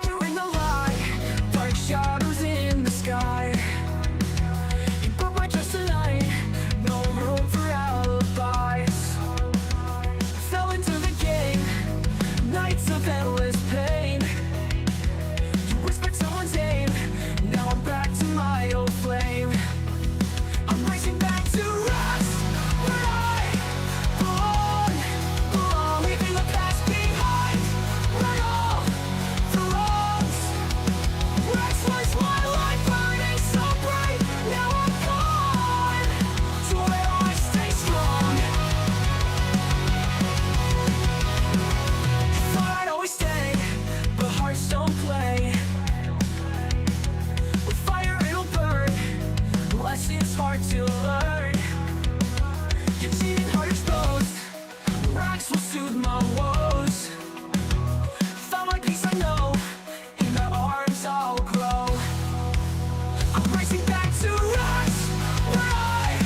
You're in the light, dark shadows in the sky. You broke my trust tonight, no room for alibis. Fell into the game, nights of endless pain. You whispered someone's name, now I'm back to my old flame. I'm racing back to rust, where I belong, leaving the past behind. Right all the wrongs. Rex was my light burning so bright. Now I'm gone to where I stay strong. Thought I'd always stay, but hearts don't play. With fire it'll burn, lessons hard to learn. Your cheating heart exposed, rocks will soothe my woes. Found my peace I know, in the arms I'll grow. I'm racing back to rocks, where I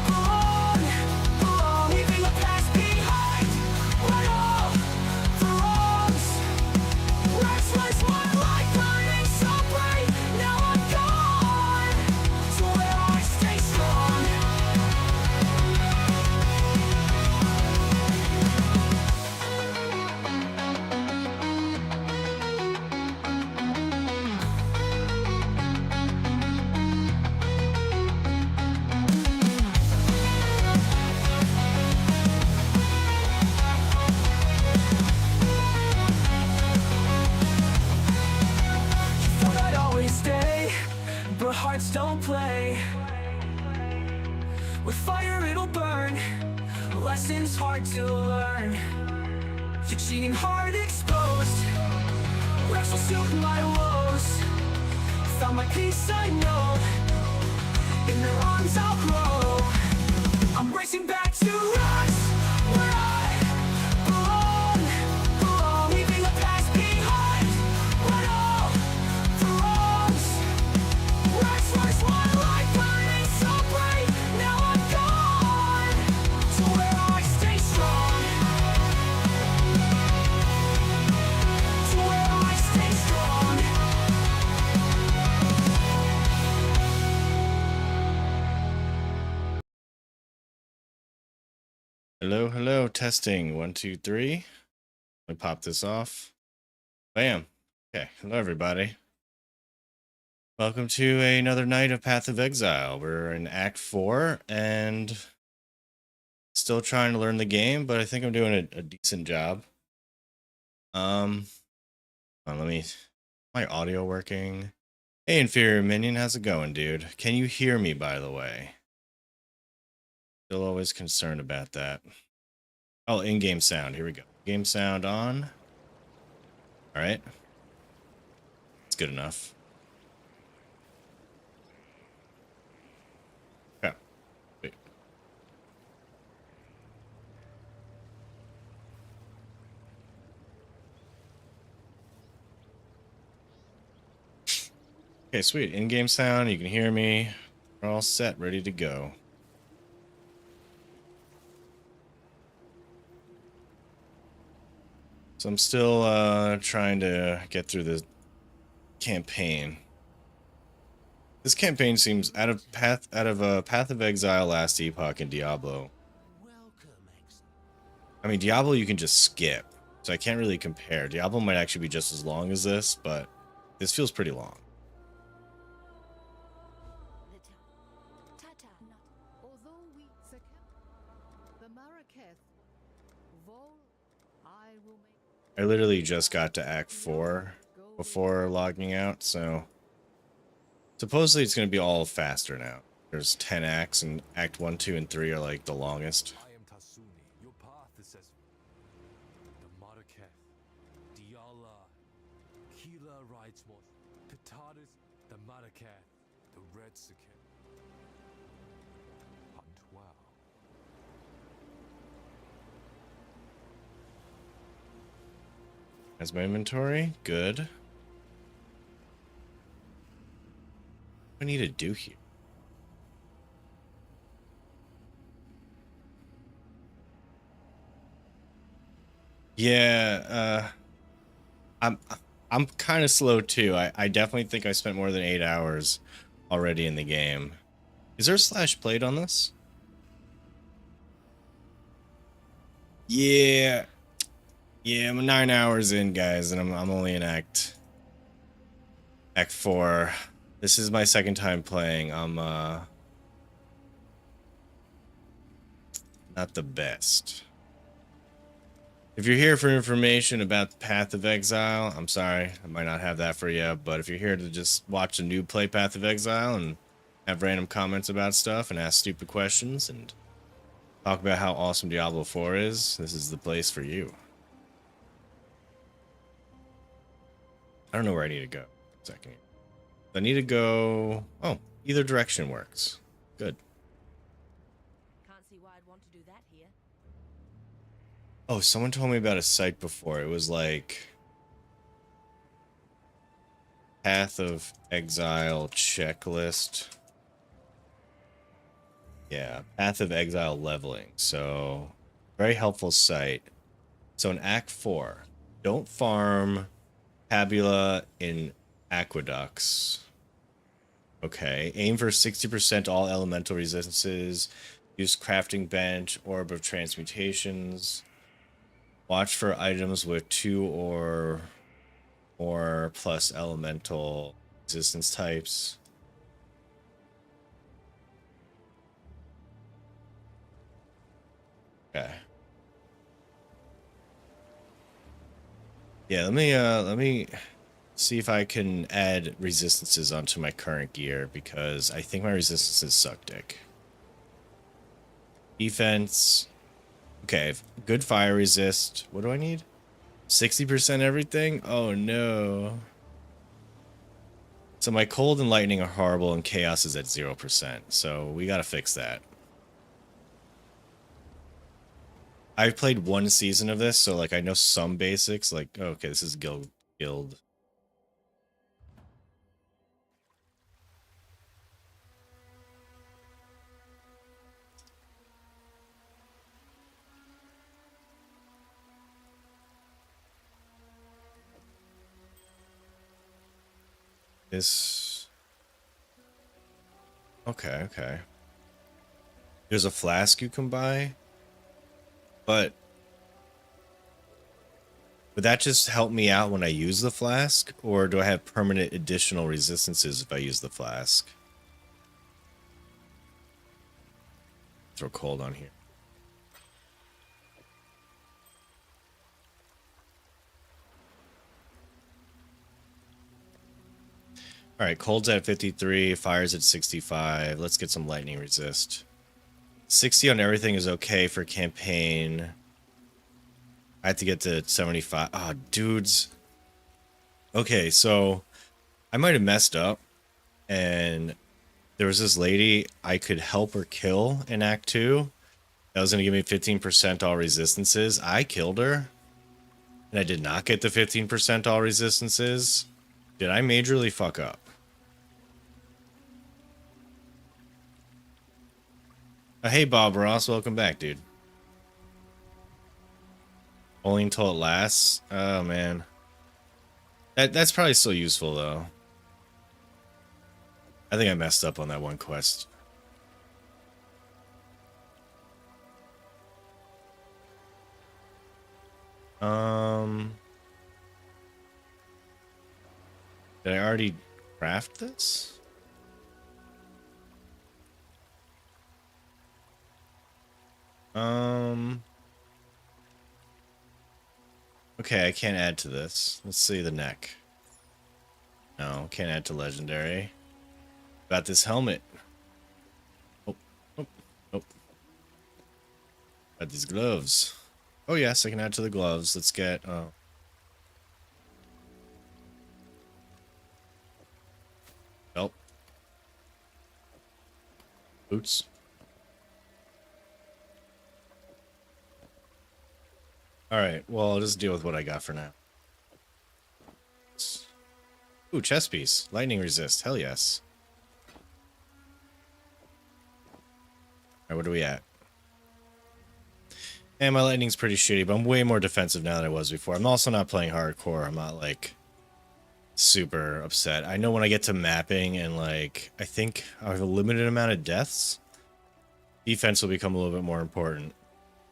belong, leaving the past behind. Right all the wrongs. Rocks was my light burning so bright. Now I'm gone to where I stay strong. Thought I'd always stay, but hearts don't play. With fire it'll burn, lessons hard to learn. Your cheating heart exposed, Rex will soothe my woes. Found my peace I know, in their arms I'll grow. I'm racing back to rocks, where I belong, leaving the past behind. Right all the wrongs. Rex was my light burning so bright. Now I'm gone to where I stay strong. To where I stay strong. Hello, hello, testing. 1, 2, 3. Let me pop this off. Bam. Okay, hello everybody. Welcome to another night of Path of Exile. We're in Act 4 and still trying to learn the game, but I think I'm doing a decent job. Let me, my audio working? Hey Inferior Minion, how's it going, dude? Can you hear me, by the way? Still always concerned about that. Oh, in-game sound. Here we go. Game sound on. All right. That's good enough. Okay. Wait. Okay, sweet. In-game sound. You can hear me. We're all set, ready to go. So I'm still trying to get through the campaign. This campaign seems out of Path of Exile, Last Epoch, and Diablo. I mean, Diablo you can just skip, so I can't really compare. Diablo might actually be just as long as this, but this feels pretty long. I literally just got to Act 4 before logging out, so supposedly it's going to be all faster now. There's 10 acts, and Act 1, 2, and 3 are like the longest. I am Tasuni. Your path is as the Maraketh, Diala, Kila rides most, Pitaris, the Maraketh, the Red Sikin. Hunt well. That's my inventory. Good. What do I need to do here? Yeah, I'm kind of slow too. I definitely think I spent more than 8 hours already in the game. Is there a slash played on this? Yeah. Yeah, I'm 9 hours in, guys, and I'm only in Act 4. This is my second time playing. I'm not the best. If you're here for information about the Path of Exile, I'm sorry, I might not have that for you, but if you're here to just watch a noob play Path of Exile and have random comments about stuff and ask stupid questions and talk about how awesome Diablo 4 is, this is the place for you. I don't know where I need to go. Second. I need to go... Oh, either direction works. Good. Can't see why I'd want to do that here. Oh, someone told me about a site before. It was like... Path of Exile checklist. Yeah, Path of Exile leveling. So, very helpful site. So in Act 4, don't farm Tabula in aqueducts. Okay, aim for 60% all elemental resistances. Use crafting bench, orb of transmutations. Watch for items with 2 or more plus elemental resistance types. Okay. Yeah, let me see if I can add resistances onto my current gear, because I think my resistances suck dick. Defense. Okay, good fire resist. What do I need? 60% everything? Oh no. So my cold and lightning are horrible and chaos is at 0%. So we gotta fix that. I've played one season of this, so like I know some basics. Like, oh, okay, this is guild. This. Okay, okay. There's a flask you can buy, but would that just help me out when I use the flask, or do I have permanent additional resistances if I use the flask? Throw cold on here. All right, cold's at 53, fire's at 65. Let's get some lightning resist. 60 on everything is okay for campaign. I have to get to 75. Oh, dudes. Okay, so I might have messed up, and there was this lady I could help her kill in Act 2. That was going to give me 15% all resistances. I killed her, and I did not get the 15% all resistances. Did I majorly fuck up? Hey, Bob Ross, welcome back, dude. Only until it lasts? Oh, man. That's probably still useful, though. I think I messed up on that one quest. Did I already craft this? Okay, I can't add to this. Let's see the neck. No, can't add to legendary. Got this helmet. Oh, oh, oh. Got these gloves. Oh yes, I can add to the gloves. Let's get, belt. Boots. Alright, well, I'll just deal with what I got for now. Ooh, chest piece. Lightning resist. Hell yes. Alright, what are we at? And my lightning's pretty shitty, but I'm way more defensive now than I was before. I'm also not playing hardcore. I'm not, like, super upset. I know when I get to mapping and like I think I have a limited amount of deaths, defense will become a little bit more important.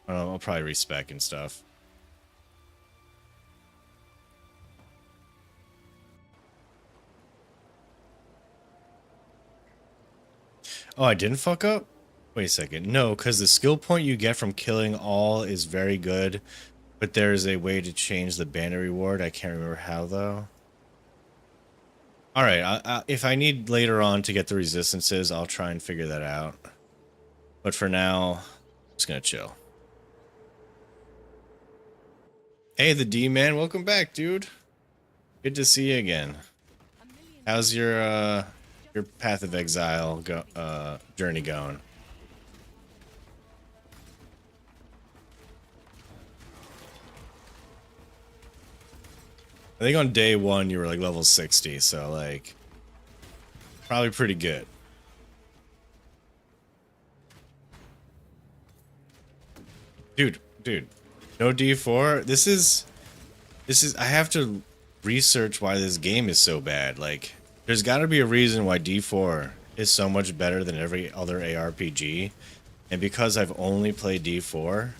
I'll probably respec and stuff. Oh, I didn't fuck up? Wait a second. No, because the skill point you get from killing all is very good, but there's a way to change the bandit reward. I can't remember how, though. Alright, if I need later on to get the resistances, I'll try and figure that out. But for now, I'm just gonna chill. Hey, the D-Man, welcome back, dude. Good to see you again. How's your Path of Exile journey going? I think on day 1 you were like level 60, so like probably pretty good. Dude, no D4. This is I have to research why this game is so bad. Like there's got to be a reason why D4 is so much better than every other ARPG. And because I've only played D4,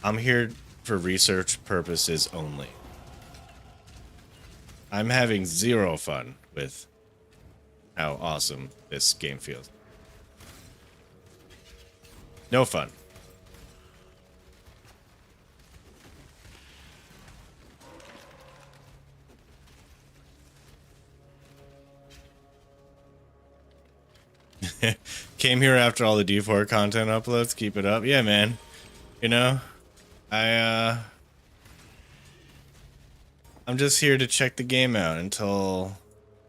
I'm here for research purposes only. I'm having zero fun with how awesome this game feels. No fun. Came here after all the D4 content uploads. Keep it up. Yeah, man. You know, I'm just here to check the game out until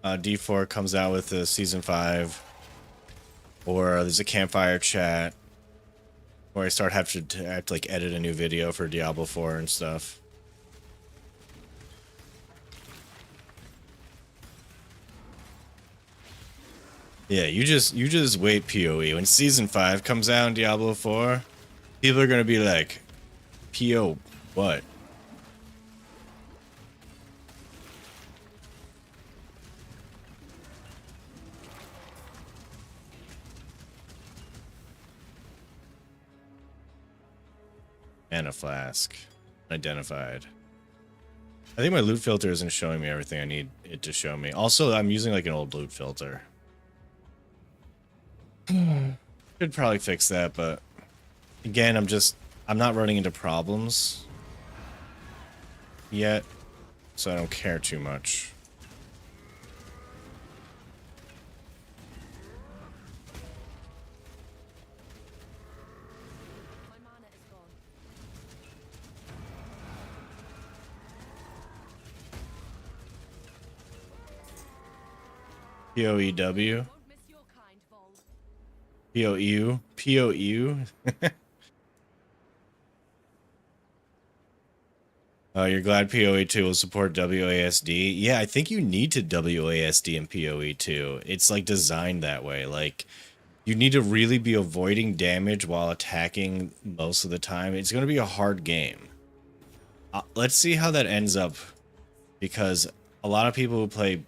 D4 comes out with the season 5, or there's a campfire chat, or I start have to like edit a new video for Diablo 4 and stuff. Yeah, you just wait, PoE. When season 5 comes out in Diablo 4, people are gonna be like, PO what? And a flask. Identified. I think my loot filter isn't showing me everything I need it to show me. Also, I'm using like an old loot filter. Should probably fix that, but again, I'm not running into problems yet, so I don't care too much. My mana is gone. POEW? Won't miss your kind, Vol. POEU? POEU? You're glad PoE2 will support WASD? Yeah, I think you need to WASD in PoE2. It's like designed that way. Like, you need to really be avoiding damage while attacking most of the time. It's going to be a hard game. Let's see how that ends up, because a lot of people who play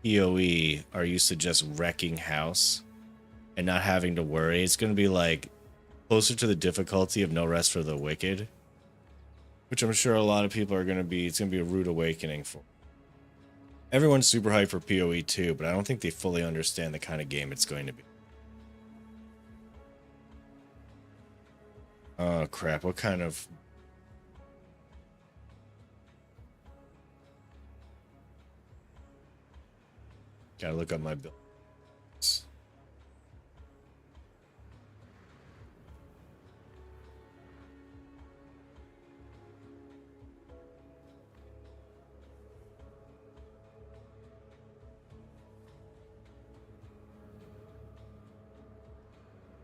PoE are used to just wrecking house and not having to worry. It's going to be like closer to the difficulty of No Rest for the Wicked, which I'm sure a lot of people are going to be. It's going to be a rude awakening for. Everyone's super hyped for PoE 2, but I don't think they fully understand the kind of game it's going to be. Oh crap, what kind of... Gotta look up my builds.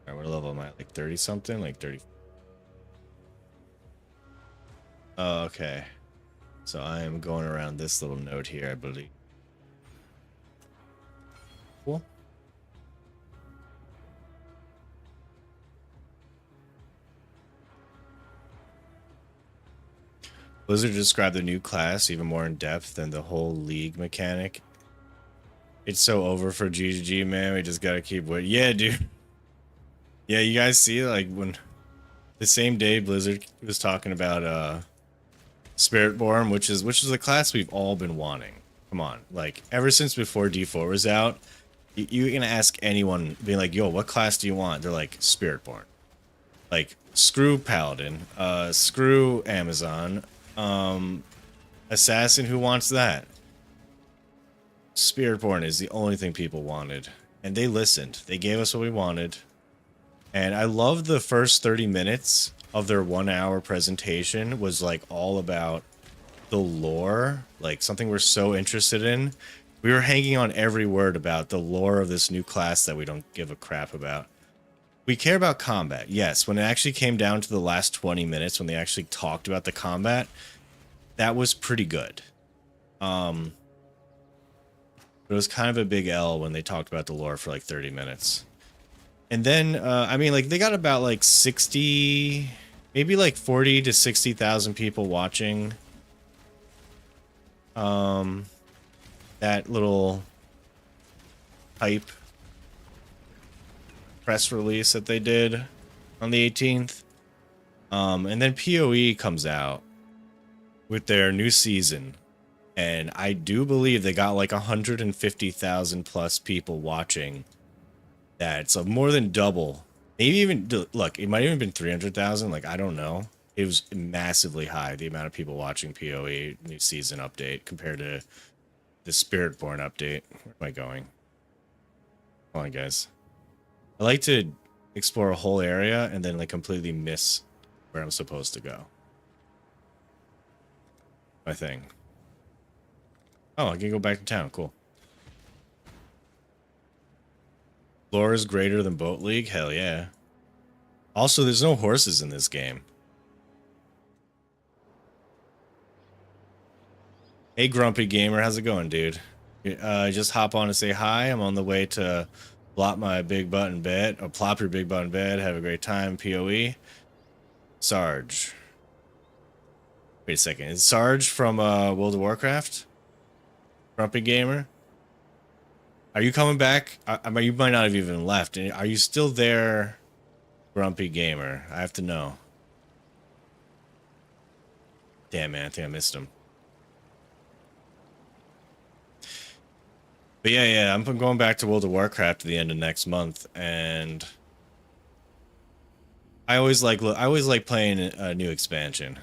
Alright, what level am I at? Like 30 something? Like 30. Oh, okay. So I am going around this little node here, I believe. Cool. Blizzard described the new class even more in depth than the whole league mechanic. It's so over for GGG, man. We just gotta keep waiting. Yeah, dude. Yeah, you guys see, like, when the same day Blizzard was talking about Spiritborn, which is a class we've all been wanting. Come on, like ever since before D4 was out, you're gonna ask anyone, being like, "Yo, what class do you want?" They're like, "Spiritborn." Like, screw Paladin, screw Amazon, Assassin. Who wants that? Spiritborn is the only thing people wanted, and they listened. They gave us what we wanted, and I love the first 30 minutes of their 1 hour presentation was like all about the lore, like something we're so interested in. We were hanging on every word about the lore of this new class that we don't give a crap about. We care about combat, yes. When it actually came down to the last 20 minutes, when they actually talked about the combat, that was pretty good. It was kind of a big L when they talked about the lore for like 30 minutes. And then, I mean, like, they got about like 60, maybe like 40 to 60,000 people watching that little hype press release that they did on the 18th. And then PoE comes out with their new season. And I do believe they got like 150,000 plus people watching that. So more than double. Maybe even, look, it might have even been 300,000. Like, I don't know. It was massively high, the amount of people watching PoE new season update compared to the Spiritborn update. Where am I going? Hold on, guys. I like to explore a whole area and then like completely miss where I'm supposed to go. My thing. Oh, I can go back to town. Cool. Lore is greater than Boat League? Hell yeah. Also, there's no horses in this game. Hey, Grumpy Gamer. How's it going, dude? Just hop on and say hi. I'm on the way to plop my big butt in bed. Or plop your big butt in bed. Have a great time, PoE. Sarge. Wait a second. Is Sarge from World of Warcraft? Grumpy Gamer? Are you coming back? I mean, you might not have even left. Are you still there, Grumpy Gamer? I have to know. Damn, man. I think I missed him. But yeah, I'm going back to World of Warcraft at the end of next month, and I always like playing a new expansion.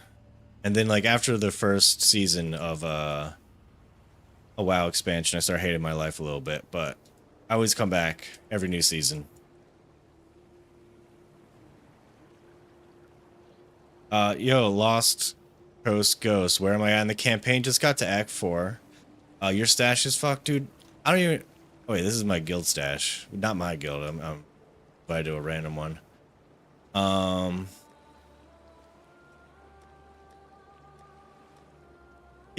And then like after the first season of a WoW expansion, I started hating my life a little bit, but I always come back every new season. Yo, Lost Coast Ghost, where am I at in the campaign? Just got to Act 4. Your stash is fucked, dude. I don't even... Oh, wait, this is my guild stash. Not my guild. I'm invited to a random one. Yeah,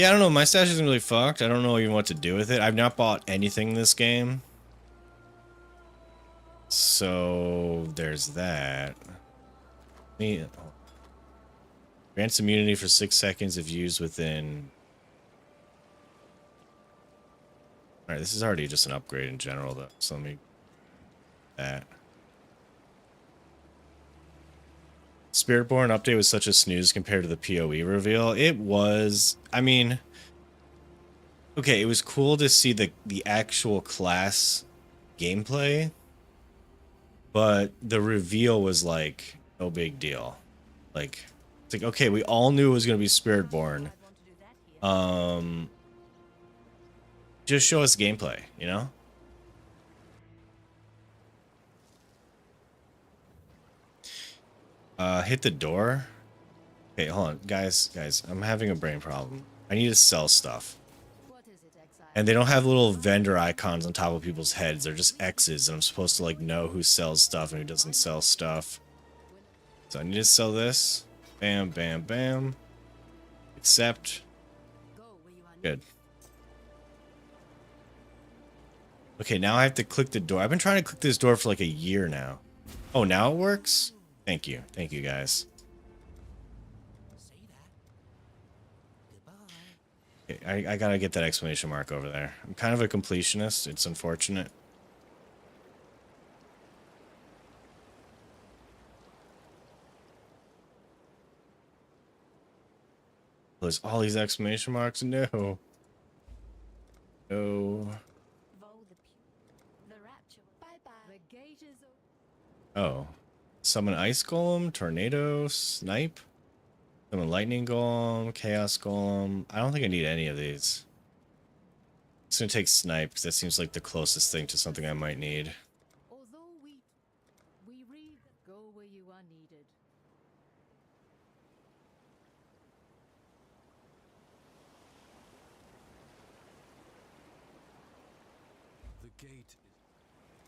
I don't know. My stash isn't really fucked. I don't know even what to do with it. I've not bought anything in this game. So, there's that. Grants immunity for 6 seconds if used within... Alright, this is already just an upgrade in general, though. So let me... that. Spiritborn update was such a snooze compared to the PoE reveal. It was... I mean... Okay, it was cool to see the actual class gameplay. But the reveal was like, no big deal. Like, it's like, okay, we all knew it was going to be Spiritborn. Just show us gameplay, you know? Hit the door. Okay, hold on. Guys, I'm having a brain problem. I need to sell stuff. What is it, Exile? And they don't have little vendor icons on top of people's heads. They're just X's, and I'm supposed to, like, know who sells stuff and who doesn't sell stuff. So I need to sell this. Bam, bam, bam. Accept. Go where you are. Good. Okay, now I have to click the door. I've been trying to click this door for like a year now. Oh, now it works? Thank you. Thank you, guys. I gotta get that exclamation mark over there. I'm kind of a completionist. It's unfortunate. There's all these exclamation marks. No. No. The rapture. Bye-bye. The gate is Oh. Summon Ice Golem, Tornado, Snipe. Summon Lightning Golem, Chaos Golem. I don't think I need any of these. It's gonna take Snipe because that seems like the closest thing to something I might need. Although we read go where you are needed. The gate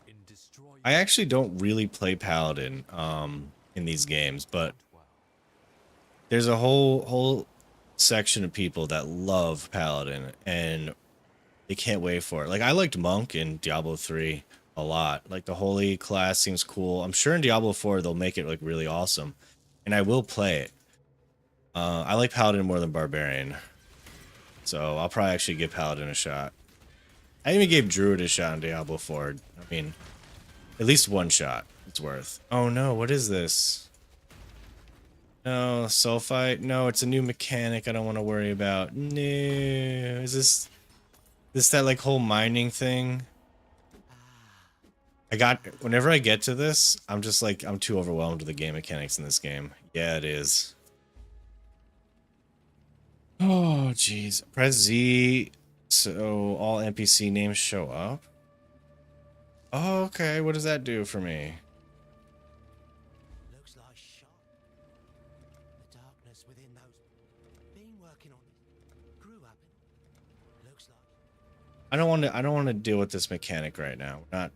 is in destroy. I actually don't really play Paladin in these games, but there's a whole section of people that love Paladin and they can't wait for it. Like I liked Monk in Diablo 3 a lot. Like the holy class seems cool. I'm sure in Diablo 4 they'll make it like really awesome, and I will play it. I like Paladin more than Barbarian, so I'll probably actually give Paladin a shot. I even gave Druid a shot in Diablo 4. I mean, at least one shot. It's worth. Oh no, what is this? No, Sulfite. No, it's a new mechanic I don't want to worry about. No, is this that like whole mining thing? Whenever I get to this, I'm just like, I'm too overwhelmed with the game mechanics in this game. Yeah, it is. Oh, jeez. Press Z so all NPC names show up. Oh, okay, what does that do for me? Looks like shot. The darkness within those been working on it. Grew up in. Looks like. I don't want to deal with this mechanic right now. We're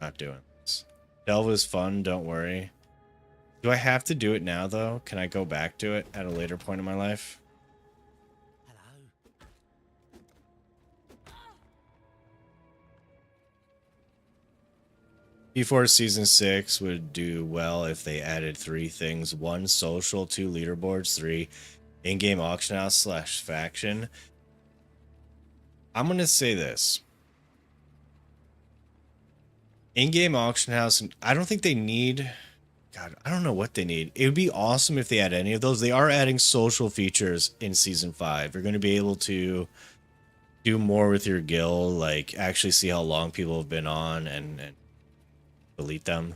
not doing this. Delve is fun, don't worry. Do I have to do it now though? Can I go back to it at a later point in my life? Hello. Before season 6 would do well if they added 3 things: 1 social, 2 leaderboards, 3 in-game auction house / faction. I'm gonna say this. In-game auction house, I don't think they need, God, I don't know what they need. It would be awesome if they add any of those. They are adding social features in season 5. You're going to be able to do more with your guild, like actually see how long people have been on and delete them.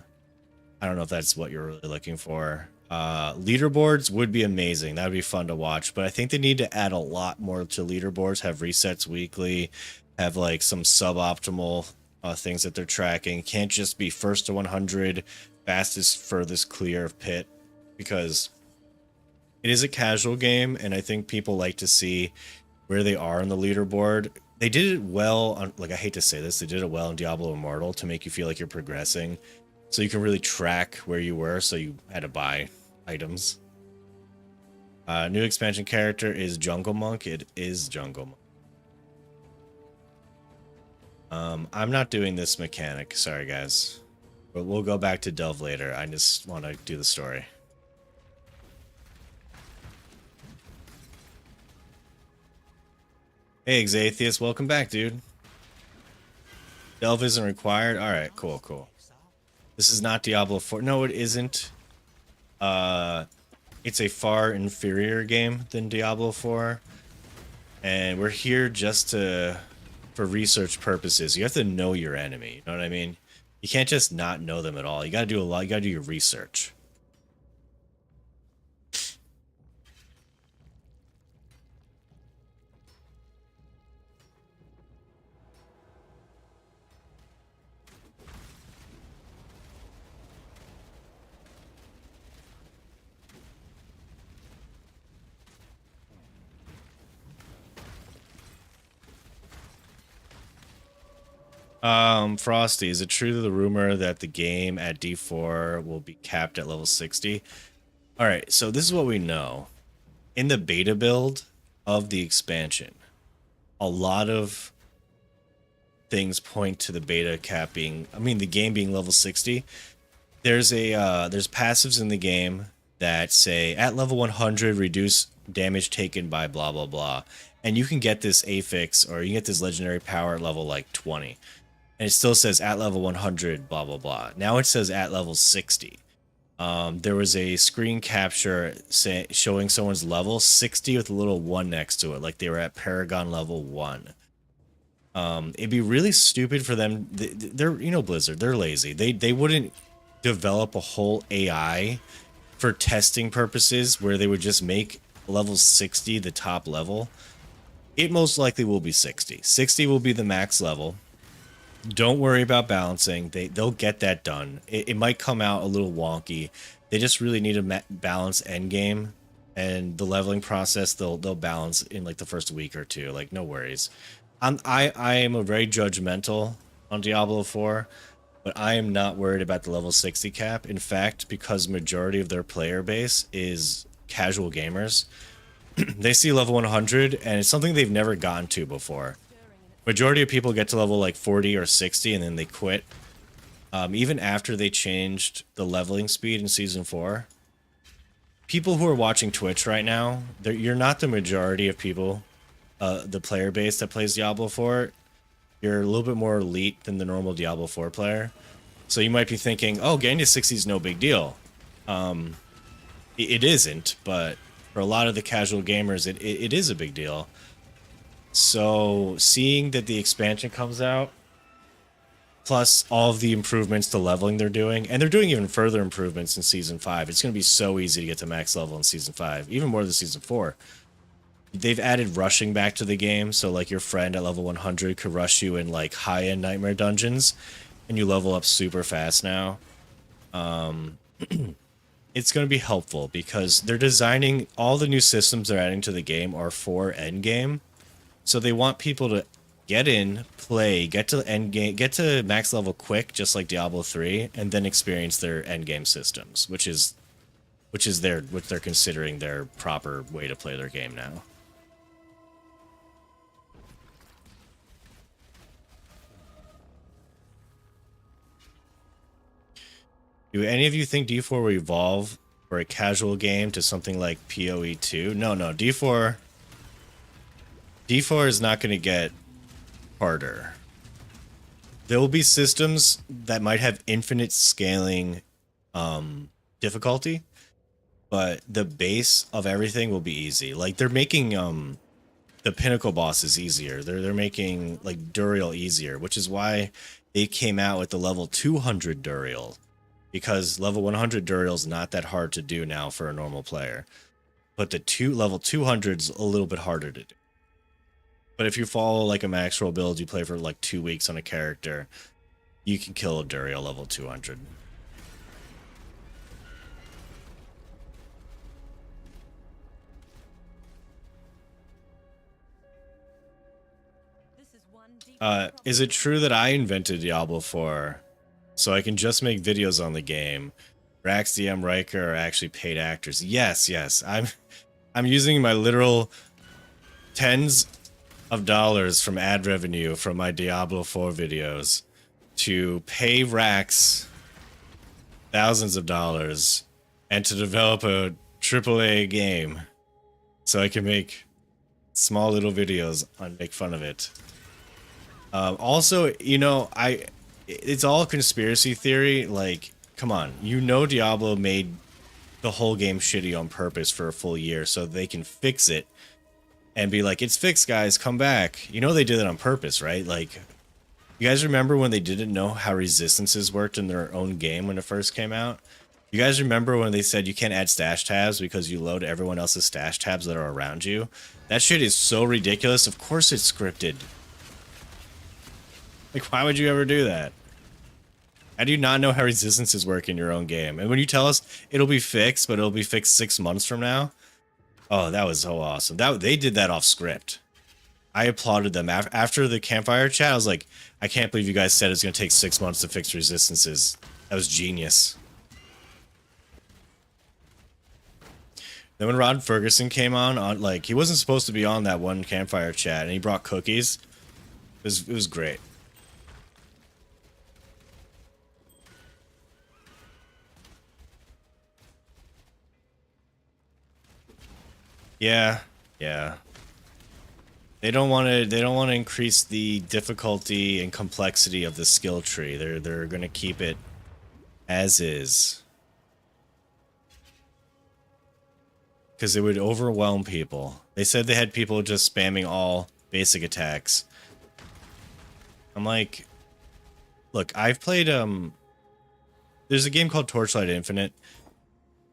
I don't know if that's what you're really looking for. Leaderboards would be amazing. That would be fun to watch, but I think they need to add a lot more to leaderboards, have resets weekly, have like some suboptimal things that they're tracking. Can't just be first to 100, fastest, furthest clear of pit, because it is a casual game, and I think people like to see where they are in the leaderboard. They did it well on, like, I hate to say this, they did it well in Diablo Immortal to make you feel like you're progressing, so you can really track where you were, so you had to buy items. New expansion character is Jungle Monk. It is Jungle Monk. I'm not doing this mechanic. Sorry, guys. But we'll go back to Delve later. I just want to do the story. Hey, Exatheus. Welcome back, dude. Delve isn't required. Alright, cool, cool. This is not Diablo 4. No, it isn't. It's a far inferior game than Diablo 4. And we're here just for research purposes. You have to know your enemy, you know what I mean? You can't just not know them at all. You gotta do a lot, you gotta do your research. Frosty, is it true the rumor that the game at D4 will be capped at level 60? All right, so this is what we know. In the beta build of the expansion, a lot of things point to the beta cap being, I mean, the game being level 60. There's passives in the game that say at level 100 reduce damage taken by blah blah blah, and you can get this affix or you can get this legendary power at level like 20, and it still says at level 100 blah blah blah. Now it says at level 60. There was a screen capture showing someone's level 60 with a little 1 next to it, like they were at Paragon level 1. It'd be really stupid for them. They're, you know, Blizzard, they're lazy. They wouldn't develop a whole AI for testing purposes where they would just make level 60 the top level. It most likely will be 60. 60 will be the max level. Don't worry about balancing. They'll get that done. It might come out a little wonky. They just really need a balanced end game, and the leveling process they'll balance in like the first week or two. Like, no worries. I am a very judgmental on Diablo 4, but I am not worried about the level 60 cap. In fact, because majority of their player base is casual gamers, they see level 100 and it's something they've never gotten to before. Majority of people get to level like 40 or 60 and then they quit. Even after they changed the leveling speed in Season 4. People who are watching Twitch right now, you're not the majority of people, the player base that plays Diablo 4. You're a little bit more elite than the normal Diablo 4 player. So you might be thinking, oh, getting to 60 is no big deal. It isn't, but for a lot of the casual gamers, it is a big deal. So seeing that the expansion comes out, plus all of the improvements to leveling they're doing, and they're doing even further improvements in Season 5. It's going to be so easy to get to max level in Season 5, even more than Season 4. They've added rushing back to the game, so like your friend at level 100 could rush you in like high-end nightmare dungeons, and you level up super fast now. It's going to be helpful because they're designing all the new systems they're adding to the game are for endgame. So they want people to get in, play, get to end game, get to max level quick, just like Diablo 3, and then experience their end game systems, which is what they're considering their proper way to play their game now. Do any of you think D4 will evolve for a casual game to something like PoE 2? No, D4 is not going to get harder. There will be systems that might have infinite scaling difficulty, but the base of everything will be easy. Like they're making the Pinnacle bosses easier. They're making like Duriel easier, which is why they came out with the level 200 Duriel, because level 100 Duriel is not that hard to do now for a normal player, but the level 200's a little bit harder to do. But if you follow like a max roll build, you play for like 2 weeks on a character, you can kill a Duriel level 200. Is it true that I invented Diablo 4 so I can just make videos on the game? Rax, DM, Riker are actually paid actors. Yes. I'm using my literal tens of dollars from ad revenue from my Diablo 4 videos to pay Rax thousands of dollars and to develop a AAA game so I can make small little videos and make fun of it. Also, you know, it's all conspiracy theory. Like, come on, you know, Diablo made the whole game shitty on purpose for a full year so they can fix it and be like, it's fixed, guys, come back. You know, they did it on purpose, right? Like, you guys remember when they didn't know how resistances worked in their own game when it first came out? You guys remember when they said you can't add stash tabs because you load everyone else's stash tabs that are around you? That shit is so ridiculous. Of course it's scripted. Like, why would you ever do that? How do you not know how resistances work in your own game? And when you tell us it'll be fixed, but it'll be fixed 6 months from now, oh, that was so awesome. They did that off script. I applauded them. After the campfire chat, I was like, I can't believe you guys said it's going to take 6 months to fix resistances. That was genius. Then when Rod Ferguson came on, like, he wasn't supposed to be on that one campfire chat, and he brought cookies. It was great. Yeah. They don't want to. They don't want to increase the difficulty and complexity of the skill tree. They're gonna keep it as is, because it would overwhelm people. They said they had people just spamming all basic attacks. I'm like, look, I've played there's a game called Torchlight Infinite.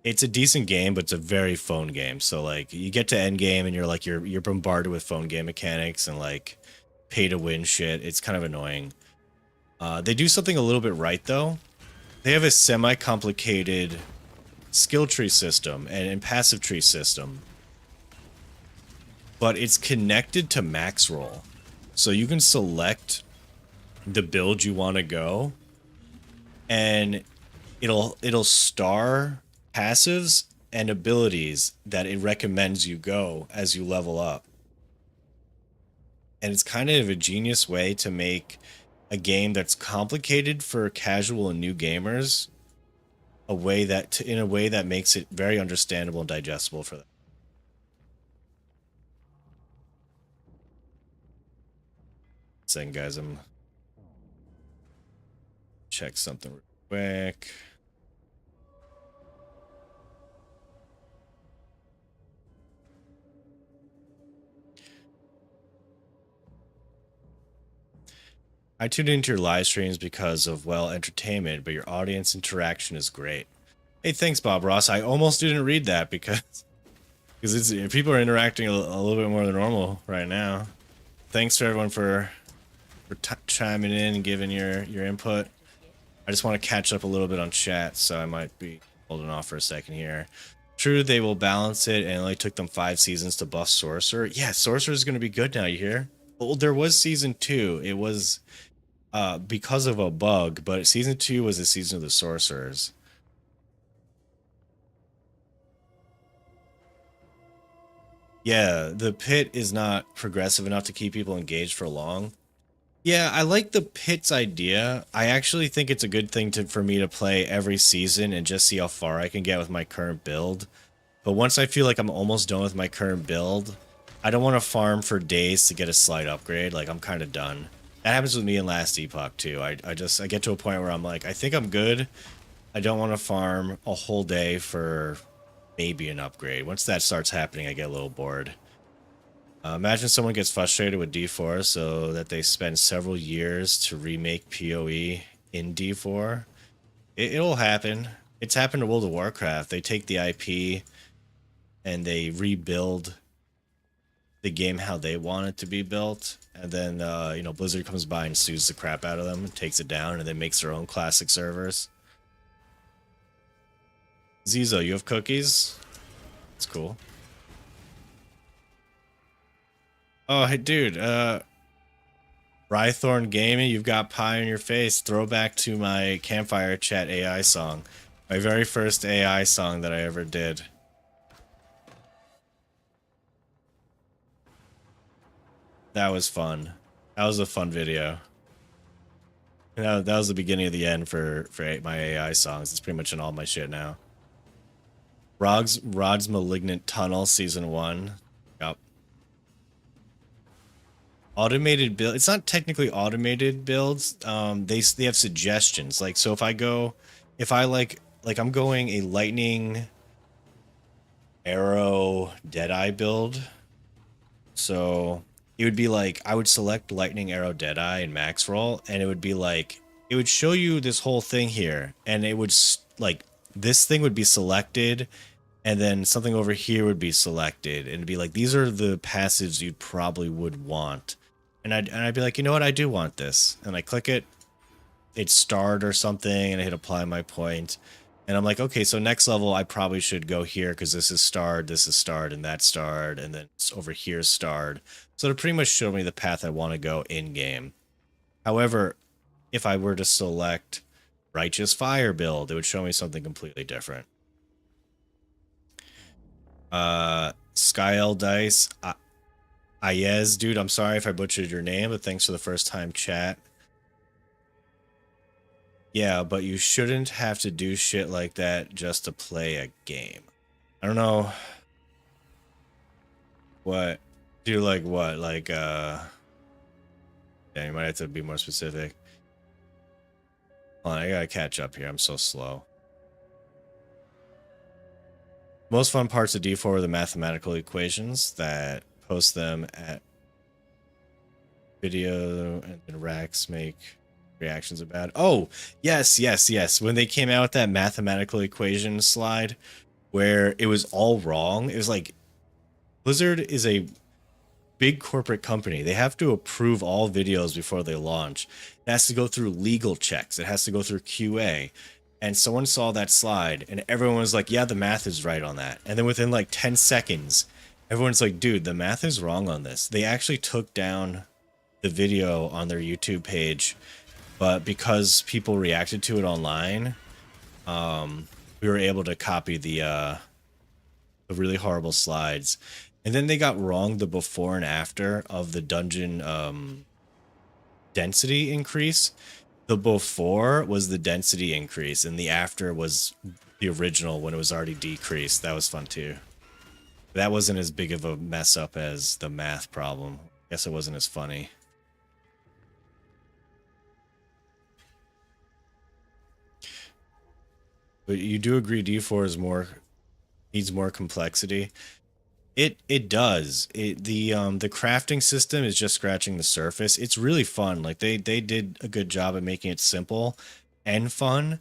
It's a decent game, but it's a very phone game. So like you get to end game and you're bombarded with phone game mechanics and like pay to win shit. It's kind of annoying. They do something a little bit right though. They have a semi-complicated skill tree system and passive tree system, but it's connected to max roll. So you can select the build you want to go, and it'll star passives and abilities that it recommends you go as you level up. And it's kind of a genius way to make a game that's complicated for casual and new gamers in a way that makes it very understandable and digestible for them. Second, guys, I'm check something real quick. I tuned into your live streams because of, well, entertainment, but your audience interaction is great. Hey, thanks, Bob Ross. I almost didn't read that because people are interacting a little bit more than normal right now. Thanks for everyone for chiming in and giving your input. I just want to catch up a little bit on chat, so I might be holding off for a second here. True, they will balance it, and it only took them 5 seasons to buff Sorcerer. Yeah, Sorcerer is going to be good now, you hear? Well, there was season 2. It was because of a bug, but season 2 was the season of the Sorcerers. Yeah, the pit is not progressive enough to keep people engaged for long. Yeah, I like the pit's idea. I actually think it's a good thing for me to play every season and just see how far I can get with my current build. But once I feel like I'm almost done with my current build, I don't want to farm for days to get a slight upgrade. Like, I'm kind of done. That happens with me in Last Epoch too. I get to a point where I'm like, I think I'm good. I don't want to farm a whole day for maybe an upgrade. Once that starts happening, I get a little bored. Imagine someone gets frustrated with D4 so that they spend several years to remake PoE in D4. It'll happen. It's happened to World of Warcraft. They take the IP and they rebuild the game how they want it to be built. And then, Blizzard comes by and sues the crap out of them, takes it down, and then makes their own classic servers. Zizo, you have cookies? That's cool. Oh, hey, dude, Rythorn Gaming, you've got pie in your face. Throwback to my Campfire Chat AI song. My very first AI song that I ever did. That was fun. That was a fun video. That was the beginning of the end for my AI songs. It's pretty much in all my shit now. Rod's Malignant Tunnel Season 1. Yep. Automated build. It's not technically automated builds. They have suggestions. Like, so if I like I'm going a lightning arrow Deadeye build. So it would be like, I would select lightning arrow Deadeye and max roll, and it would be like, it would show you this whole thing here, and it would like, this thing would be selected, and then something over here would be selected, and it'd be like, these are the passives you probably would want. And I'd be like, you know what, I do want this. And I click it, it's starred or something, and I hit apply my point. And I'm like, okay, so next level I probably should go here because this is starred, and that's starred, and then it's over here starred. So it pretty much showed me the path I want to go in-game. However, if I were to select Righteous Fire build, it would show me something completely different. Skyle Dice, Ayez, dude, I'm sorry if I butchered your name, but thanks for the first time chat. Yeah, but you shouldn't have to do shit like that just to play a game. I don't know what Do like what? Like yeah, you might have to be more specific. Hold on, I gotta catch up here. I'm so slow. Most fun parts of D4 are the mathematical equations that post them at video, and then Rax make reactions about. Oh, yes, yes, yes. When they came out with that mathematical equation slide where it was all wrong, it was like Blizzard is a big corporate company. They have to approve all videos before they launch. It has to go through legal checks. It has to go through QA. And someone saw that slide and everyone was like, yeah, the math is right on that. And then within like 10 seconds, everyone's like, dude, the math is wrong on this. They actually took down the video on their YouTube page, but because people reacted to it online, we were able to copy the really horrible slides. And then they got wrong the before and after of the dungeon density increase. The before was the density increase, and the after was the original when it was already decreased. That was fun too. That wasn't as big of a mess up as the math problem. Guess it wasn't as funny. But you do agree D4 is needs more complexity. It does. The crafting system is just scratching the surface. It's really fun. Like they did a good job at making it simple and fun.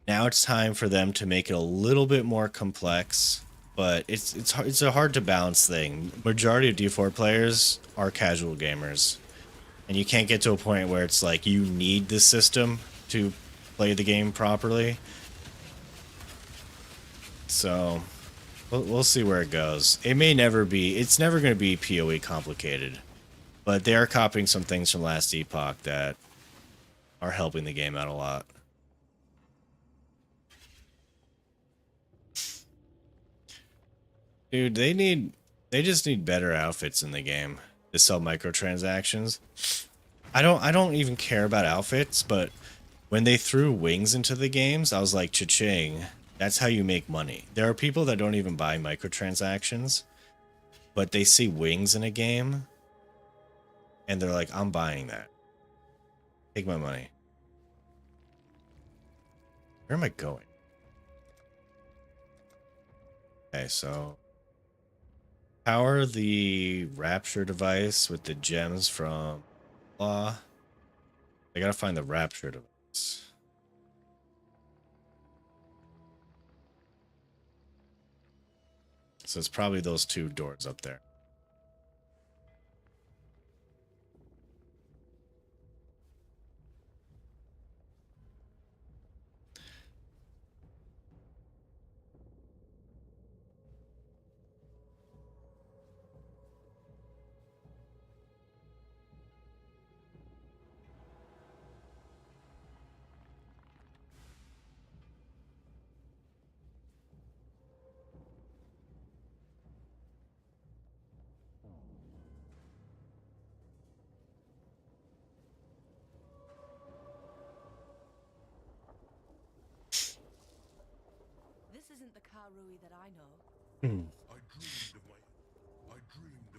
Now it's time for them to make it a little bit more complex, but it's a hard to balance thing. Majority of D4 players are casual gamers, and you can't get to a point where it's like you need the system to play the game properly. So we'll see where it goes. It may never be, it's never going to be PoE complicated, but they are copying some things from last epoch that are helping the game out a lot. Dude, they just need better outfits in the game to sell microtransactions. I don't even care about outfits, but when they threw wings into the games, I was like, cha-ching. That's how you make money. There are people that don't even buy microtransactions, but they see wings in a game, and they're like, I'm buying that. Take my money. Where am I going? Okay, so power the Rapture device with the gems from Law. I gotta find the Rapture device. So it's probably those two doors up there. This isn't the Karui that I know.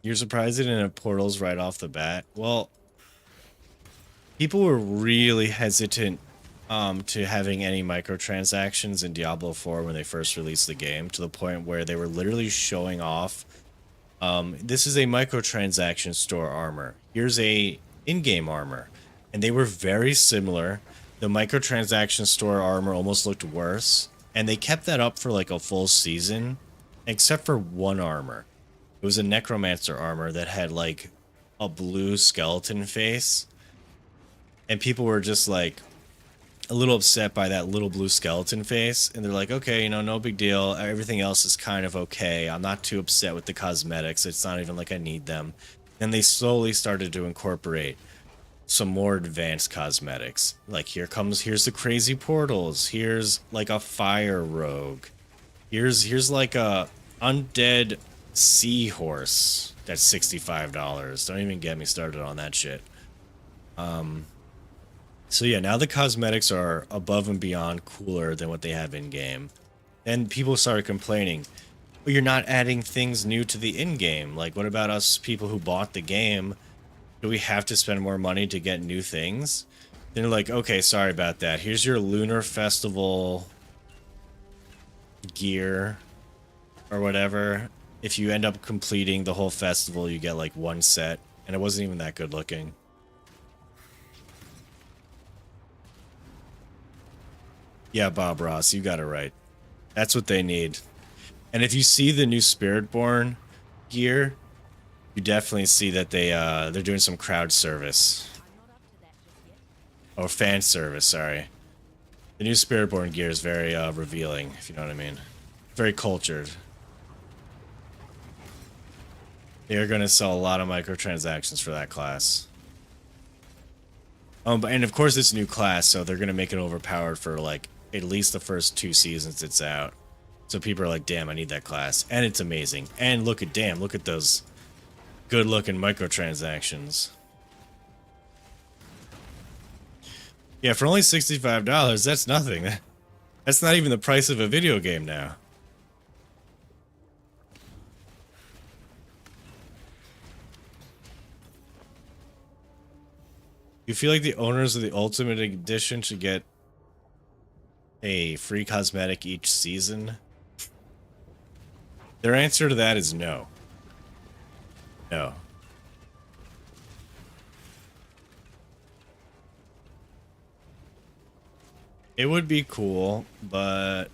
You're surprised it didn't have portals right off the bat? Well, people were really hesitant to having any microtransactions in Diablo 4 when they first released the game, to the point where they were literally showing off, this is a microtransaction store armor. Here's a in-game armor. And they were very similar. The microtransaction store armor almost looked worse. And they kept that up for like a full season, except for one armor. It was a necromancer armor that had like a blue skeleton face. And people were just like a little upset by that little blue skeleton face. And they're like, okay, you know, no big deal. Everything else is kind of okay. I'm not too upset with the cosmetics. It's not even like I need them. And they slowly started to incorporate some more advanced cosmetics. Like here's the crazy portals. Here's like a fire rogue. Here's like a undead seahorse that's $65. Don't even get me started on that shit. So yeah, now the cosmetics are above and beyond cooler than what they have in game. And people started complaining, But you're not adding things new to the in-game. Like, what about us people who bought the game? Do we have to spend more money to get new things? They're like, okay, sorry about that. Here's your Lunar Festival gear or whatever. If you end up completing the whole festival, you get like one set, and it wasn't even that good looking. Yeah, Bob Ross, you got it right. That's what they need. And if you see the new Spiritborn gear, you definitely see that they're doing some crowd service. Or fan service, sorry. The new Spiritborn gear is very revealing, if you know what I mean. Very cultured. They are going to sell a lot of microtransactions for that class. And of course it's a new class, so they're going to make it overpowered for like at least the first 2 seasons it's out. So people are like, damn, I need that class. And it's amazing. And look at those good looking microtransactions. Yeah, for only $65, that's nothing. That's not even the price of a video game now. You feel like the owners of the Ultimate Edition should get a free cosmetic each season? Their answer to that is no. No. It would be cool, but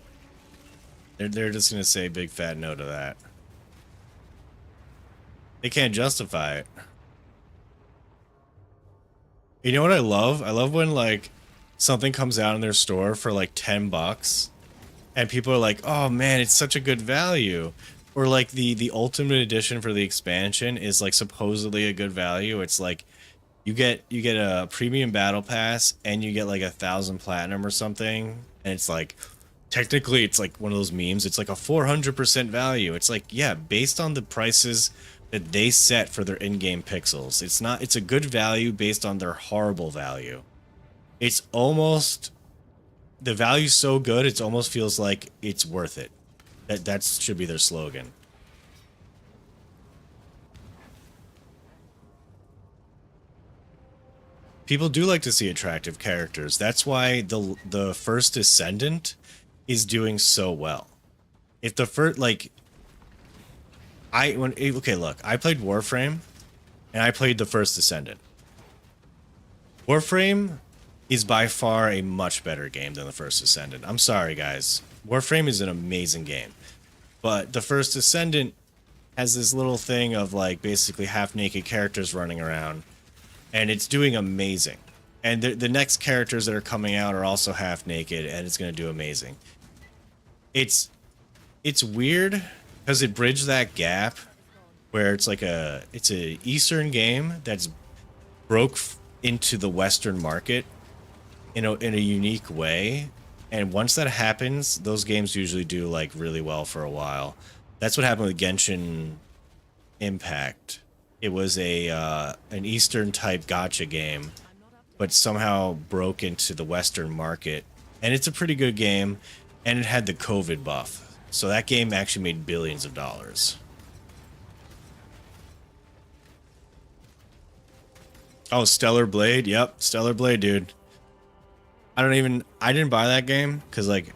they're just gonna say big fat no to that. They can't justify it. You know what I love? I love when like something comes out in their store for like $10 and people are like, oh man, it's such a good value. Or like the Ultimate Edition for the expansion is like supposedly a good value. It's like you get a premium battle pass and you get like 1,000 platinum or something, and it's like technically it's like one of those memes. It's like a 400% value. It's like, yeah, based on the prices that they set for their in-game pixels. It's a good value based on their horrible value. It's almost, the value's so good, it almost feels like it's worth it. That should be their slogan. People do like to see attractive characters. That's why the First Descendant is doing so well. If the first, like, okay, look, I played Warframe and I played the First Descendant. Warframe is by far a much better game than the First Descendant. I'm sorry, guys. Warframe is an amazing game. But the First Descendant has this little thing of like basically half-naked characters running around, and it's doing amazing. And the next characters that are coming out are also half-naked, and it's going to do amazing. It's weird because it bridged that gap where it's like it's a Eastern game that's broke into the Western market in a unique way. And once that happens, those games usually do like really well for a while. That's what happened with Genshin Impact. It was an Eastern type gacha game, but somehow broke into the Western market. And it's a pretty good game, and it had the COVID buff. So that game actually made billions of dollars. Oh, Stellar Blade. Yep, Stellar Blade, dude. I didn't buy that game because, like,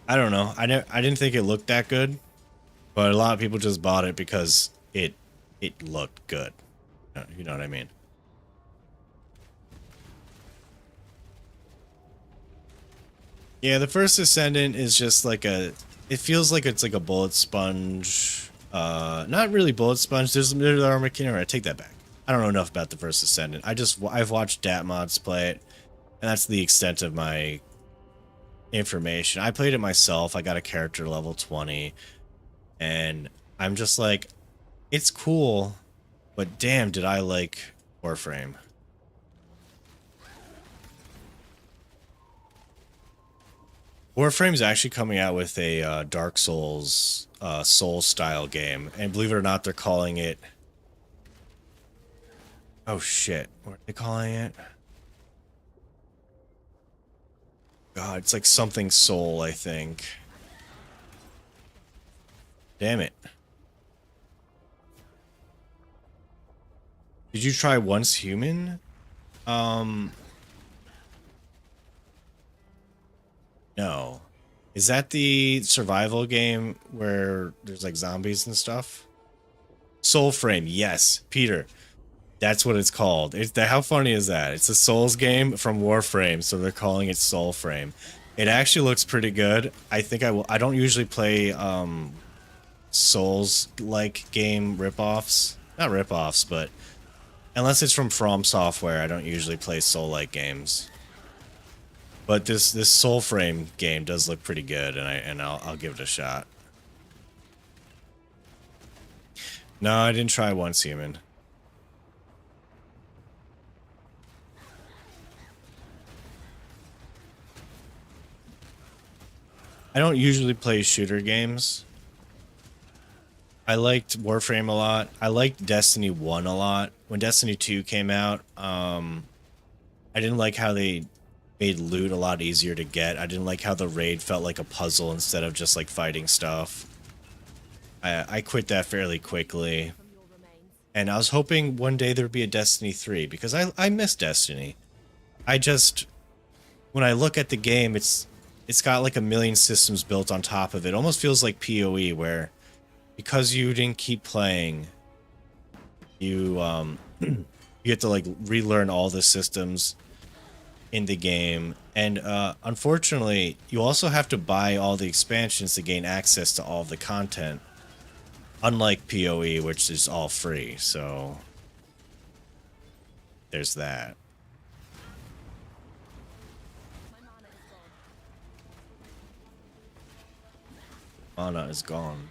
I don't know. I didn't think it looked that good, but a lot of people just bought it because it looked good. You know what I mean? Yeah, the First Ascendant is just like it feels like it's like a bullet sponge. Not really bullet sponge. There's armor mechanic. I take that back. I don't know enough about the First Ascendant. I've watched Datmods play it, and that's the extent of my information. I played it myself. I got a character level 20, and I'm just like, it's cool, but damn, did I like Warframe. Warframe's actually coming out with a Dark Souls Soul-style game, and believe it or not, they're calling it... Oh shit, what are they calling it? God, it's like something Soul, I think. Damn it. Did you try Once Human? No. Is that the survival game where there's like zombies and stuff? Soulframe, yes, Peter. That's what it's called. How funny is that? It's a Souls game from Warframe, so they're calling it Soulframe. It actually looks pretty good. I think I will. I don't usually play Souls-like game ripoffs. Not ripoffs, but unless it's from Software, I don't usually play Soul-like games. But this Soulframe game does look pretty good, and I'll give it a shot. No, I didn't try Once Human. I don't usually play shooter games. I liked Warframe a lot. I liked Destiny 1 a lot. When Destiny 2 came out, I didn't like how they made loot a lot easier to get. I didn't like how the raid felt like a puzzle instead of just like fighting stuff. I quit that fairly quickly. And I was hoping one day there'd be a Destiny 3 because I miss Destiny. When I look at the game, it's got like a million systems built on top of it. It almost feels like PoE where because you didn't keep playing, you you get to like relearn all the systems in the game. And unfortunately, you also have to buy all the expansions to gain access to all of the content. Unlike PoE, which is all free, so there's that. Mana is gone.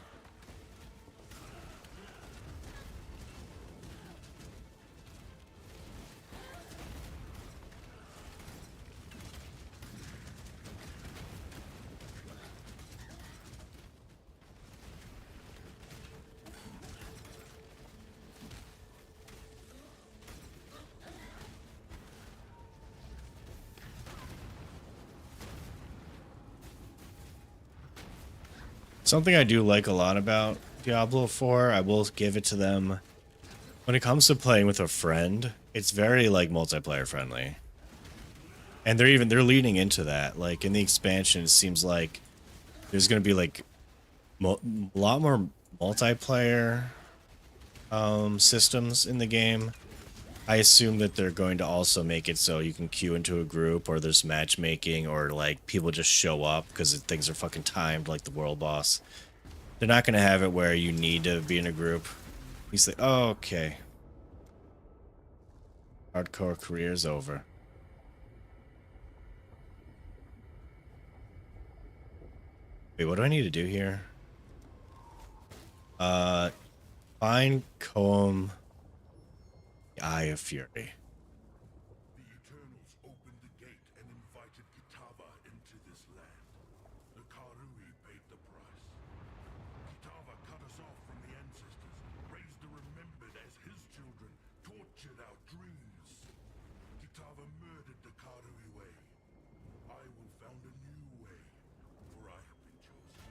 Something I do like a lot about Diablo 4, I will give it to them. When it comes to playing with a friend, it's very like multiplayer friendly. And they're leading into that. Like in the expansion, it seems like there's going to be like a lot more multiplayer systems in the game. I assume that they're going to also make it so you can queue into a group, or there's matchmaking, or like people just show up because things are fucking timed like the world boss. They're not going to have it where you need to be in a group. He's like, oh, okay. Hardcore career's over. Wait, what do I need to do here? Find Comb, the Eye of Fury. The Eternals opened the gate and invited Kitava into this land. The Karui paid the price. Kitava cut us off from the ancestors, raised the remembered as his children, tortured our dreams. Kitava murdered the Karui way. I will found a new way, for I have been chosen.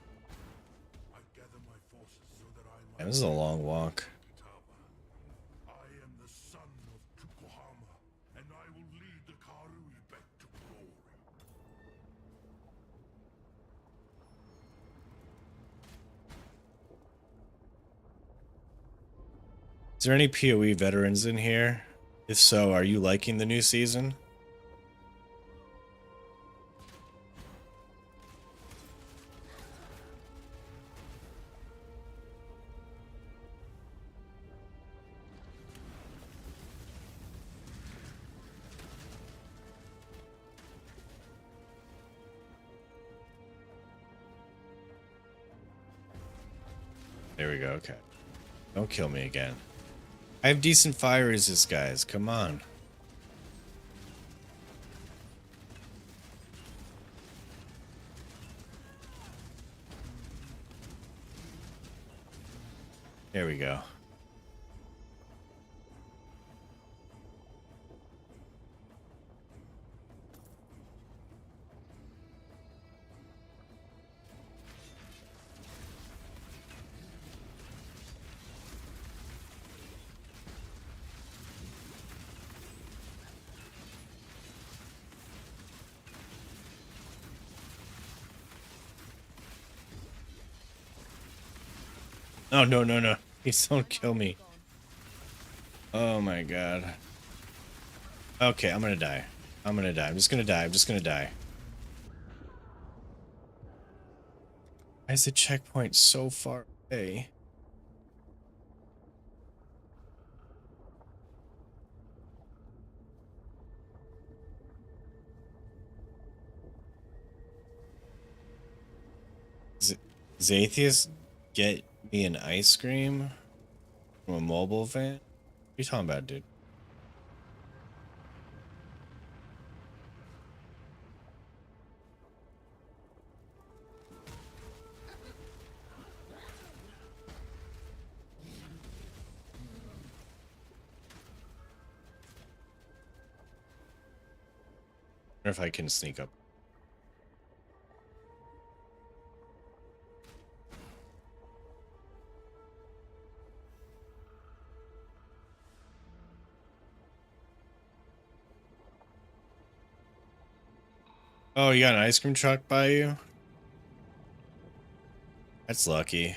I gather my forces so that I might... Yeah, this is a long walk. I am the son of Tukohama, and I will lead the Karui back to glory. Is there any PoE veterans in here? If so, are you liking the new season? There we go, okay. Don't kill me again. I have decent fire resist, guys. Come on. There we go. Oh, no, no, no. Please don't kill me. Oh my god. Okay, I'm gonna die. I'm gonna die. I'm just gonna die. I'm just gonna die. Why is the checkpoint so far away? Zatheus get me an ice cream from a mobile van? What are you talking about, dude? I wonder if I can sneak up. Oh, you got an ice cream truck by you? That's lucky.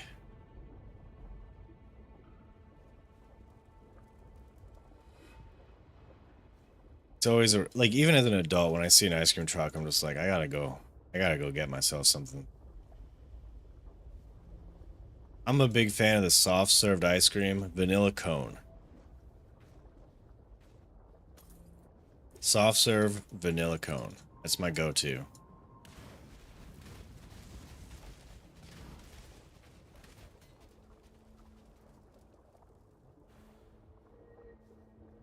It's always a, like, even as an adult, when I see an ice cream truck, I'm just like, I gotta go. I gotta go get myself something. I'm a big fan of the soft served ice cream, vanilla cone. Soft serve vanilla cone. That's my go-to.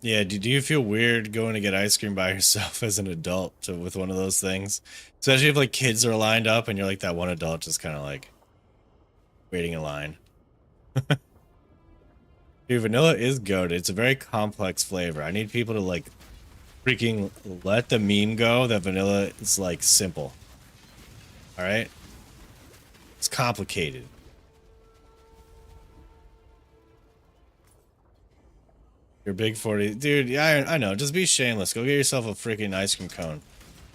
Yeah, do you feel weird going to get ice cream by yourself as an adult with one of those things? Especially if like kids are lined up and you're like that one adult just kind of like waiting in line. Dude, vanilla is goated. It's a very complex flavor. I need people to like freaking let the meme go that vanilla is like simple. All right? It's complicated. You're big 40. Dude, yeah, I know. Just be shameless. Go get yourself a freaking ice cream cone.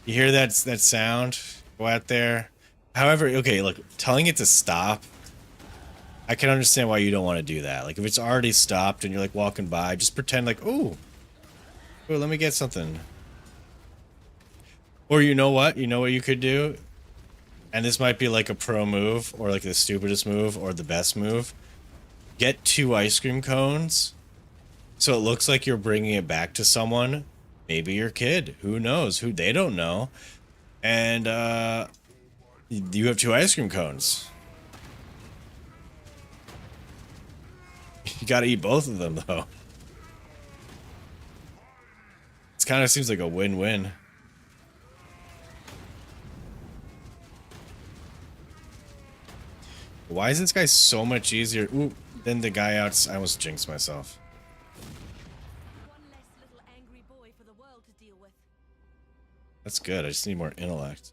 You hear that sound? Go out there. However, okay, look, telling it to stop, I can understand why you don't want to do that. Like, if it's already stopped and you're, like, walking by, just pretend like, ooh, let me get something. Or you know what? You know what you could do? And this might be, like, a pro move, or, like, the stupidest move, or the best move. Get 2 ice cream cones, so it looks like you're bringing it back to someone. Maybe your kid. Who knows? Who they don't know. And, you have 2 ice cream cones. You gotta eat both of them, though. It kind of seems like a win-win. Why is this guy so much easier than the guy out? I almost jinxed myself. One less little angry boy for the world to deal with. That's good. I just need more intellect.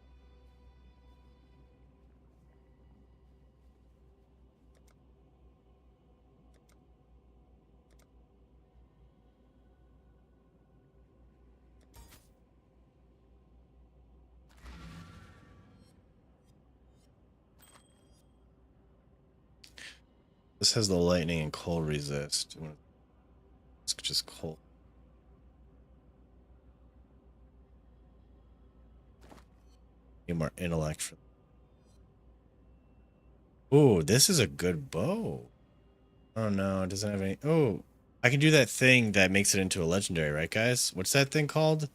This has the lightning and cold resist. It's just cold. Need more intellect for. Ooh, this is a good bow. Oh no, it doesn't have any. Oh, I can do that thing that makes it into a legendary, right, guys? What's that thing called? Let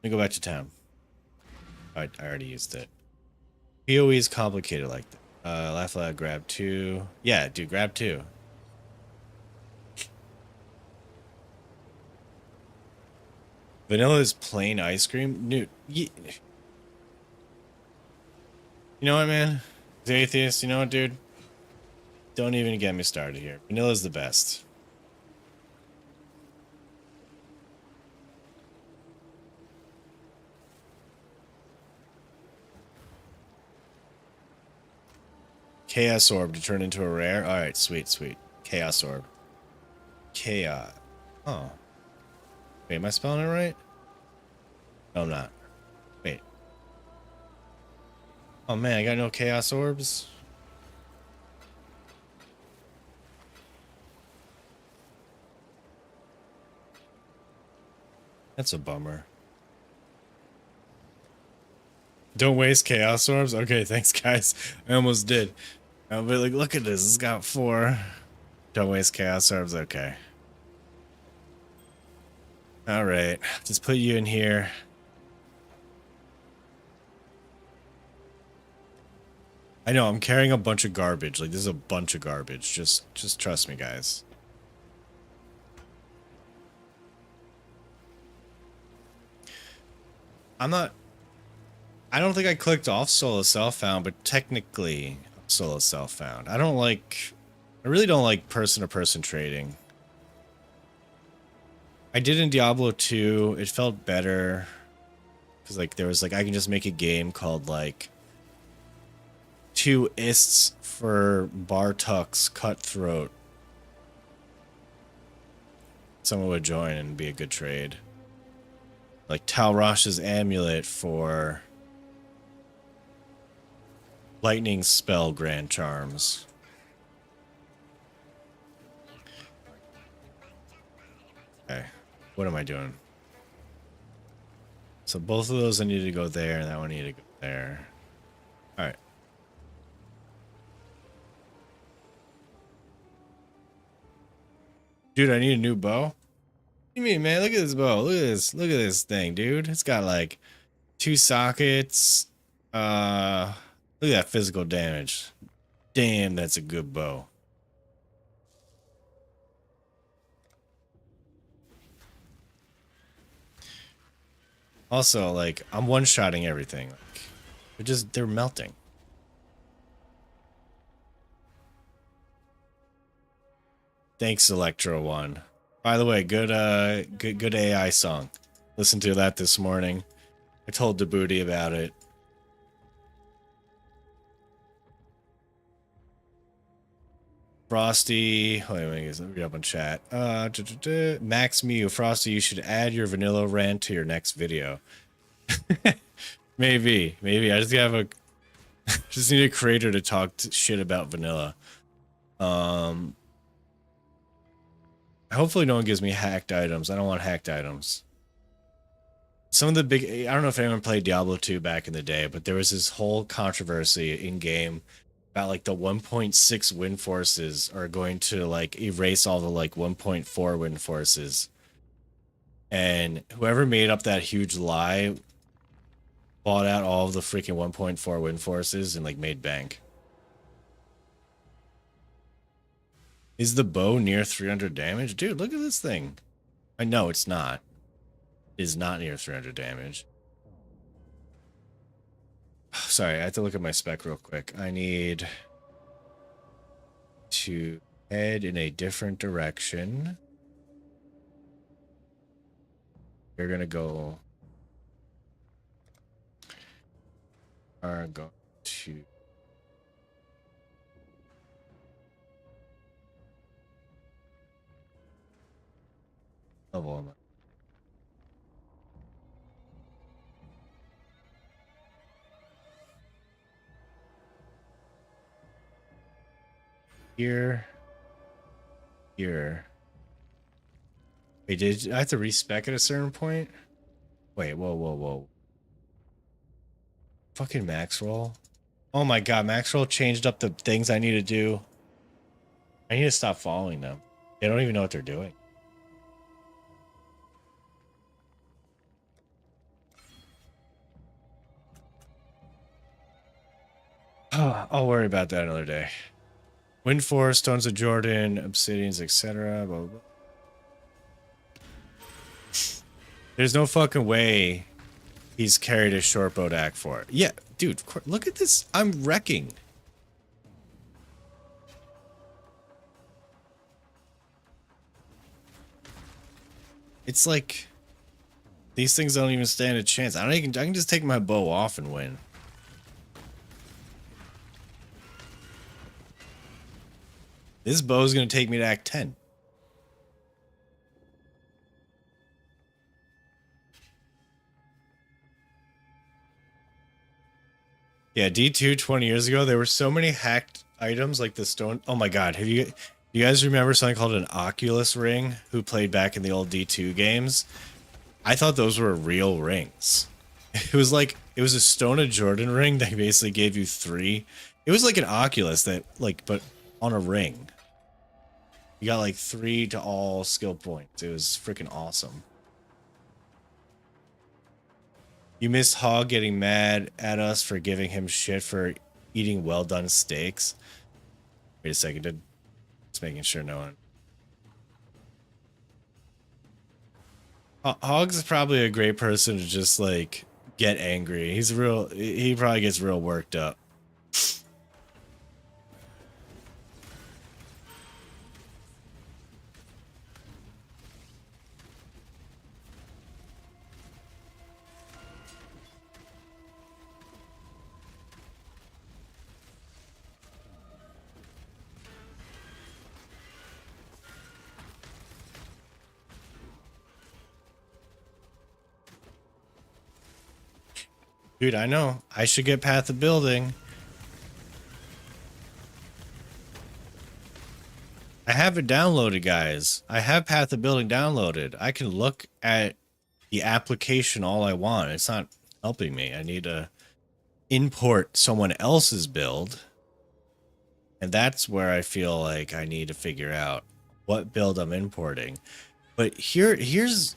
me go back to town. I already used it. PoE is complicated like that. Laugh loud, grab 2. Yeah, dude, grab 2. Vanilla is plain ice cream? Dude, you know what, man? Atheist, you know what, dude? Don't even get me started here. Vanilla's the best. Chaos Orb to turn into a rare? Alright, sweet, sweet. Chaos Orb. Chaos. Oh. Wait, am I spelling it right? No, I'm not. Wait. Oh man, I got no Chaos Orbs? That's a bummer. Don't waste chaos orbs. Okay, thanks guys. I almost did. But like, look at this. It's got 4. Don't waste chaos orbs. Okay. All right. Just put you in here. I know I'm carrying a bunch of garbage. Like, this is a bunch of garbage. Just trust me, guys. I don't think I clicked off solo self-found, but technically solo self-found. I really don't like person-to-person trading. I did in Diablo 2. It felt better because like there was like I can just make a game called like 2 ists for Bartuk's Cutthroat. Someone would join and be a good trade. Like Talrash's Amulet for Lightning Spell Grand Charms. Okay, what am I doing? So both of those I need to go there, and that one need to go there. Alright. Dude, I need a new bow? What do you mean, man? Look at this bow. Look at this. Look at this thing, dude. It's got like 2 sockets. Look at that physical damage. Damn, that's a good bow. Also, like, I'm one-shotting everything. Like, they're melting. Thanks, Electro One. By the way, good AI song. Listened to that this morning. I told Djibouti about it. Frosty, wait, let me read up on chat. Max Mew, Frosty, you should add your vanilla rant to your next video. maybe. I just have a, just need a creator to talk shit about vanilla. Hopefully no one gives me hacked items. I don't want hacked items. Some of the big, I don't know if anyone played Diablo 2 back in the day, but there was this whole controversy in game about like the 1.6 wind forces are going to like erase all the like 1.4 wind forces. And whoever made up that huge lie bought out all of the freaking 1.4 wind forces and like made bank. Is the bow near 300 damage? Dude, look at this thing. I know it's not. It is not near 300 damage. Sorry, I have to look at my spec real quick. I need to head in a different direction. We're gonna go. Are going to. Level am I? Here. Wait, did I have to respec at a certain point? Wait, whoa. Fucking max roll. Oh my god, max roll changed up the things I need to do. I need to stop following them. They don't even know what they're doing. I'll worry about that another day. Wind Force, Stones of Jordan, Obsidians, etc. Blah, blah, blah. There's no fucking way he's carried a short bow act for it. Yeah, dude, look at this. I'm wrecking. It's like these things don't even stand a chance. I can just take my bow off and win. This bow is going to take me to Act 10. Yeah, D2 20 years ago, there were so many hacked items like the stone. Oh my god, you guys remember something called an Oculus ring? Who played back in the old D2 games? I thought those were real rings. It was like, it was a Stone of Jordan ring that basically gave you 3. It was like an Oculus that, like, but on a ring. You got like 3 to all skill points. It was freaking awesome. You missed Hog getting mad at us for giving him shit for eating well done steaks. Wait a second, just making sure no one. Hog's probably a great person to just like get angry. He probably gets real worked up. Dude, I know. I should get Path of Building. I have it downloaded, guys. I have Path of Building downloaded. I can look at the application all I want. It's not helping me. I need to import someone else's build. And that's where I feel like I need to figure out what build I'm importing. But here's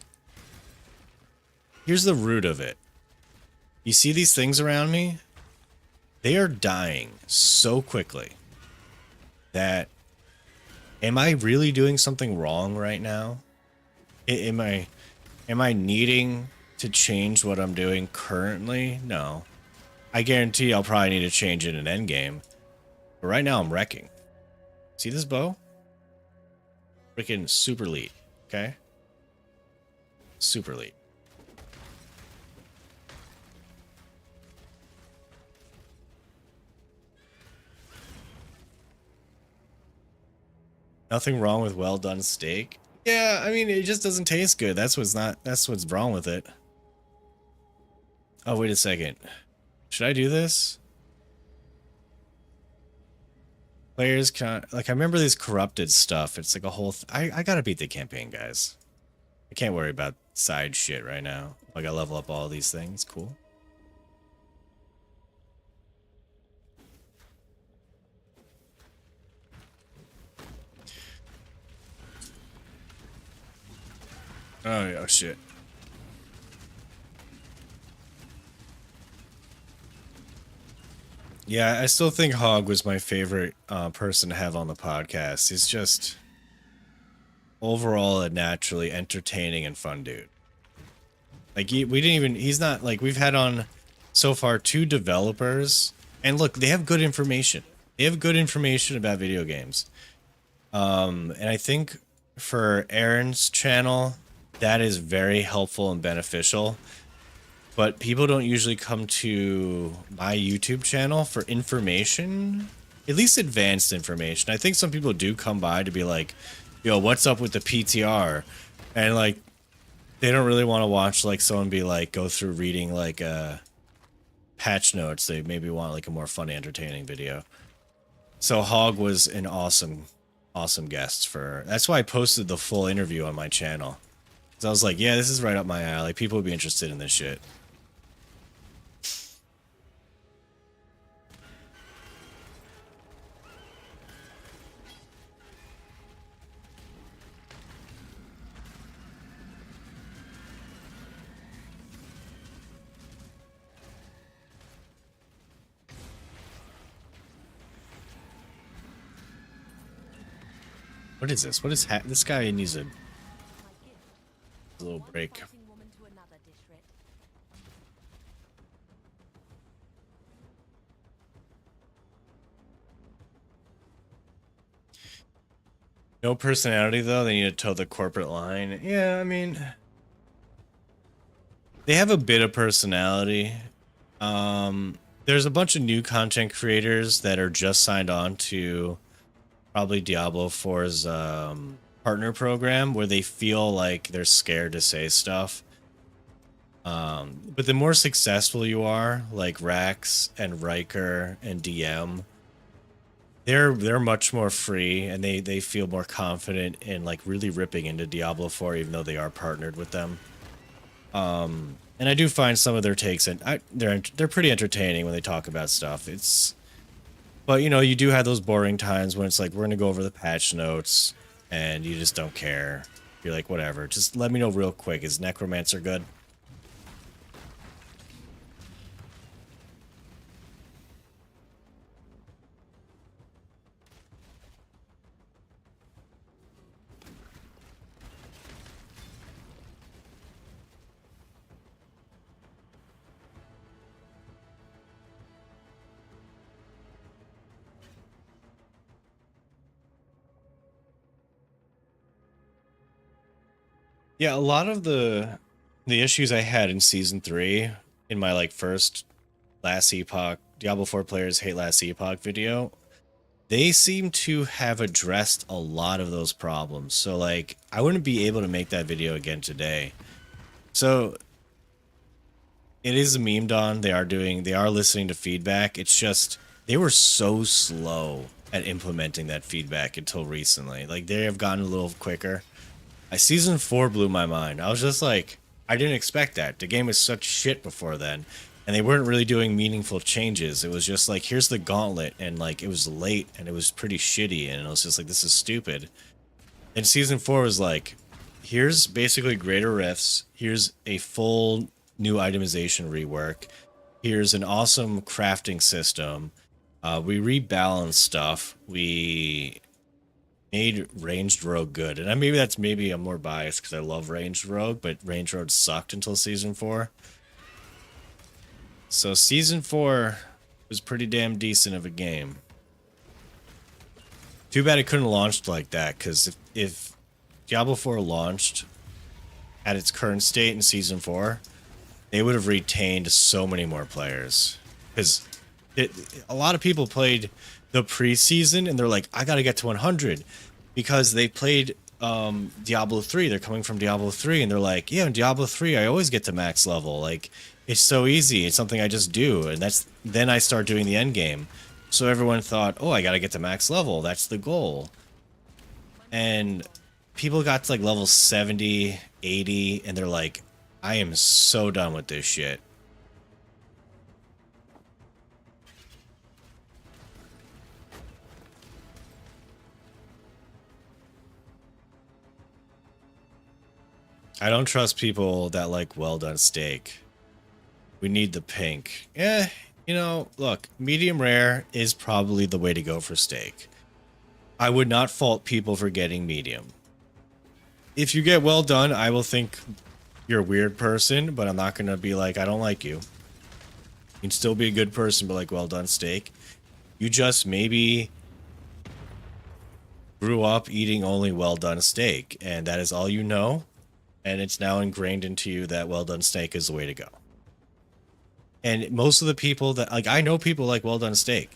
the root of it. You see these things around me? They are dying so quickly that am I really doing something wrong right now? Am I needing to change what I'm doing currently? No. I guarantee I'll probably need to change it in endgame. But right now I'm wrecking. See this bow? Freaking super elite, okay? Super elite. Nothing wrong with well done steak. Yeah, I mean, it just doesn't taste good. That's what's wrong with it. Oh, wait a second. Should I do this? Players can't, like, I remember this corrupted stuff. It's like a whole I gotta beat the campaign, guys. I can't worry about side shit right now. I gotta level up all these things. Cool. Oh shit. Yeah, I still think Hog was my favorite person to have on the podcast. He's just overall a naturally entertaining and fun dude. Like he's not like, we've had on so far 2 developers, and look, they have good information. They have good information about video games. And I think for Aaron's channel, that is very helpful and beneficial. But people don't usually come to my YouTube channel for information, at least advanced information. I think some people do come by to be like, yo, what's up with the PTR? And like, they don't really want to watch like someone be like, go through reading like patch notes. They maybe want like a more fun, entertaining video. So Hog was an awesome guest for, that's why I posted the full interview on my channel. So I was like, yeah, this is right up my alley. People would be interested in this shit. What is this? What is this guy needs a little break. No personality though. They need to toe the corporate line. Yeah, I mean, they have a bit of personality. There's a bunch of new content creators that are just signed on to probably Diablo 4's partner program, where they feel like they're scared to say stuff. But the more successful you are, like Rax and Riker and DM, they're much more free, and they feel more confident in like really ripping into Diablo 4, even though they are partnered with them. And I do find some of their takes, and they're pretty entertaining when they talk about stuff. But you know, you do have those boring times when it's like, we're gonna go over the patch notes, and you just don't care. You're like, whatever. Just let me know real quick. Is Necromancer good? Yeah, a lot of the issues I had in season 3 in my like first Last Epoch Diablo 4 players hate Last Epoch video, they seem to have addressed a lot of those problems. So like I wouldn't be able to make that video again today. So it is memed on. They are listening to feedback. It's just they were so slow at implementing that feedback until recently. Like they have gotten a little quicker. Season 4 blew my mind. I was just like, I didn't expect that. The game was such shit before then, and they weren't really doing meaningful changes. It was just like, here's the gauntlet, and like it was late, and it was pretty shitty, and it was just like, this is stupid. And season 4 was like, here's basically greater rifts. Here's a full new itemization rework. Here's an awesome crafting system. We rebalanced stuff. We made ranged rogue good, and maybe I'm more biased because I love ranged rogue, but ranged rogue sucked until season 4. So season 4 was pretty damn decent of a game. Too bad it couldn't launch like that, because if Diablo 4 launched at its current state in season 4, they would have retained so many more players, because a lot of people played the preseason and they're like, I gotta get to 100 because they played Diablo 3. They're coming from Diablo 3 and they're like, yeah, in Diablo 3 I always get to max level. Like, it's so easy. It's something I just do, and then I start doing the end game. So everyone thought, oh, I gotta get to max level. That's the goal. And people got to like level 70, 80, and they're like, I am so done with this shit. I don't trust people that like well done steak. We need the pink. You know, look, medium rare is probably the way to go for steak. I would not fault people for getting medium. If you get well done, I will think you're a weird person, but I'm not going to be like, I don't like you. You can still be a good person, but like well done steak. You just maybe grew up eating only well done steak, and that is all you know. And it's now ingrained into you that well done steak is the way to go. And most of the people that like, I know people like well done steak,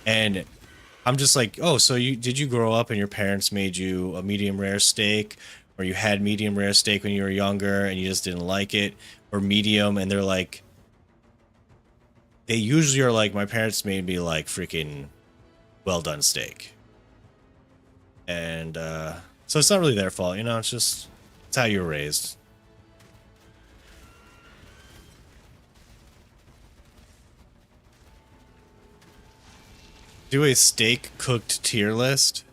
and I'm just like, oh, so did you grow up and your parents made you a medium rare steak, or you had medium rare steak when you were younger and you just didn't like it, or medium, and they're like, they usually are like, my parents made me like freaking well done steak. And so it's not really their fault, you know, it's how you were raised. Do a steak cooked tier list.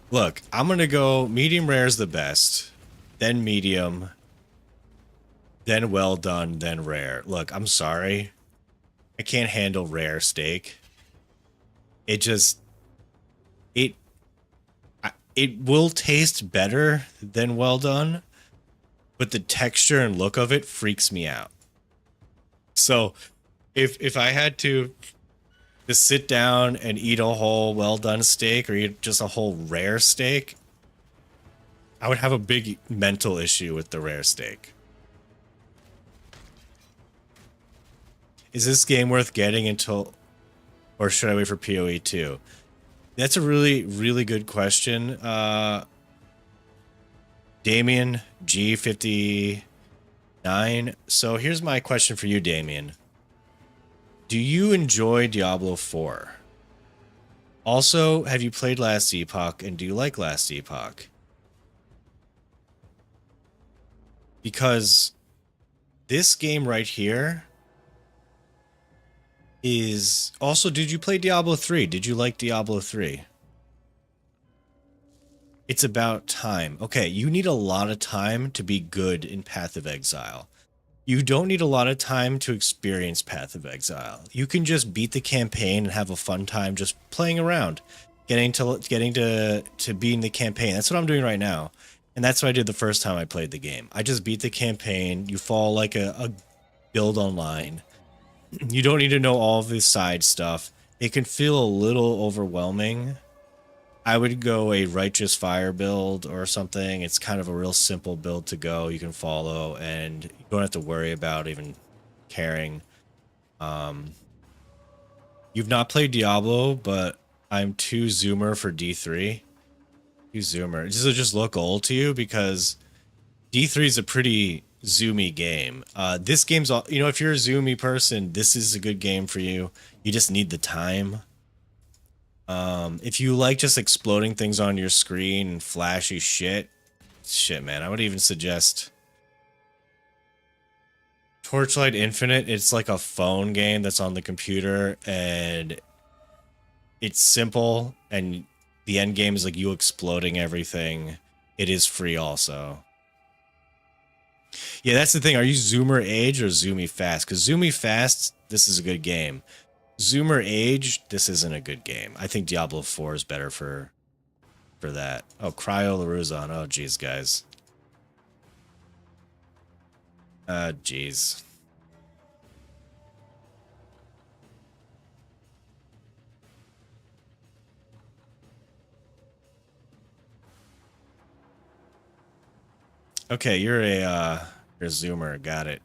Look, I'm gonna go medium rare is the best, then medium, then well done, then rare. Look, I'm sorry, I can't handle rare steak. It will taste better than well done, but the texture and look of it freaks me out. So if I had to sit down and eat a whole well done steak, or eat just a whole rare steak, I would have a big mental issue with the rare steak. Is this game worth getting until, or should I wait for PoE 2? That's a really, really good question. Damien G59. So here's my question for you, Damien. Do you enjoy Diablo 4? Also, have you played Last Epoch, and do you like Last Epoch? because this game right here is also, did you play Diablo 3? Did you like Diablo 3? It's about time. Okay, you need a lot of time to be good in Path of Exile. You don't need a lot of time to experience Path of Exile. You can just beat the campaign and have a fun time just playing around, getting to be in the campaign. That's what I'm doing right now. And that's what I did the first time I played the game. I just beat the campaign. You follow like a build online. You don't need to know all of the side stuff. It can feel a little overwhelming. I would go a Righteous Fire build or something. It's kind of a real simple build to go. You can follow, and you don't have to worry about even caring. You've not played Diablo, but I'm too zoomer for D3. Too zoomer. Does it just look old to you? Because D3 is a pretty zoomy game. This game's, you know, if you're a zoomy person, this is a good game for you. You just need the time. If you like just exploding things on your screen and flashy shit, man, I would even suggest Torchlight Infinite. It's like a phone game that's on the computer, and it's simple, and the end game is like you exploding everything. It is free also. Yeah, that's the thing. Are you zoomer age or zoomy fast? Because zoomy fast, this is a good game. Zoomer age, this isn't a good game. I think Diablo 4 is better for that. Oh, Cryo Laruzon. Oh, jeez, guys. Jeez. Okay, you're a zoomer. Got it.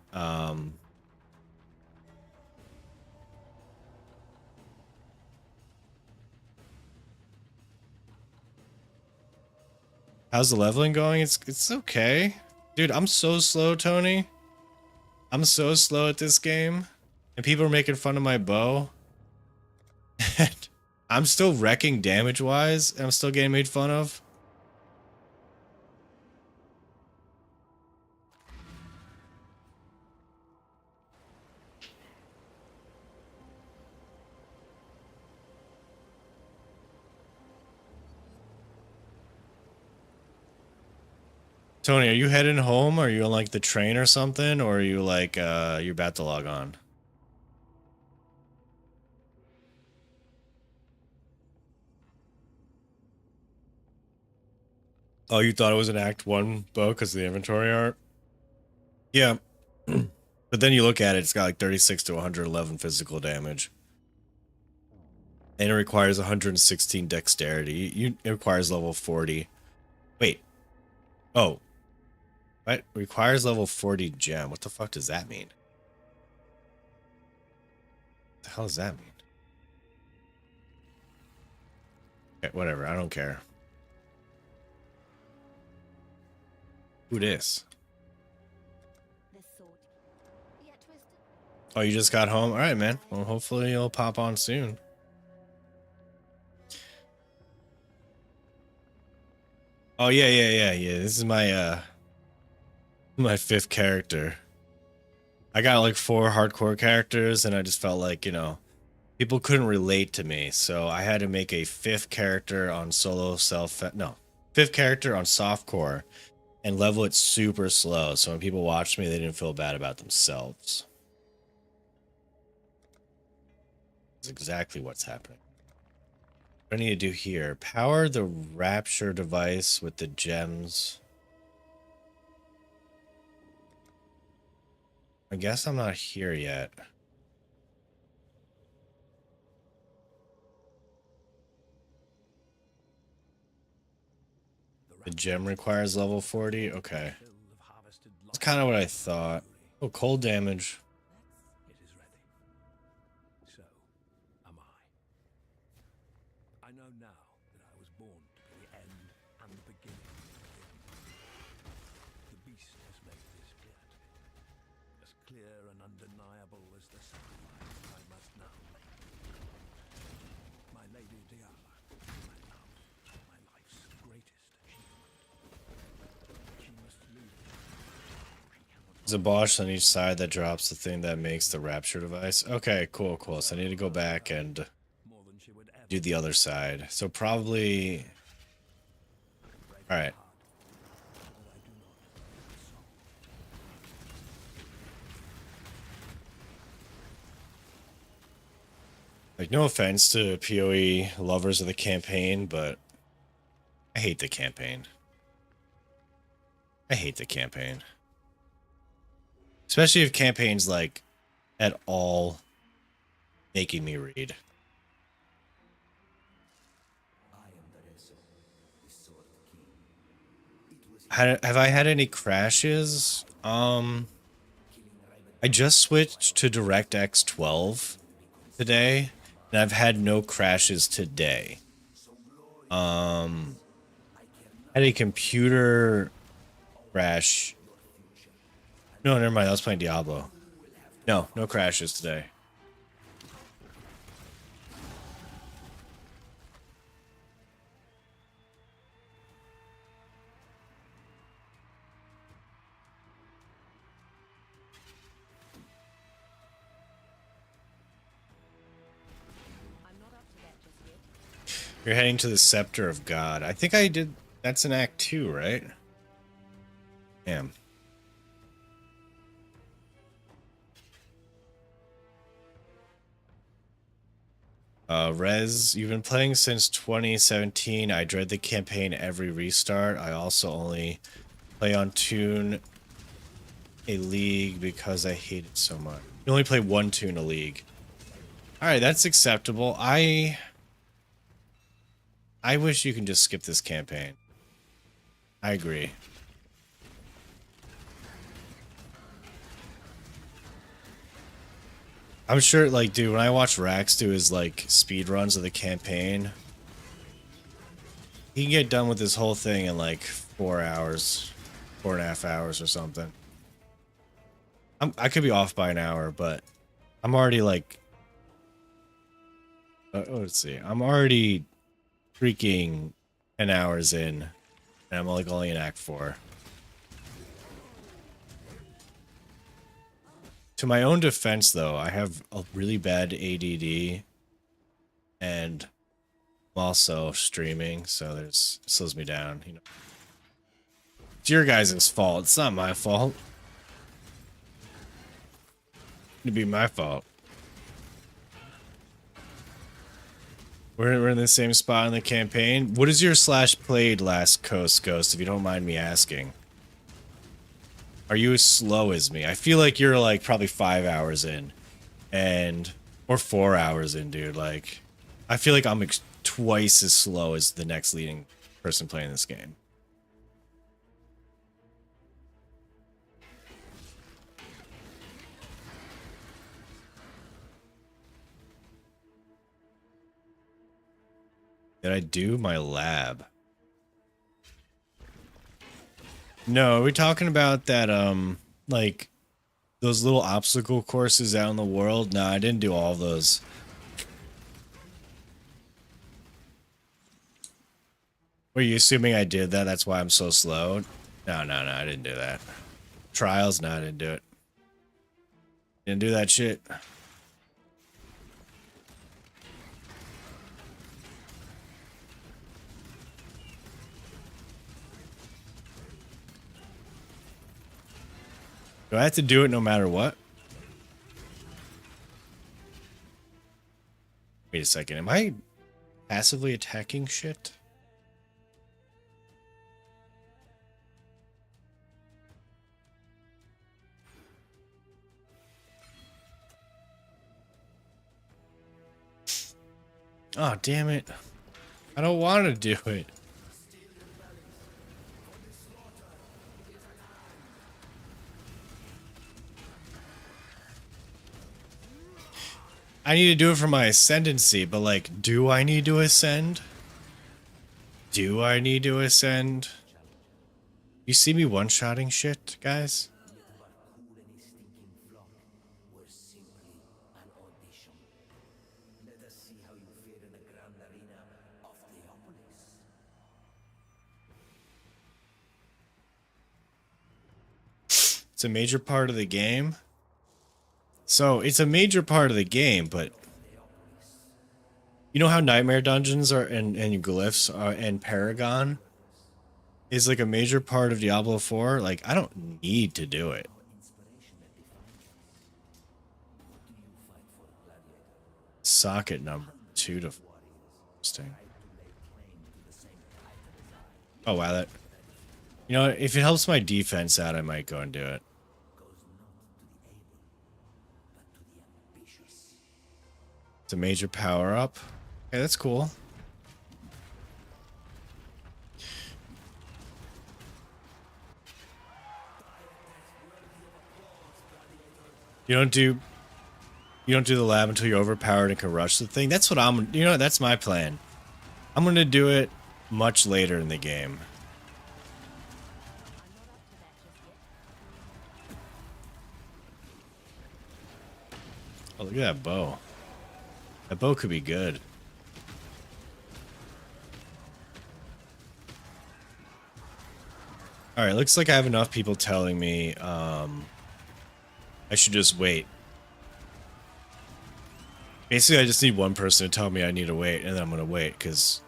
How's the leveling going? It's okay. Dude, I'm so slow, Tony. I'm so slow at this game. And people are making fun of my bow. And I'm still wrecking damage-wise, and I'm still getting made fun of. Tony, are you heading home? Are you on like the train or something? Or are you like you're about to log on? Oh, you thought it was an Act 1 bow because of the inventory art? Yeah. But then you look at it, it's got like 36 to 111 physical damage. And it requires 116 dexterity. It requires level 40. Wait. Oh. What? Requires level 40 gem. What the fuck does that mean? What the hell does that mean? Okay, whatever. I don't care. Who this? Oh, you just got home? Alright, man. Well, hopefully you'll pop on soon. Oh, yeah. This is my, my 5th character. I got like 4 hardcore characters, and I just felt like, you know, people couldn't relate to me, so I had to make a 5th character on solo 5th character on softcore, and level it super slow, so when people watched me, they didn't feel bad about themselves. That's exactly what's happening. What do I need to do here? Power the Rapture device with the gems. I guess I'm not here yet. The gem requires level 40? Okay. That's kind of what I thought. Oh, cold damage. It is ready. So am I. I know now that I was born to be the end and the beginning of the beginning. The beast has made this clear to me. As clear and undeniable as the sacrifice I must now make. My lady Diala, my love, my life's greatest achievement. She must lose. There's a boss on each side that drops the thing that makes the rapture device. Okay, cool, cool. So I need to go back and do the other side. So probably... Alright. Like, no offense to PoE lovers of the campaign, but I hate the campaign. I hate the campaign. Especially if campaign's, like, at all making me read. Have I had any crashes? I just switched to DirectX 12 today, and I've had no crashes today. Had a computer crash. No, never mind. I was playing Diablo. No, no crashes today. I'm not up to that just yet. You're heading to the Scepter of God. I think I did. That's in Act 2, right? Damn. Rez, you've been playing since 2017. I dread the campaign every restart. I also only play on Tune a League because I hate it so much. You only play one Tune a League. Alright, that's acceptable. I wish you can just skip this campaign. I agree. I'm sure, like, dude, when I watch Rax do his, like, speed runs of the campaign, he can get done with this whole thing in, like, 4 hours, 4.5 hours or something. I could be off by an hour, but I'm already, like, let's see, I'm already freaking 10 hours in, and I'm, like, only in Act 4. To my own defense, though, I have a really bad ADD, and I'm also streaming, so it slows me down. You know, it's your guys' fault. It's not my fault. It'd be my fault. We're in the same spot in the campaign. What is your /played last Coast Ghost, if you don't mind me asking? Are you as slow as me? I feel like you're like probably 5 hours in, or 4 hours in, dude. Like, I feel like I'm twice as slow as the next leading person playing this game. Did I do my lab? No, are we talking about that, like, those little obstacle courses out in the world? No, I didn't do all of those. Were you assuming I did that? That's why I'm so slow? No, I didn't do that. Trials? No, I didn't do it. Didn't do that shit. Do I have to do it no matter what? Wait a second. Am I passively attacking shit? Oh, damn it. I don't want to do it. I need to do it for my ascendancy, but like, do I need to ascend? Do I need to ascend? You see me one-shotting shit, guys? It's a major part of the game. So it's a major part of the game, but you know how Nightmare Dungeons are and Glyphs are, and Paragon is like a major part of Diablo 4? Like, I don't need to do it. Socket number 2 to... Interesting. Oh, wow, that... You know, if it helps my defense out, I might go and do it. It's a major power-up. Okay, that's cool. You don't do the lab until you're overpowered and can rush the thing. That's what that's my plan. I'm gonna do it much later in the game. Oh, look at that bow. That bow could be good. Alright, looks like I have enough people telling me I should just wait. Basically, I just need one person to tell me I need to wait, and then I'm going to wait, because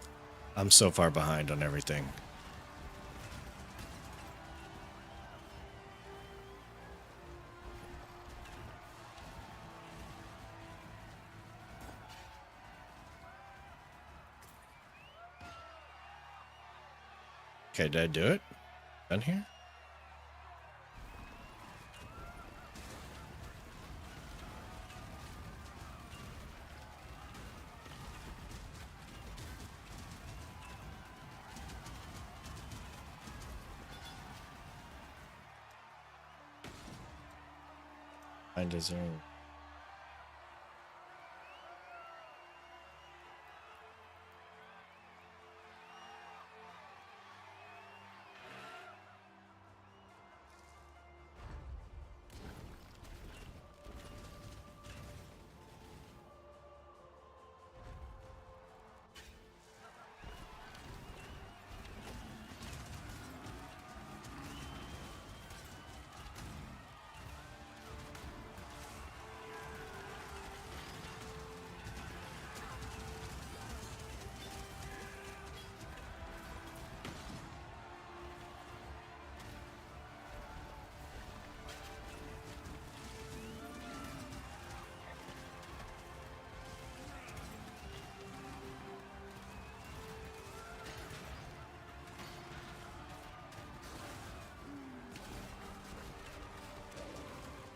I'm so far behind on everything. Okay, did I do it? Done here? I deserve.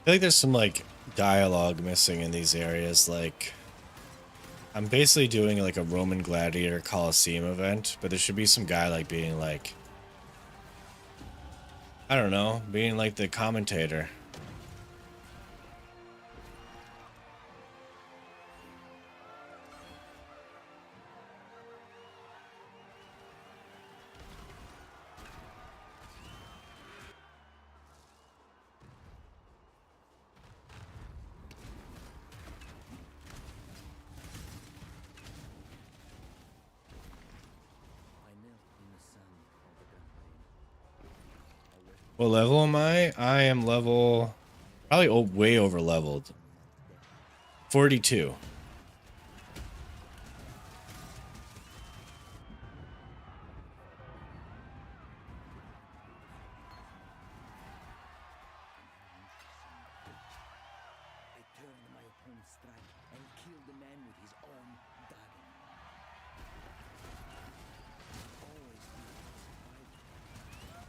I feel like there's some like dialogue missing in these areas. Like, I'm basically doing like a Roman Gladiator Coliseum event, but there should be some guy like being like, I don't know, being like the commentator. What level am I? I am level... Probably way over leveled. 42. I turned my opponent's strike and killed the man with his own dagger. Always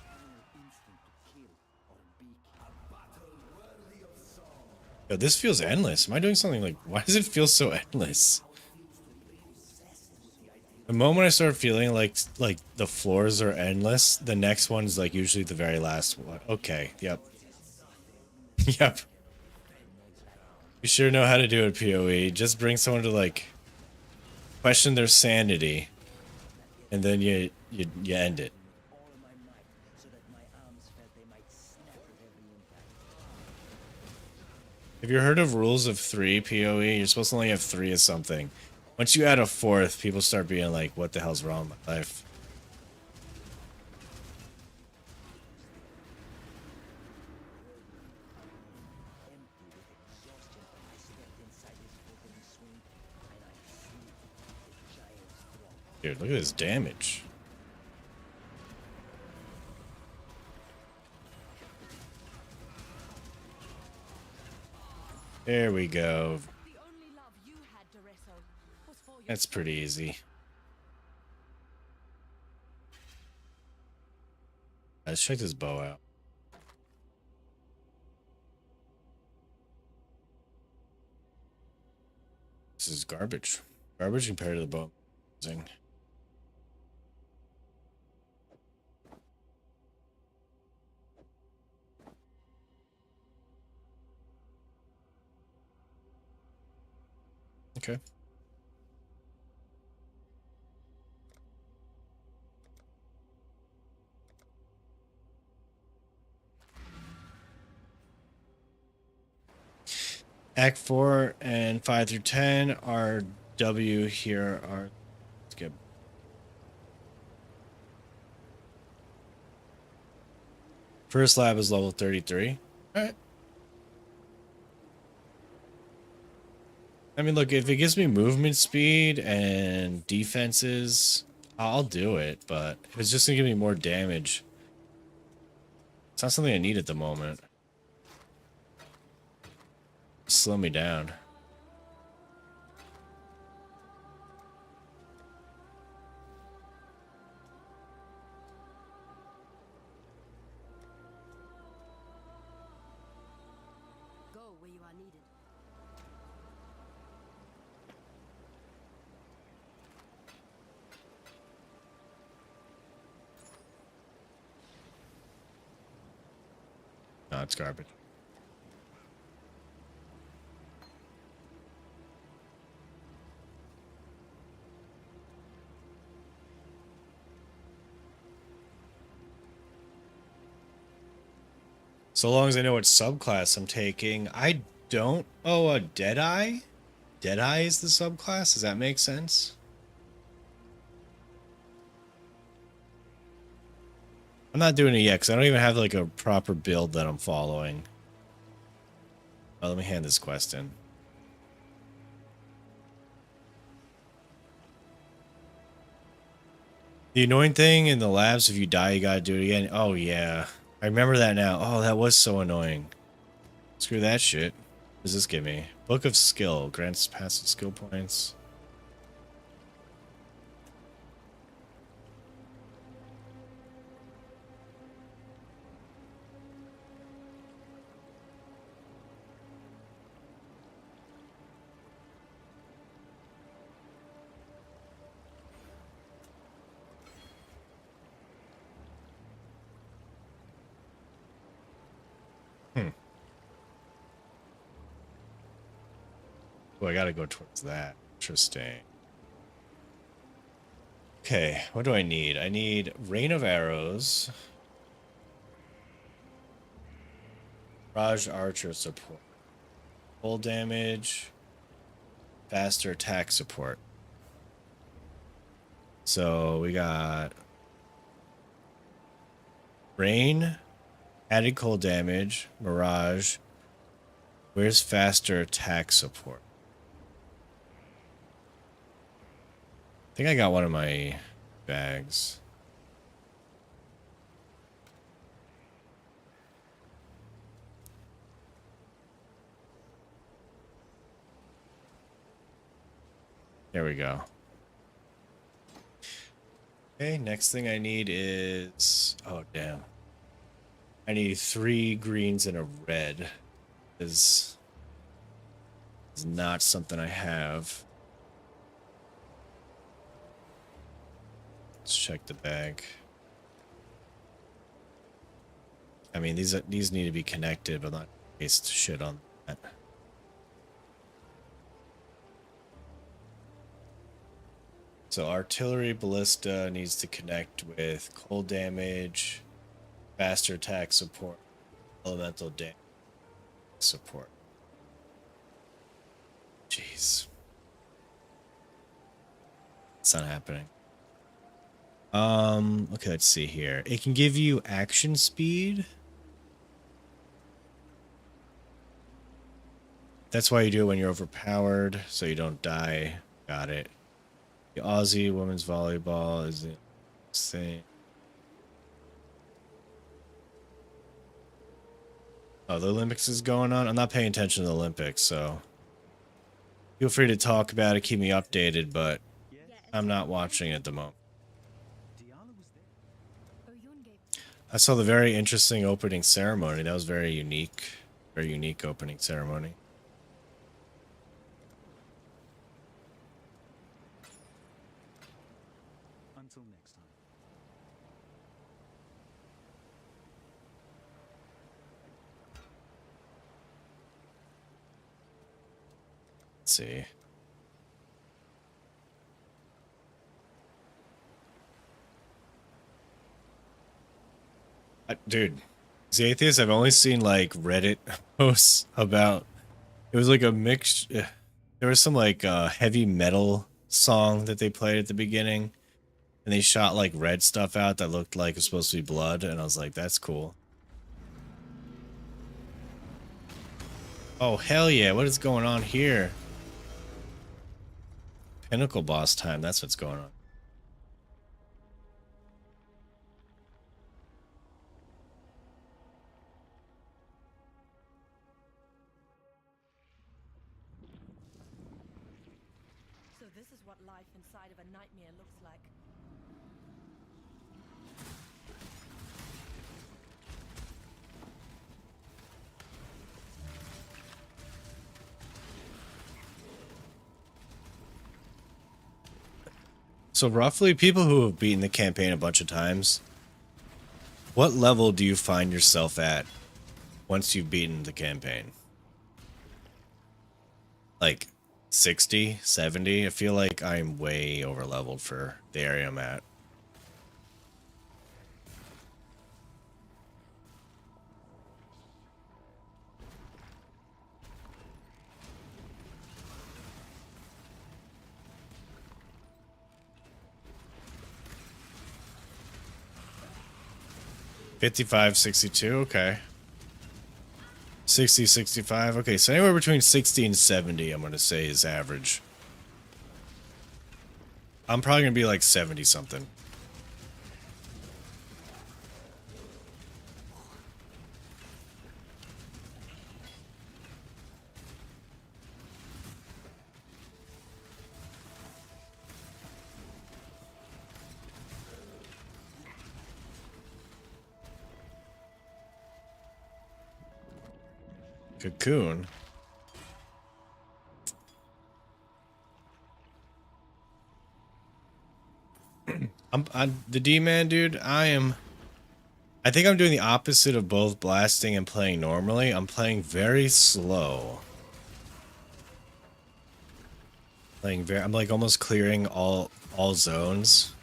final instinct to kill or be killed. Yo, this feels endless. Am I doing something like... Why does it feel so endless? The moment I start feeling like the floors are endless, the next one's like usually the very last one. Okay, yep. Yep. You sure know how to do it, PoE. Just bring someone to like question their sanity, and then you end it. All of my might so that my arms felt they might snap with every impact. Have you heard of rules of 3, PoE? You're supposed to only have 3 of something. Once you add a 4th, people start being like, what the hell's wrong with my life? Dude, look at this damage. There we go. The only love you had, Doresso, was for your That's pretty easy. Let's check this bow out. This is garbage. Garbage compared to the bow I'm using. Okay. Act 4 and 5 through 10 are W here are skip. First lab is level 33. Alright. I mean, look, if it gives me movement speed and defenses, I'll do it, but if it's just gonna give me more damage, it's not something I need at the moment. Slow me down. go where you are needed. No, it's garbage. So long as I know what subclass I'm taking. I don't. Oh, a Deadeye? Deadeye is the subclass? Does that make sense? I'm not doing it yet because I don't even have like a proper build that I'm following. Oh, let me hand this quest in. The annoying thing in the labs, if you die, you gotta do it again. Oh, yeah. I remember that now. Oh, that was so annoying. Screw that shit. What does this give me? Book of Skill. Grants passive skill points. Oh, I gotta go towards that. Interesting. Okay, what do I need? I need Rain of Arrows. Raj Archer support. Full damage. Faster attack support. So we got Rain, added cold damage, Mirage. Where's faster attack support? I think I got one of my bags. There we go. Okay, next thing I need is... Oh, damn. I need 3 greens and a red. Is not something I have. Let's check the bag. I mean, these need to be connected, but not waste shit on that. So artillery ballista needs to connect with cold damage, faster attack support, elemental damage support. Jeez. It's not happening. Okay, let's see here. It can give you action speed. That's why you do it when you're overpowered, so you don't die. Got it. The Aussie women's volleyball is insane. Oh, the Olympics is going on. I'm not paying attention to the Olympics, so feel free to talk about it, keep me updated, but I'm not watching it at the moment. I saw the very interesting opening ceremony. That was very unique opening ceremony. Until next time. Let's see. Dude, the atheist, I've only seen like Reddit posts about it was like a mix. There was some like heavy metal song that they played at the beginning, and they shot like red stuff out that looked like it was supposed to be blood, and I was like, that's cool. Oh, hell yeah, what is going on here? Pinnacle boss time, that's what's going on. So this is what life inside of a nightmare looks like. So roughly, people who have beaten the campaign a bunch of times, what level do you find yourself at once you've beaten the campaign? Like 60, 70? I feel like I'm way over leveled for the area I'm at. $55, $62, okay. 60, 65, okay, so anywhere between 60 and 70, I'm gonna say is average. I'm probably gonna be like 70 something. Cocoon. I'm the D-man, dude. I think I'm doing the opposite of both blasting and playing normally. I'm playing very slow. I'm like almost clearing all zones.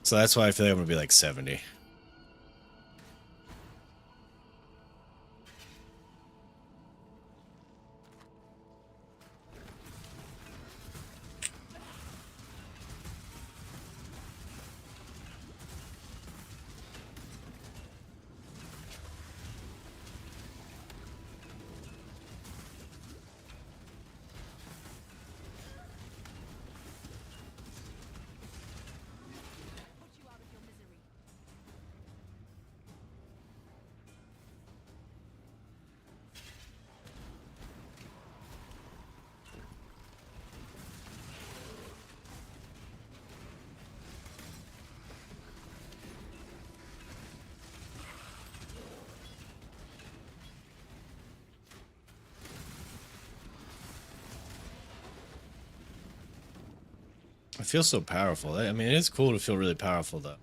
So that's why I feel like I'm gonna be like 70. Put you out of your misery. I feel so powerful. I mean, it is cool to feel really powerful, though.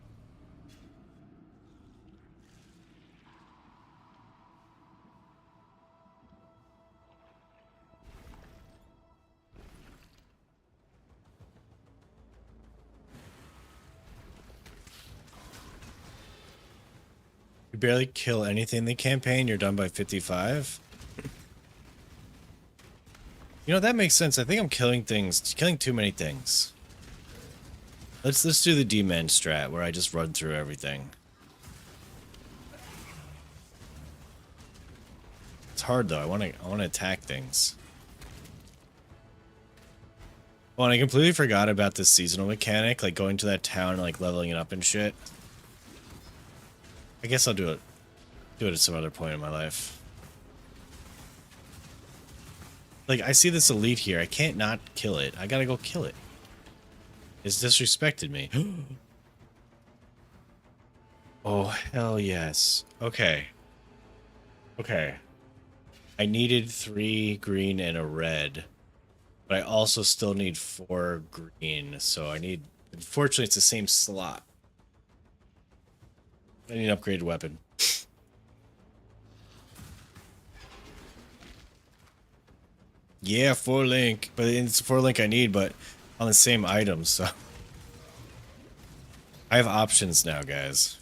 You barely kill anything in the campaign, you're done by 55? You know, that makes sense. I think I'm killing too many things. Let's do the D-man strat where I just run through everything. It's hard though. I want to attack things. Well, and I completely forgot about this seasonal mechanic, like going to that town and like leveling it up and shit. I guess I'll do it at some other point in my life. Like, I see this elite here. I can't not kill it. I gotta go kill it. It's disrespected me. Oh, hell yes. Okay. Okay. I needed 3 green and a red. But I also still need 4 green. So I need... Unfortunately, it's the same slot. I need an upgraded weapon. Yeah, 4 link. But it's 4 link I need, but on the same items, so... I have options now, guys.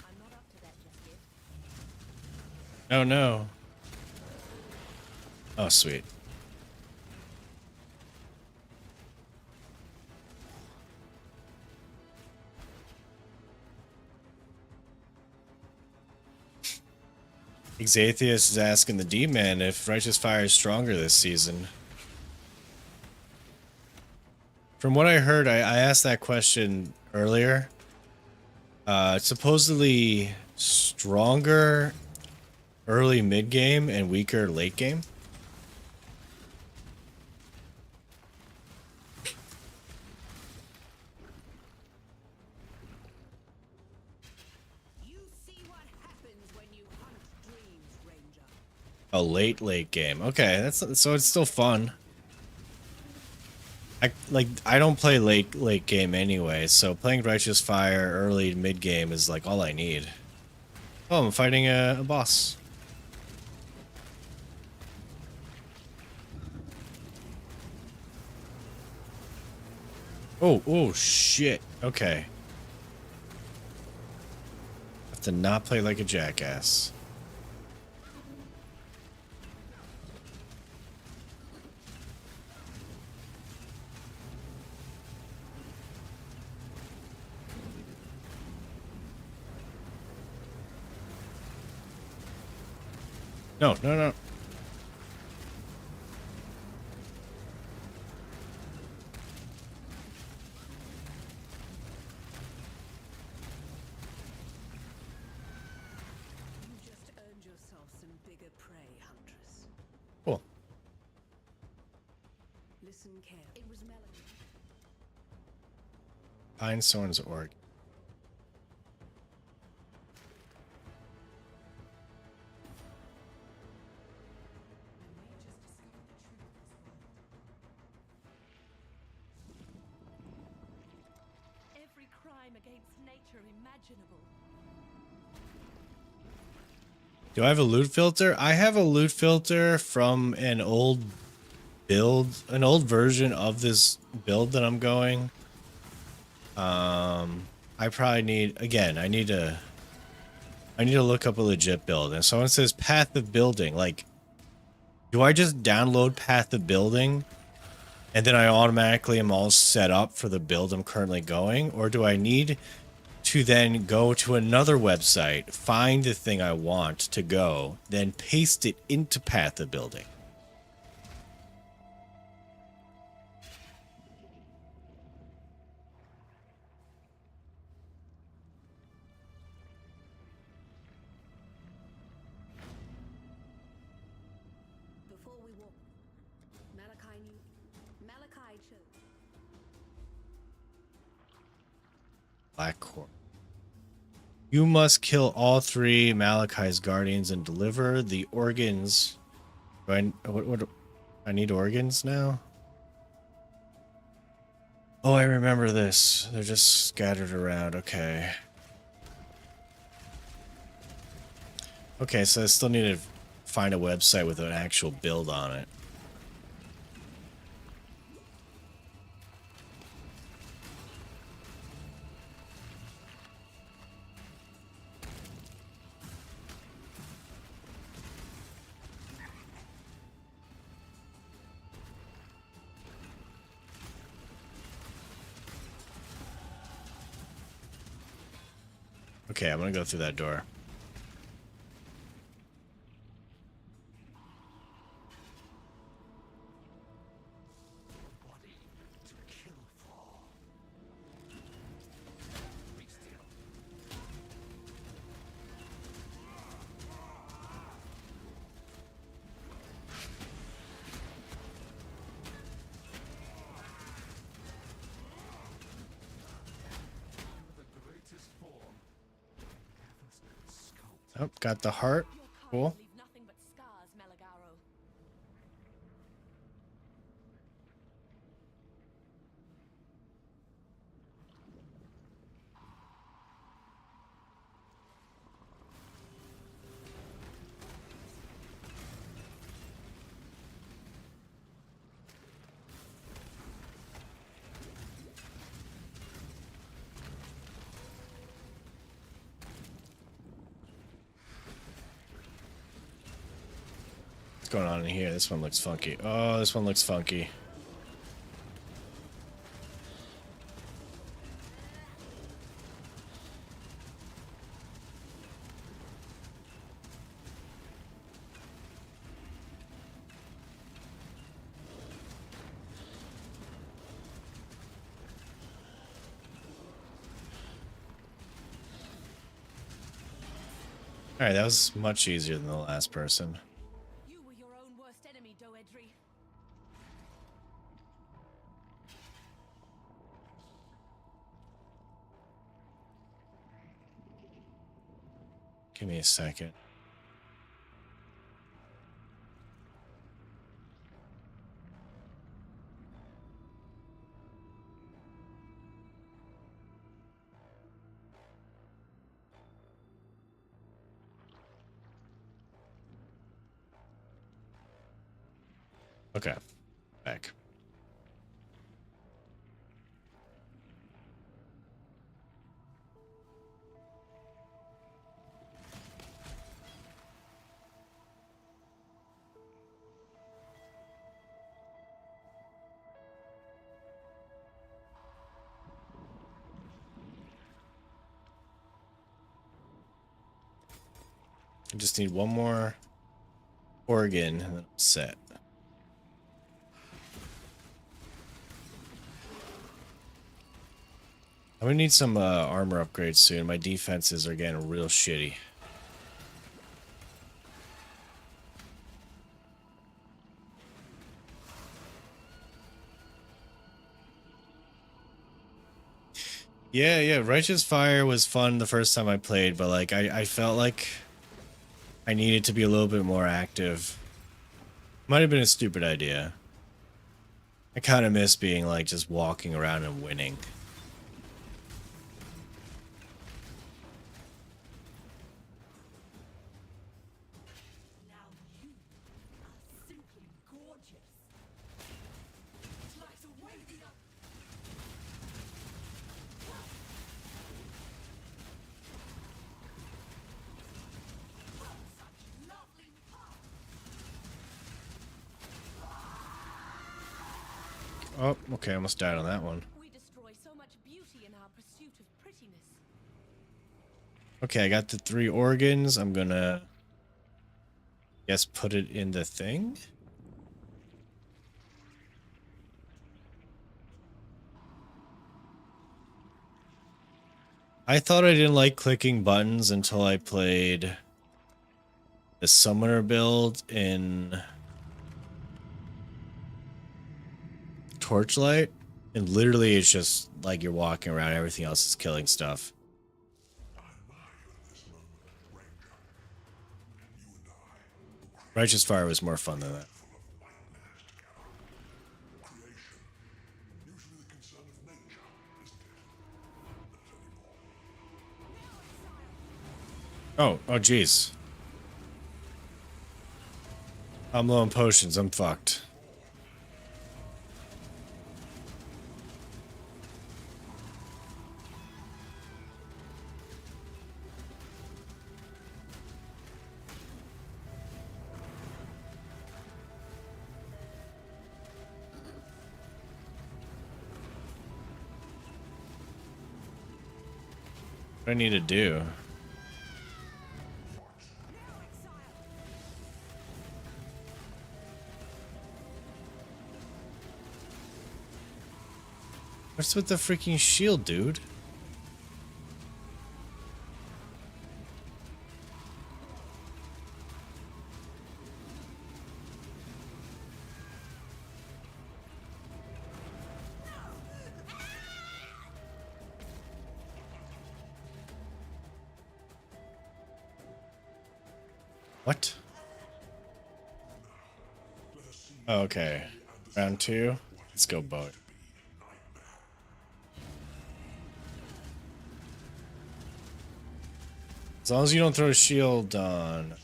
I'm not up to that just yet. Oh, no. Oh, sweet. Exatheus is asking the D-Man if Righteous Fire is stronger this season. From what I heard, I asked that question earlier. It's supposedly stronger early mid-game and weaker late game. You see what happens when you hunt dreams, Ranger. A late game. Okay, that's so it's still fun. I don't play late game anyway, so playing Righteous Fire early mid game is like all I need. Oh, I'm fighting a boss. Oh shit. Okay. Have to not play like a jackass. No. You just earned yourself some bigger prey, Huntress. Cool. Listen carefully. It was Melanie. Pine Soren's org. Every crime against nature imaginable. Do I have a loot filter? I have a loot filter from an old build, an old version of this build that I'm going. I probably need, again, I need to look up a legit build. And someone says Path of Building. Like, do I just download Path of Building and then I automatically am all set up for the build I'm currently going? Or do I need to then go to another website, find the thing I want to go, then paste it into Path of Building? Before we walk, Malachi knew. Malachi chose. Black Core. You must kill all 3 Malachi's guardians and deliver the organs. What I need organs now? Oh, I remember this. They're just scattered around. Okay. Okay, so I still need to find a website with an actual build on it. Okay, I'm gonna go through that door. Oh, got the heart. Your currents Cool. leave nothing but scars, Melagaro. What's going on in here? This one looks funky. Oh, this one looks funky. Alright, that was much easier than the last person. You were your own worst enemy, Doedri. Give me a second. Okay, back. I just need one more organ and then I'm set. I'm gonna need some armor upgrades soon. My defenses are getting real shitty. Yeah, Righteous Fire was fun the first time I played, but like I felt like I needed to be a little bit more active. Might have been a stupid idea. I kind of miss being like just walking around and winning. Now you are simply gorgeous. It's like the waking up. Such lovely power. Oh, okay, I almost died on that one. We destroy so much beauty in our pursuit of prettiness. Okay, I got the 3 organs. I'm gonna guess put it in the thing. I thought I didn't like clicking buttons until I played the summoner build in Torchlight, and literally it's just like you're walking around, everything else is killing stuff. Righteous Fire was more fun than that. Oh jeez. I'm low on potions, I'm fucked. What do I need to do? What's with the freaking shield, dude? What? Oh, okay. Round 2. Let's go boat. As long as you don't throw a shield on.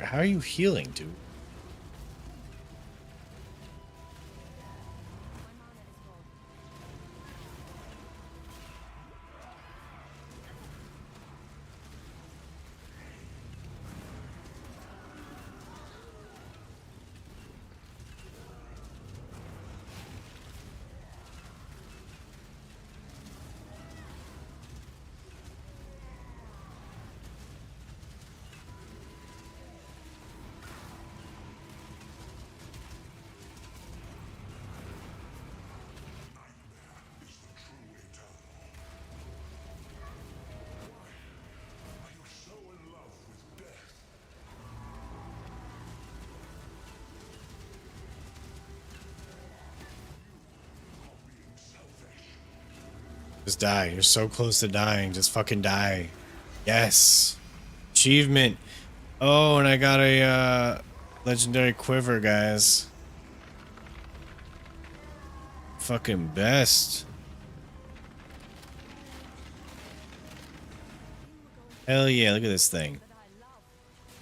How are you healing, dude? Just die. You're so close to dying. Just fucking die. Yes. Achievement. Oh, and I got a legendary quiver, guys. Fucking best. Hell yeah, look at this thing.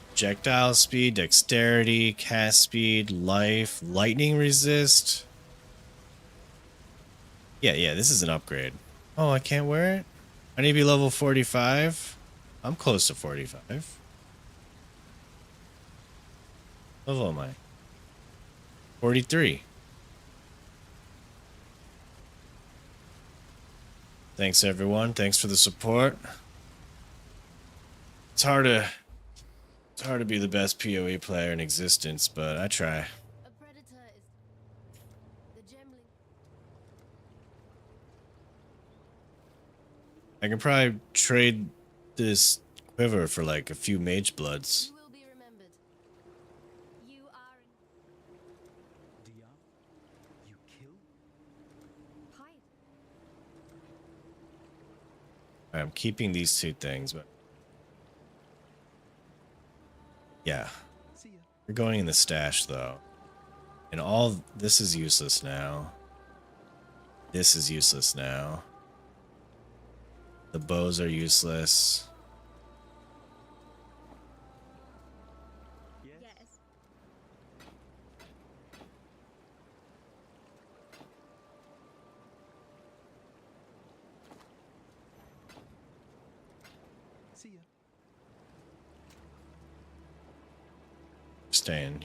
Projectile speed, dexterity, cast speed, life, lightning resist. Yeah, this is an upgrade. Oh, I can't wear it? I need to be level 45. I'm close to 45. What level am I? 43. Thanks everyone. Thanks for the support. It's hard to be the best PoE player in existence, but I try. A predator is the gemling. I can probably trade this quiver for like a few mage bloods. You will be remembered. You are Dia, you kill? hide. I'm keeping these two things, but yeah. See ya. We're going in the stash though. And all this is useless now. This is useless now. The bows are useless. Yes. Yes. See ya. Staying.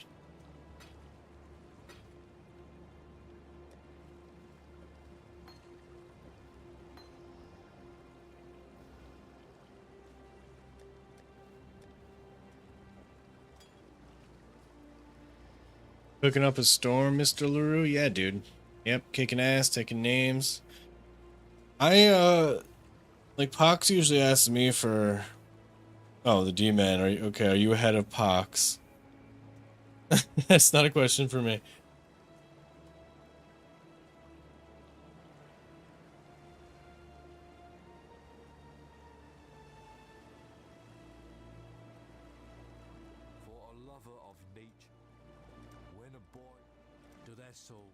Cooking up a storm, Mr. LaRue? Yeah, dude. Yep, kicking ass, taking names. Like Pox usually asks me for... Oh, the D-Man. Are you okay? Are you ahead of Pox? That's not a question for me. For a lover of nature, when a boy to their soul,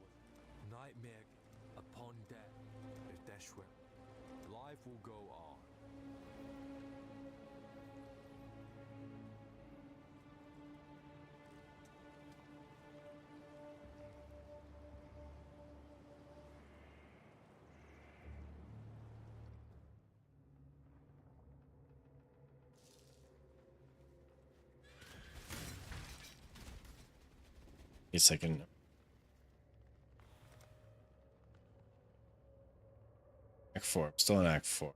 nightmare upon death, if that's where life will go on. A second. Act 4. I'm still in Act 4.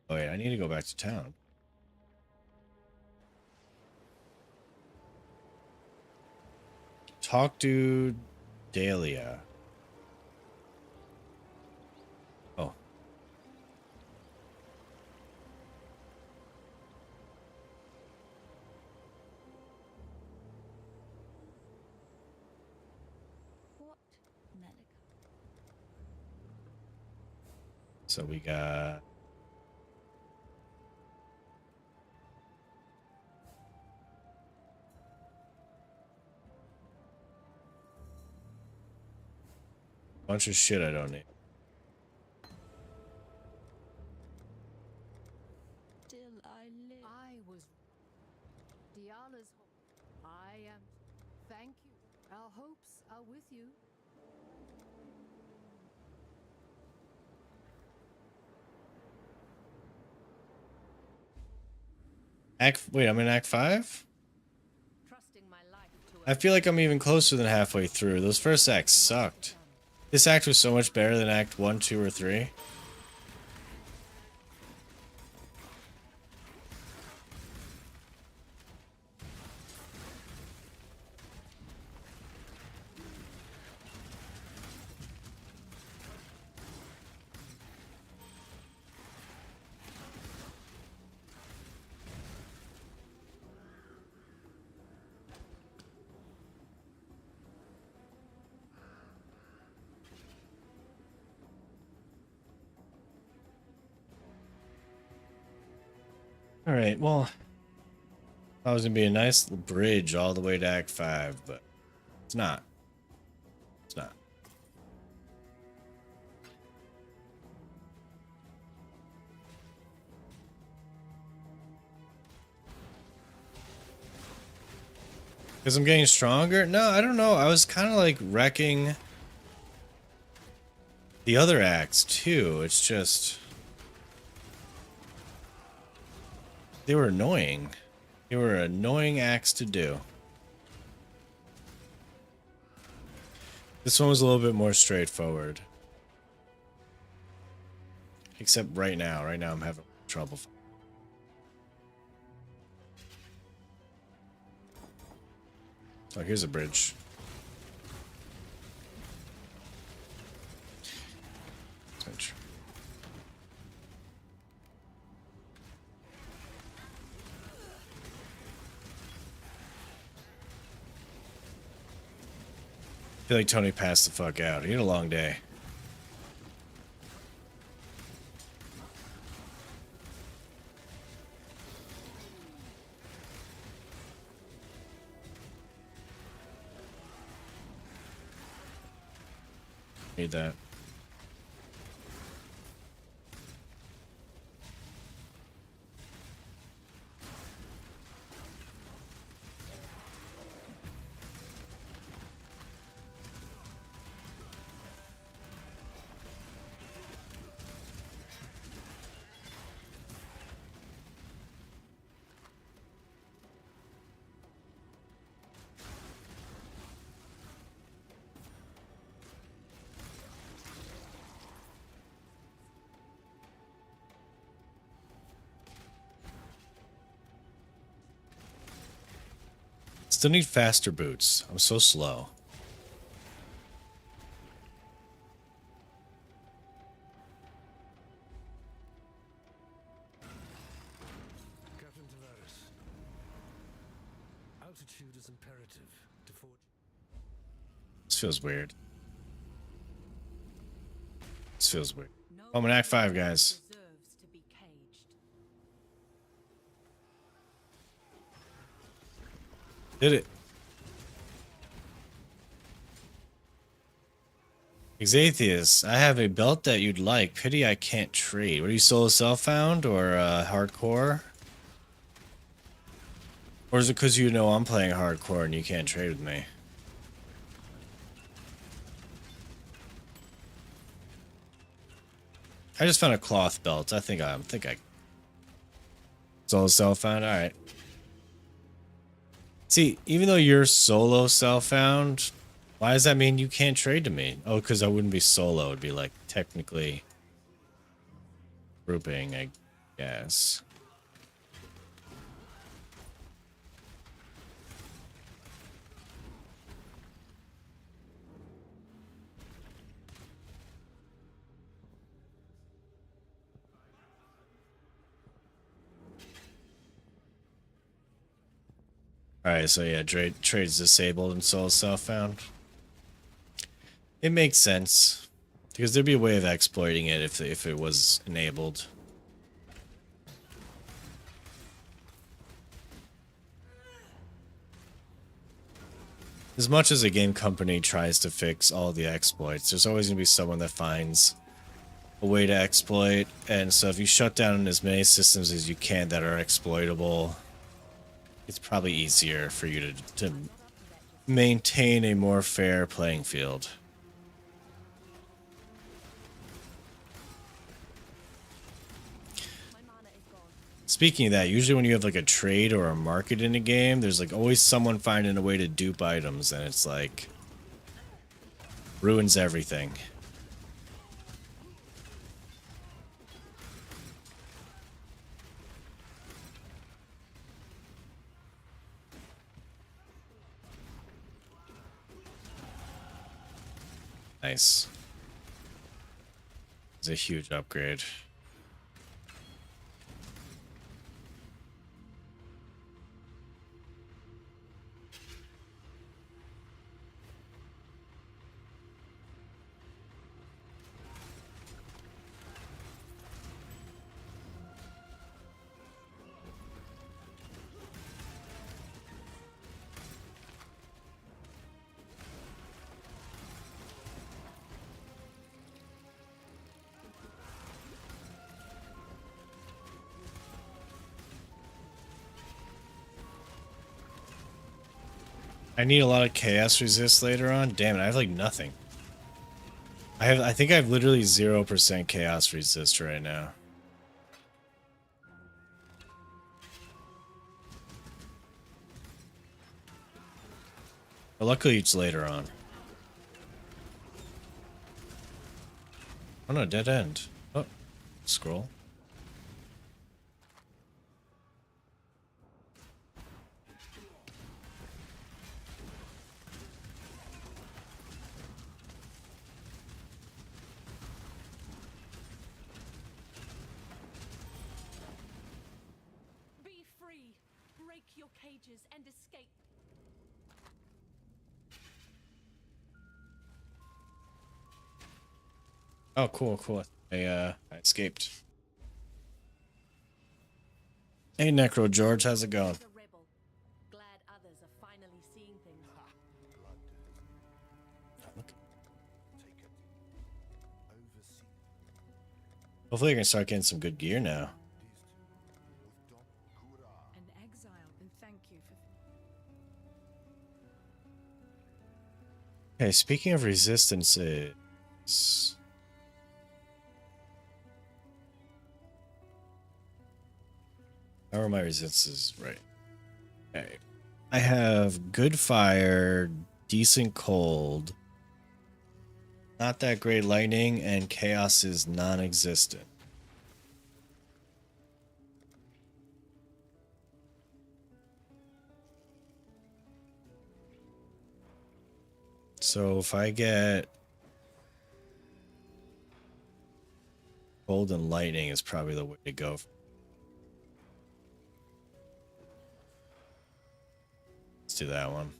Oh wait, I need to go back to town. Talk to Dahlia. Oh. What? Medical. So we got a bunch of shit I don't need. Still I live. I was Diala's hope. I am. Thank you. Our hopes are with you. Wait, I'm in Act 5? Trusting my life to I feel like I'm even closer than halfway through. Those first acts sucked. This act was so much better than Act 1, 2, or 3. Alright, well, that was gonna be a nice bridge all the way to Act 5, but it's not. It's not. Because I'm getting stronger? No, I don't know. I was kind of like wrecking the other acts too. It's just they were annoying. They were annoying acts to do. This one was a little bit more straightforward. Except right now. Right now I'm having trouble. Oh, here's a bridge. Switch. I feel like Tony passed the fuck out. He had a long day. Need that. Still need faster boots. I'm so slow. Captain Tavares. Altitude is imperative to forge. This feels weird. This feels weird. No I'm in Act 5, guys. deserves to be caged. Did it. Exatheus, I have a belt that you'd like. Pity I can't trade. What are you, solo self-found or hardcore? Or is it because you know I'm playing hardcore and you can't trade with me? I just found a cloth belt. I think I solo self-found. All right. See, even though you're solo self-found, Why does that mean you can't trade to me? Oh, because I wouldn't be solo. It'd be like technically grouping, I guess. Alright, so yeah, trade's disabled and soul self-found. It makes sense. Because there'd be a way of exploiting it if it was enabled. As much as a game company tries to fix all the exploits, there's always going to be someone that finds a way to exploit. And so if you shut down as many systems as you can that are exploitable, it's probably easier for you to maintain a more fair playing field. Speaking of that, usually when you have like a trade or a market in a game, there's like always someone finding a way to dupe items, and it's like ruins everything. Nice. It's a huge upgrade. I need a lot of chaos resist later on. Damn it, I have like nothing. I think I have literally 0% chaos resist right now. But luckily it's later on. Oh no, dead end. Oh, scroll. Be free. Break your cages and escape. Oh, cool, cool. I escaped. Hey, Necro George, how's it going? The rebel. Glad others are finally seeing things. Hopefully I can start getting some good gear now. And Exile, and thank you for... Okay, speaking of resistances... How are my resistances? Right. Okay. I have good fire, decent cold, not that great lightning, and chaos is non-existent. So if I get cold and lightning is probably the way to go. Let's do that one.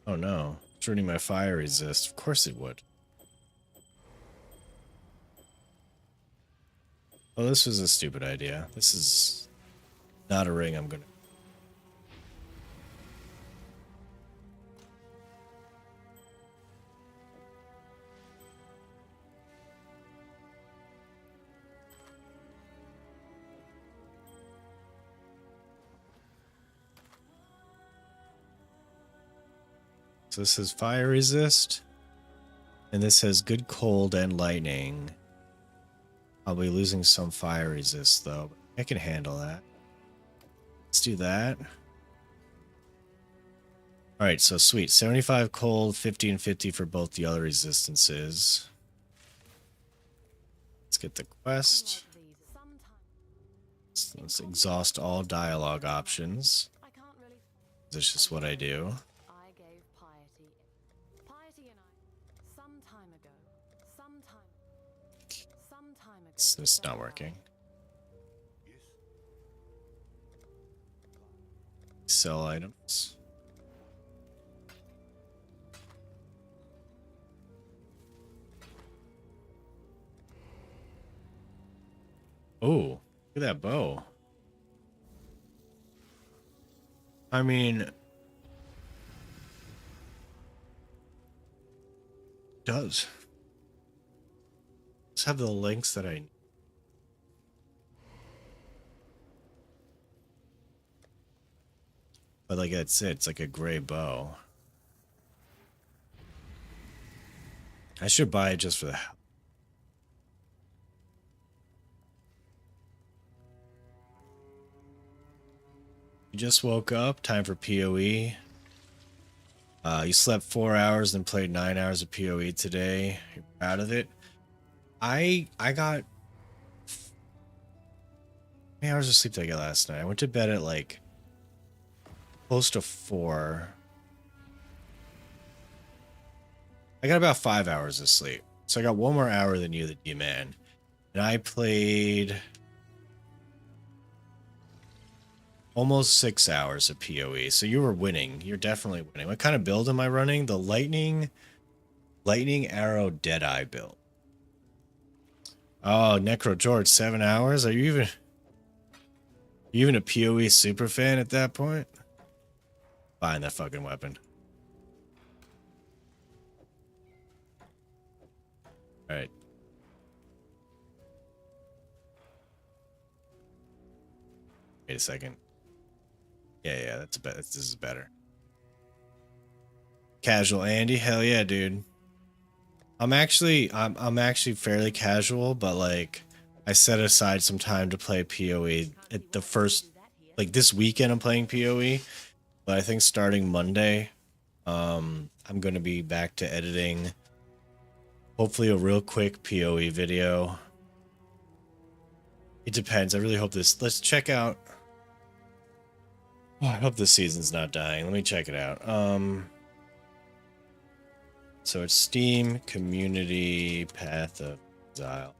Oh no, it's ruining my fire resist. Of course it would. Oh, this was a stupid idea. This is not a ring I'm gonna... So this is fire resist. And this has good cold and lightning. I'll be losing some fire resist though. But I can handle that. Let's do that. Alright, so sweet. 75 cold, 50 and 50 for both the other resistances. Let's get the quest. Let's exhaust all dialogue options. This is just what I do. I gave piety and I some time ago. It's not working. Sell items. Oh, look at that bow. I mean, does. Let's have the links that I need. But like that's it, it's like a gray bow. I should buy it just for the You just woke up, time for PoE. You slept 4 hours and played 9 hours of PoE today. You're proud of it. I got... How many hours of sleep did I get last night? I went to bed at like close to 4. I got about 5 hours of sleep. So I got 1 more hour than you, the D-Man. And I played almost 6 hours of PoE. So you were winning. You're definitely winning. What kind of build am I running? The Lightning Arrow Deadeye build. Oh, Necro George, 7 hours? Are you even a PoE super fan at that point? Buying that fucking weapon. Alright. Wait a second. Yeah, that's better. This is better. Casual Andy, hell yeah, dude. I'm actually fairly casual, but like I set aside some time to play PoE at the first, like this weekend I'm playing PoE, but I think starting Monday, I'm gonna be back to editing. Hopefully a real quick PoE video. It depends. I really hope this. Let's check out. Oh, I hope this season's not dying. Let me check it out. So it's Steam Community Path of Exile.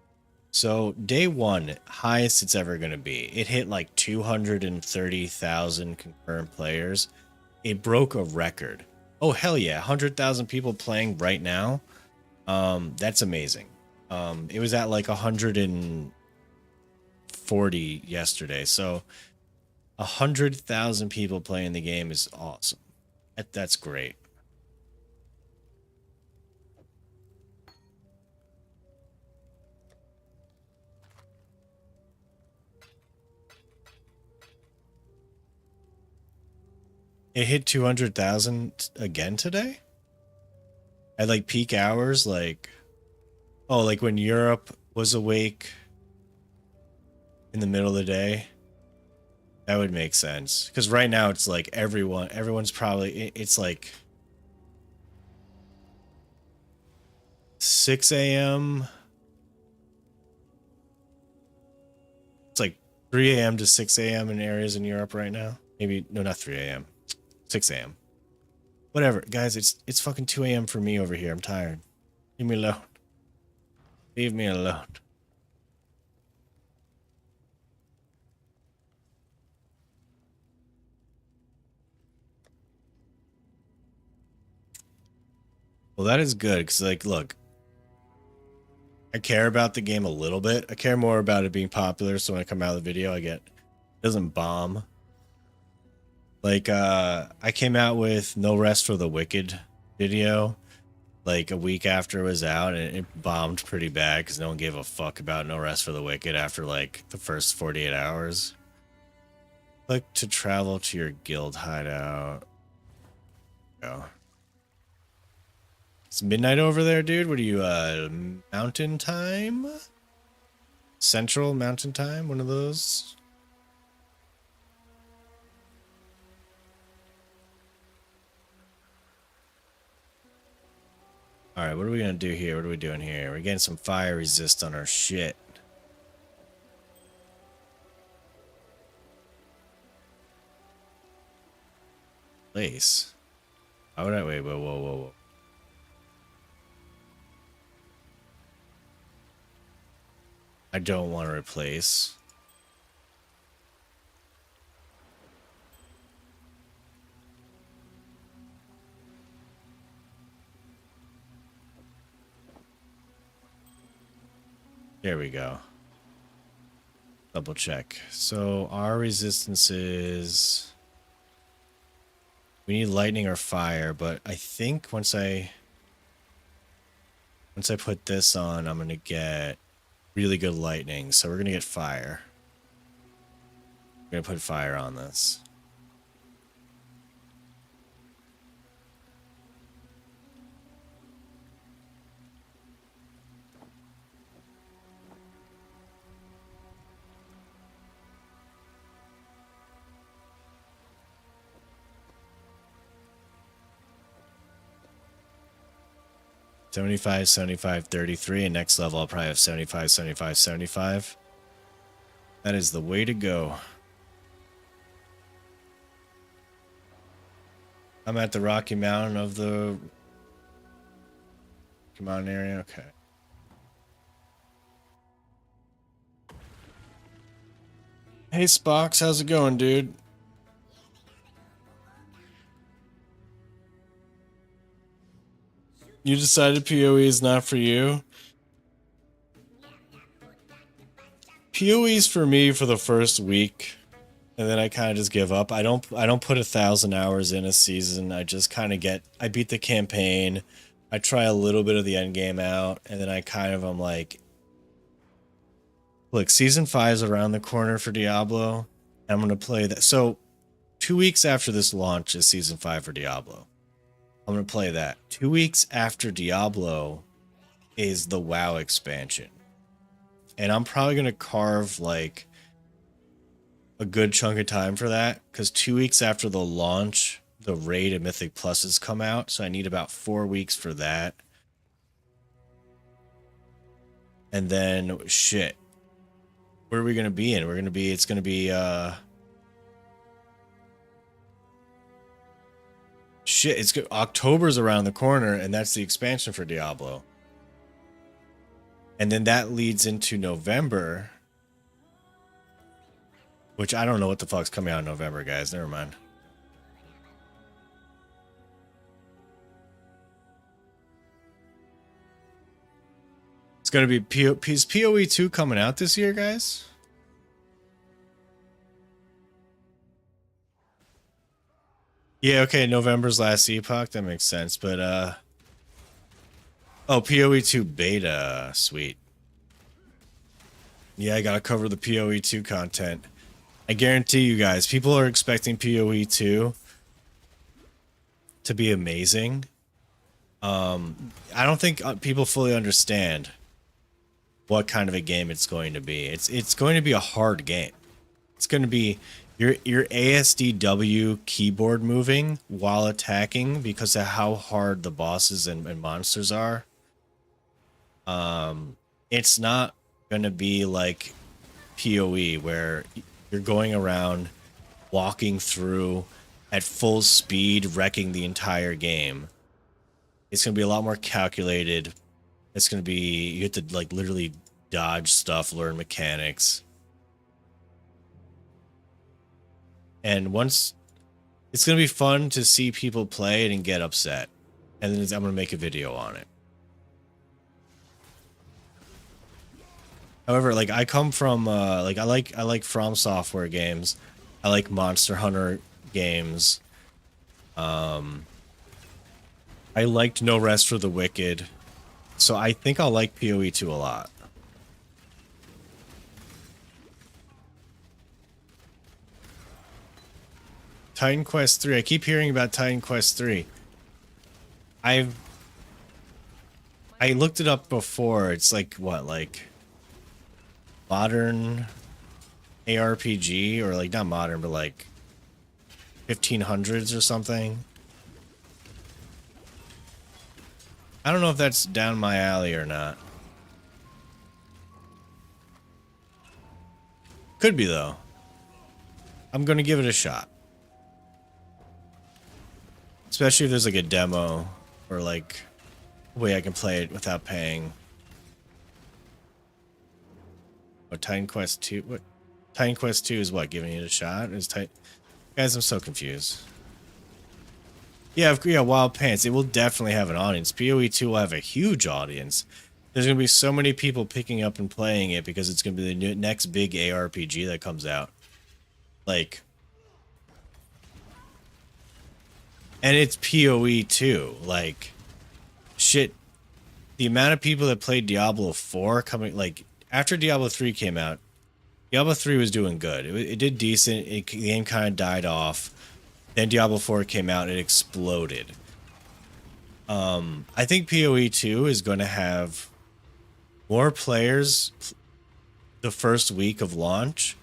So day 1, highest it's ever going to be. It hit like 230,000 concurrent players. It broke a record. Oh, hell yeah. 100,000 people playing right now. That's amazing. It was at like 140 yesterday. So 100,000 people playing the game is awesome. That's great. It hit 200,000 again today? At like peak hours, like, oh, like when Europe was awake in the middle of the day. That would make sense. Because right now it's like everyone's probably, it's like 6 a.m. It's like 3 a.m. to 6 a.m. in areas in Europe right now. Maybe, no, not 3 a.m. 6 a.m. Whatever, guys, it's fucking 2 a.m. for me over here. I'm tired. Leave me alone. Leave me alone. Well, that is good, because, like, look, I care about the game a little bit. I care more about it being popular, so when I come out of the video, it doesn't bomb. Like, I came out with No Rest for the Wicked video, like, a week after it was out, and it bombed pretty bad, because no one gave a fuck about No Rest for the Wicked after, like, the first 48 hours. Click to travel to your guild hideout. Go. It's midnight over there, dude. What are you, mountain time? Central mountain time? One of those? Alright, what are we gonna do here? What are we doing here? We're getting some fire resist on our shit. Place. Why would I wait? Whoa, whoa, whoa, whoa. I don't want to replace. There we go. Double check. So our resistance is... We need lightning or fire, but I think once I put this on, I'm gonna get really good lightning. So we're gonna get fire. We're gonna put fire on this. $75, $75, $33, and next level I'll probably have $75, $75, $75. That is the way to go. I'm at the Rocky Mountain of the Rocky Mountain area. Okay. Hey Spox, how's it going, dude? You decided PoE is not for you? PoE is for me for the first week, and then I kind of just give up. I don't put 1,000 hours in a season. I just kind of I beat the campaign. I try a little bit of the end game out, and then I'm like, look, season 5 is around the corner for Diablo. I'm gonna play that. So 2 weeks after this launch is season 5 for Diablo. I'm going to play that. 2 weeks after Diablo is the WoW expansion. And I'm probably going to carve like a good chunk of time for that. Because 2 weeks after the launch, the Raid and Mythic Pluses come out. So I need about 4 weeks for that. And then, shit. Where are we going to be in? It's going to be, shit, it's good. October's around the corner, and that's the expansion for Diablo. And then that leads into November, which I don't know what the fuck's coming out in November, guys. Never mind. It's gonna be is PoE 2 coming out this year, guys? Yeah, okay, November's last epoch, that makes sense, but oh, PoE 2 beta, sweet. Yeah, I gotta cover the PoE 2 content. I guarantee you guys, people are expecting PoE 2 to be amazing. I don't think people fully understand what kind of a game it's going to be. It's going to be a hard game. It's going to be your ASDW keyboard moving while attacking because of how hard the bosses and monsters are. It's not going to be like PoE where you're going around walking through at full speed, wrecking the entire game. It's going to be a lot more calculated. It's going to be, you have to like literally dodge stuff, learn mechanics. And once, it's going to be fun to see people play it and get upset. And then I'm going to make a video on it. However, like I come from, like I like From Software games. I like Monster Hunter games. I liked No Rest for the Wicked. So I think I'll like PoE 2 a lot. Titan Quest 3. I keep hearing about Titan Quest 3. I looked it up before. It's like what, like modern ARPG, or like not modern, but like 1500s or something. I don't know if that's down my alley or not. Could be though. I'm gonna give it a shot. Especially if there's like a demo or like a way I can play it without paying. What, Titan Quest 2? What? Titan Quest 2 is what? Giving it a shot? Guys, I'm so confused. Yeah, Wild Pants. It will definitely have an audience. PoE 2 will have a huge audience. There's going to be so many people picking up and playing it because it's going to be the next big ARPG that comes out. Like, and it's PoE 2. Like, shit. The amount of people that played Diablo 4 coming, like, after Diablo 3 came out, Diablo 3 was doing good. It did decent. The game kind of died off. Then Diablo 4 came out and it exploded. I think PoE 2 is going to have more players the first week of launch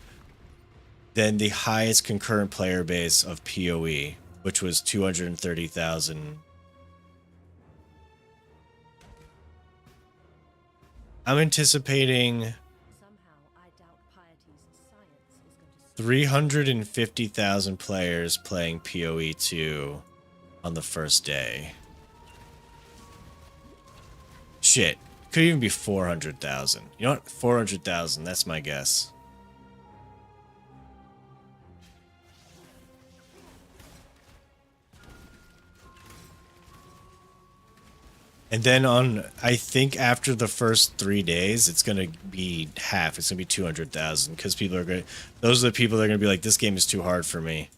than the highest concurrent player base of PoE, which was 230,000. I'm anticipating Somehow, I doubt Piety's science is going to 350,000 players playing PoE 2 on the first day. Shit. Could even be 400,000. You know what? 400,000. That's my guess. And then I think after the first 3 days, it's going to be half. It's going to be 200,000 because people are going to, those are the people that are going to be like, this game is too hard for me.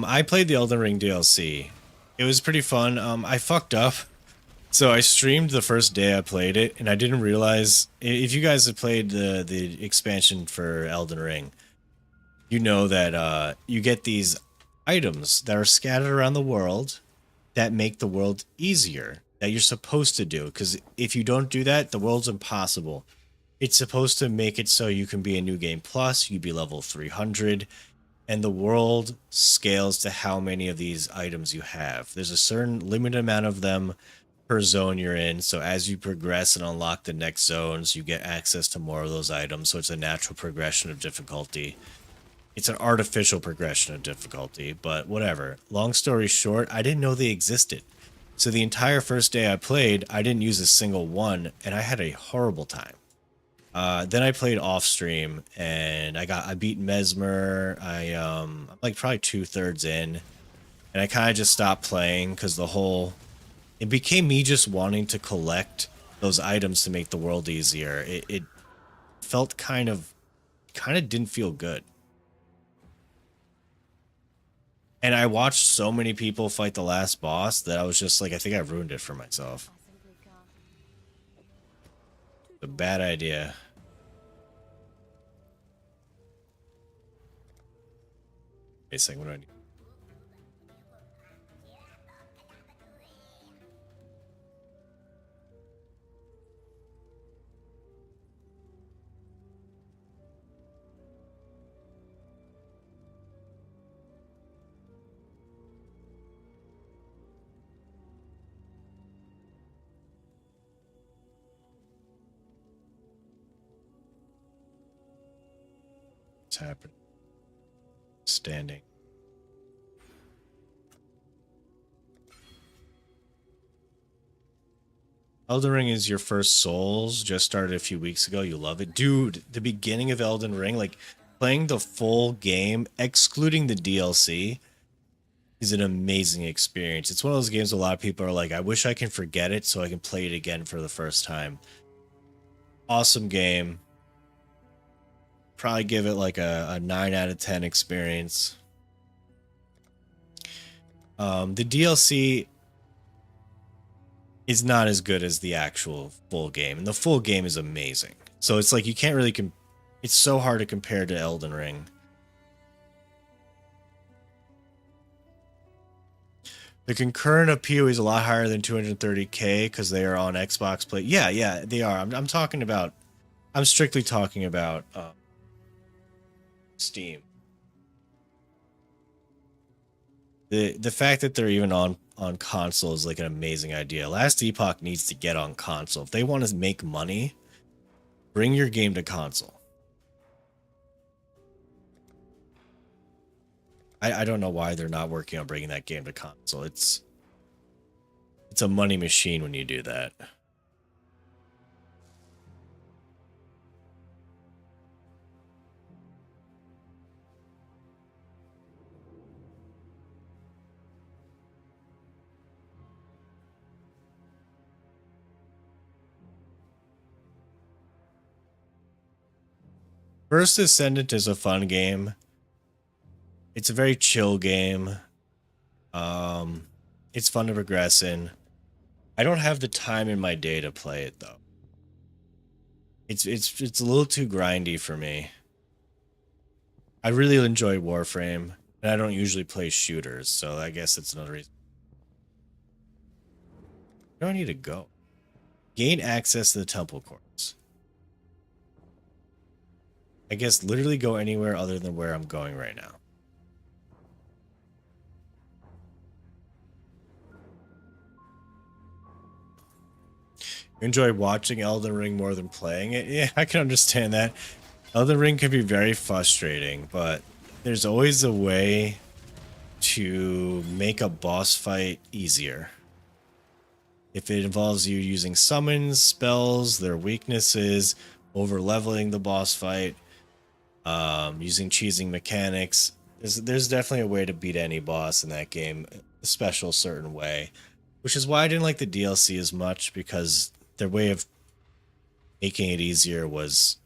I played the Elden Ring DLC. It was pretty fun. I fucked up. So I streamed the first day I played it, and I didn't realize, if you guys have played the expansion for Elden Ring, you know that you get these items that are scattered around the world that make the world easier, that you're supposed to do. Because if you don't do that, the world's impossible. It's supposed to make it so you can be a New Game Plus, you be level 300, and the world scales to how many of these items you have. There's a certain limited amount of them per zone you're in, so as you progress and unlock the next zones, you get access to more of those items, so it's a natural progression of difficulty. It's an artificial progression of difficulty, but whatever. Long story short, I didn't know they existed. So the entire first day I played, I didn't use a single one, and I had a horrible time. Then I played off stream, and I beat Mesmer. I'm like probably 2/3 in, and I kind of just stopped playing because it became me just wanting to collect those items to make the world easier. It felt kind of didn't feel good. And I watched so many people fight the last boss that I was just like, I think I ruined it for myself. A bad idea. Wait a second, what do I need? What's happening? Standing. Elden Ring is your first Souls. Just started a few weeks ago. You love it. Dude, the beginning of Elden Ring, like playing the full game, excluding the DLC, is an amazing experience. It's one of those games a lot of people are like, I wish I can forget it so I can play it again for the first time. Awesome game. Probably give it like a 9 out of 10 experience. The DLC, is not as good as the actual full game, and the full game is amazing. So it's like you can't really it's so hard to compare to Elden Ring. The concurrent appeal is a lot higher than 230k because they are on Xbox Play. Yeah, they are. I'm talking about. I'm strictly talking about Steam. The fact that they're even on console is like an amazing idea. Last Epoch needs to get on console if they want to make money. Bring your game to console. I don't know why they're not working on bringing that game to console. It's a money machine when you do that. First Ascendant is a fun game. It's a very chill game. It's fun to progress in. I don't have the time in my day to play it though. It's a little too grindy for me. I really enjoy Warframe, and I don't usually play shooters, so I guess that's another reason. Where do I need to go? Gain access to the temple courts. I guess literally go anywhere other than where I'm going right now. You enjoy watching Elden Ring more than playing it? Yeah, I can understand that. Elden Ring can be very frustrating, but there's always a way to make a boss fight easier. If it involves you using summons, spells, their weaknesses, over leveling the boss fight, using cheesing mechanics, there's definitely a way to beat any boss in that game, a special certain way, which is why I didn't like the DLC as much, because their way of making it easier was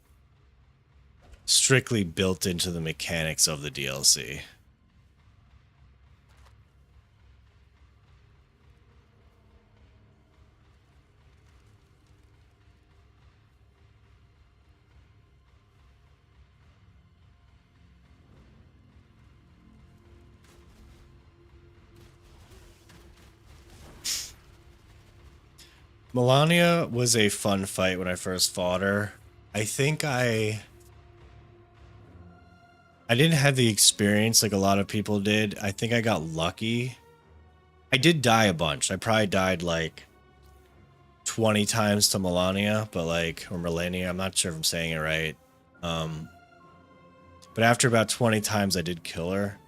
strictly built into the mechanics of the DLC. Melania was a fun fight when I first fought her. I think I didn't have the experience like a lot of people did. I think I got lucky. I did die a bunch. I probably died like 20 times to Melania, but like, or Melania, I'm not sure if I'm saying it right. But after about 20 times, I did kill her.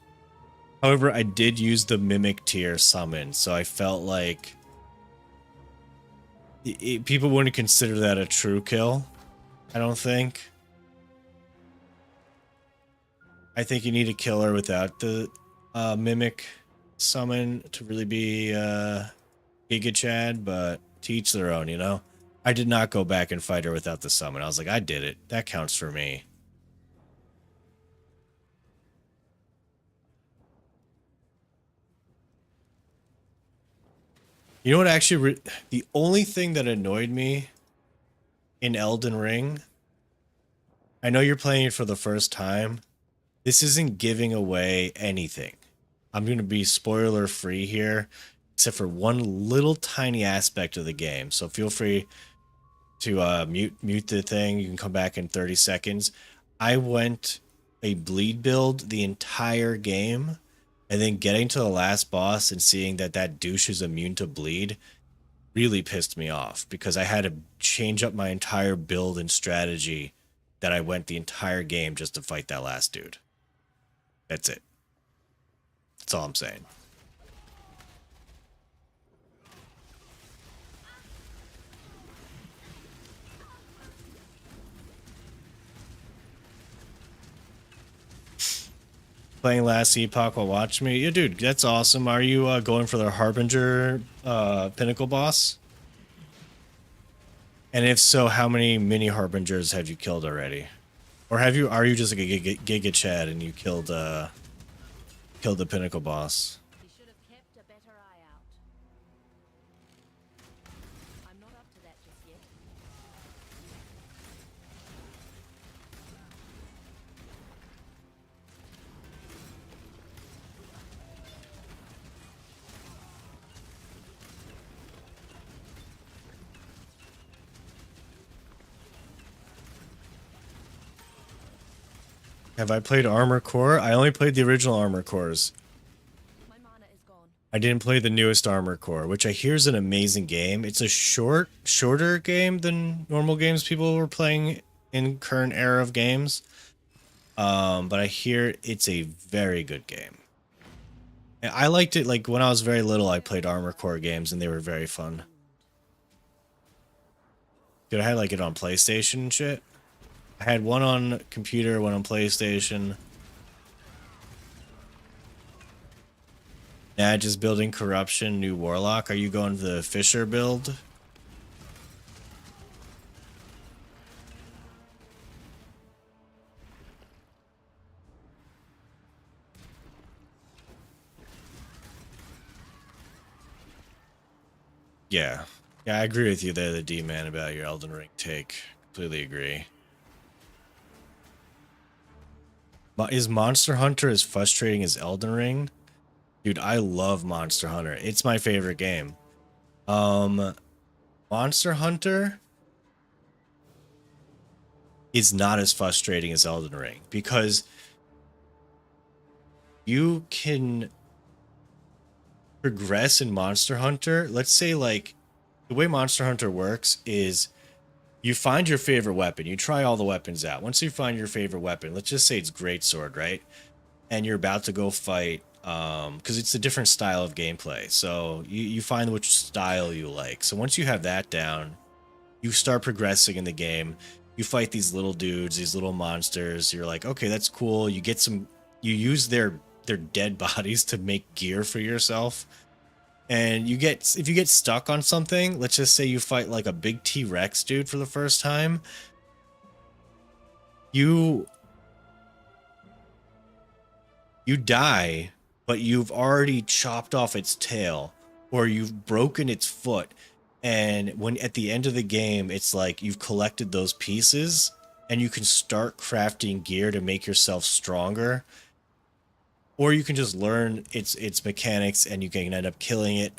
However, I did use the Mimic tier summon, so I felt like people wouldn't consider that a true kill, I don't think. I think you need to kill her without the Mimic summon to really be Giga Chad, but to each their own, you know? I did not go back and fight her without the summon. I was like, I did it. That counts for me. You know what, actually, the only thing that annoyed me in Elden Ring, I know you're playing it for the first time, this isn't giving away anything. I'm going to be spoiler free here, except for one little tiny aspect of the game. So feel free to mute the thing. You can come back in 30 seconds. I went a bleed build the entire game, and then getting to the last boss and seeing that douche is immune to bleed really pissed me off, because I had to change up my entire build and strategy that I went the entire game just to fight that last dude. That's it. That's all I'm saying. Playing Last Epoch while watching me? Yeah, dude, that's awesome. Are you going for the Harbinger Pinnacle boss? And if so, how many mini Harbingers have you killed already? Or are you just like a Giga Chad and you killed the Pinnacle boss? You should have kept a better eye out. Have I played Armor Core? I only played the original Armor Cores. My mana is gone. I didn't play the newest Armor Core, which I hear is an amazing game. It's a shorter game than normal games people were playing in current era of games. But I hear it's a very good game. And I liked it, like, when I was very little, I played Armor Core games, and they were very fun. Dude, I had, like, it on PlayStation and shit. I had one on computer, one on PlayStation. Yeah, just building corruption, new warlock. Are you going to the Fisher build? Yeah. Yeah, I agree with you there, the D-Man, about your Elden Ring take. Completely agree. Is Monster Hunter as frustrating as Elden Ring? Dude, I love Monster Hunter. It's my favorite game. Monster Hunter is not as frustrating as Elden Ring because you can progress in Monster Hunter. Let's say, like, the way Monster Hunter works is you find your favorite weapon. You try all the weapons out. Once you find your favorite weapon, let's just say it's Greatsword, right? And you're about to go fight, because it's a different style of gameplay. So you find which style you like. So once you have that down, you start progressing in the game. You fight these little dudes, these little monsters. You're like, okay, that's cool. You get some, you use their dead bodies to make gear for yourself. And if you get stuck on something, let's just say you fight like a big T-Rex dude for the first time, you die, but you've already chopped off its tail or you've broken its foot. And when at the end of the game, it's like you've collected those pieces and you can start crafting gear to make yourself stronger. Or you can just learn its mechanics and you can end up killing it.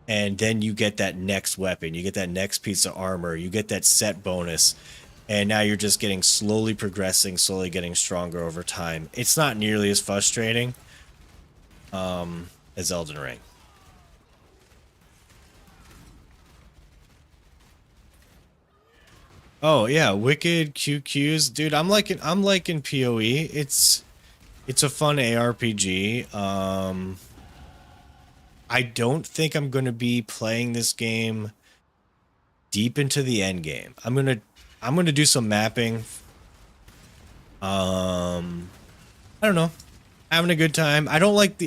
And then you get that next weapon. You get that next piece of armor. You get that set bonus. And now you're just getting slowly progressing, slowly getting stronger over time. It's not nearly as frustrating as Elden Ring. Oh yeah, Wicked QQs. Dude, I'm liking PoE. It's a fun ARPG. I don't think I'm going to be playing this game deep into the end game. I'm going to do some mapping. I don't know. Having a good time. I don't like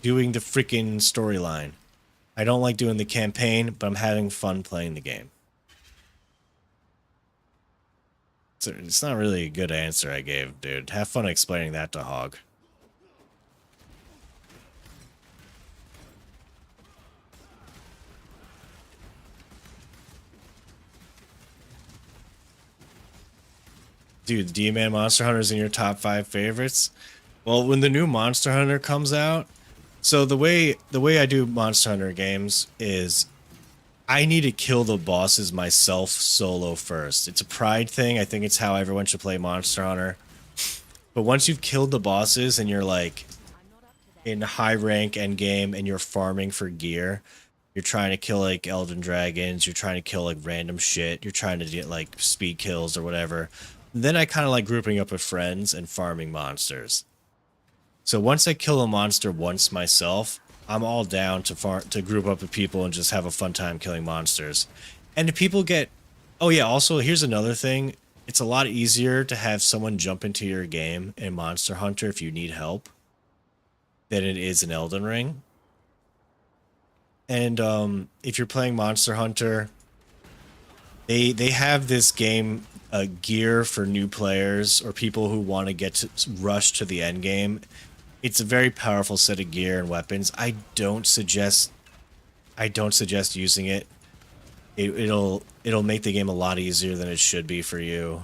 doing the freaking storyline. I don't like doing the campaign, but I'm having fun playing the game. It's not really a good answer I gave, dude. Have fun explaining that to Hog. Dude, D-Man Monster Hunter is in your top 5 favorites? Well, when the new Monster Hunter comes out, so the way I do Monster Hunter games is I need to kill the bosses myself solo first. It's a pride thing. I think it's how everyone should play Monster Hunter. But once you've killed the bosses and you're like in high rank end game and you're farming for gear, you're trying to kill like Elden Dragons, you're trying to kill like random shit, you're trying to get like speed kills or whatever. Then I kind of like grouping up with friends and farming monsters. So once I kill a monster once myself, I'm all down to group up with people and just have a fun time killing monsters. And if people get... Oh yeah, also here's another thing. It's a lot easier to have someone jump into your game in Monster Hunter if you need help than it is in Elden Ring. And if you're playing Monster Hunter, they have this game gear for new players or people who want to get to rush to the end game. It's a very powerful set of gear and weapons. I don't suggest using it. It'll make the game a lot easier than it should be for you,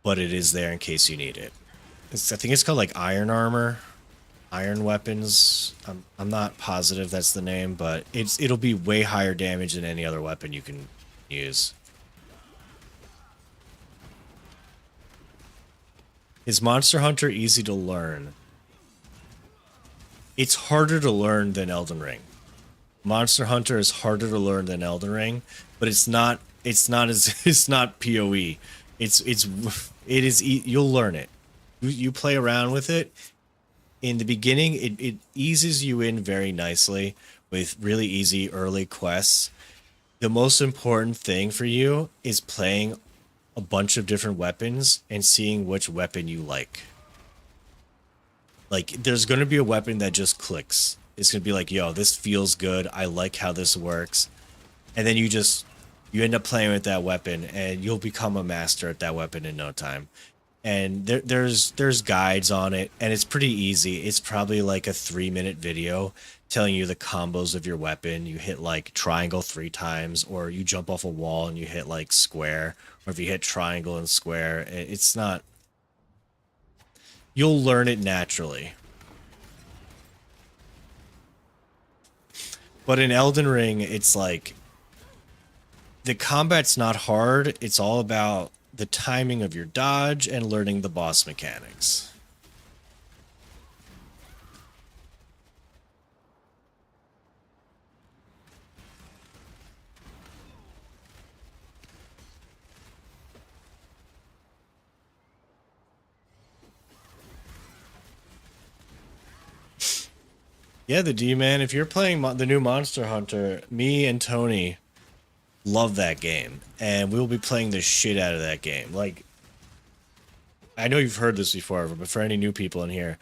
but it is there in case you need it. I think it's called like Iron Armor, Iron Weapons. I'm not positive that's the name, but it'll be way higher damage than any other weapon you can use. Is Monster Hunter easy to learn? It's harder to learn than Elden Ring. Monster Hunter is harder to learn than Elden Ring, but it's not as it's not PoE. You'll learn it. You play around with it. In the beginning, it eases you in very nicely with really easy early quests. The most important thing for you is playing a bunch of different weapons and seeing which weapon you like. Like, there's going to be a weapon that just clicks. It's going to be like, yo, this feels good. I like how this works. And then you end up playing with that weapon and you'll become a master at that weapon in no time. And there's guides on it and it's pretty easy. It's probably like a 3-minute video telling you the combos of your weapon. You hit like triangle 3 times, or you jump off a wall and you hit like square, or if you hit triangle and square. It's not, you'll learn it naturally. But in Elden Ring, it's like, the combat's not hard. It's all about the timing of your dodge and learning the boss mechanics. Yeah, the D-Man, if you're playing the new Monster Hunter, me and Tony love that game, and we'll be playing the shit out of that game. Like, I know you've heard this before, but for any new people in here,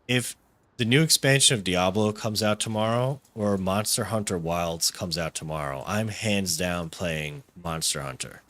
if the new expansion of Diablo comes out tomorrow, or Monster Hunter Wilds comes out tomorrow, I'm hands down playing Monster Hunter.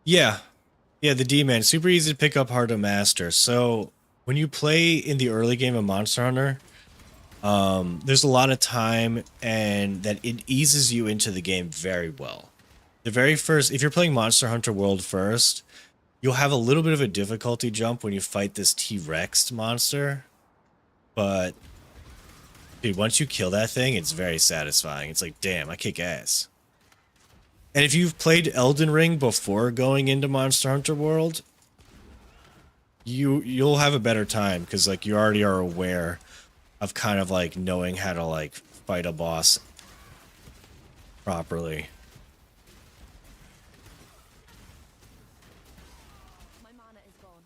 Yeah. Yeah, the D-Man. Super easy to pick up, hard to master. So when you play in the early game of Monster Hunter, there's a lot of time and that it eases you into the game very well. The very first, if you're playing Monster Hunter World first, you'll have a little bit of a difficulty jump when you fight this T-Rex monster. But, dude, once you kill that thing, it's very satisfying. It's like, damn, I kick ass. And if you've played Elden Ring before going into Monster Hunter World, you'll have a better time because like you already are aware of kind of like knowing how to like fight a boss properly. My mana is gone.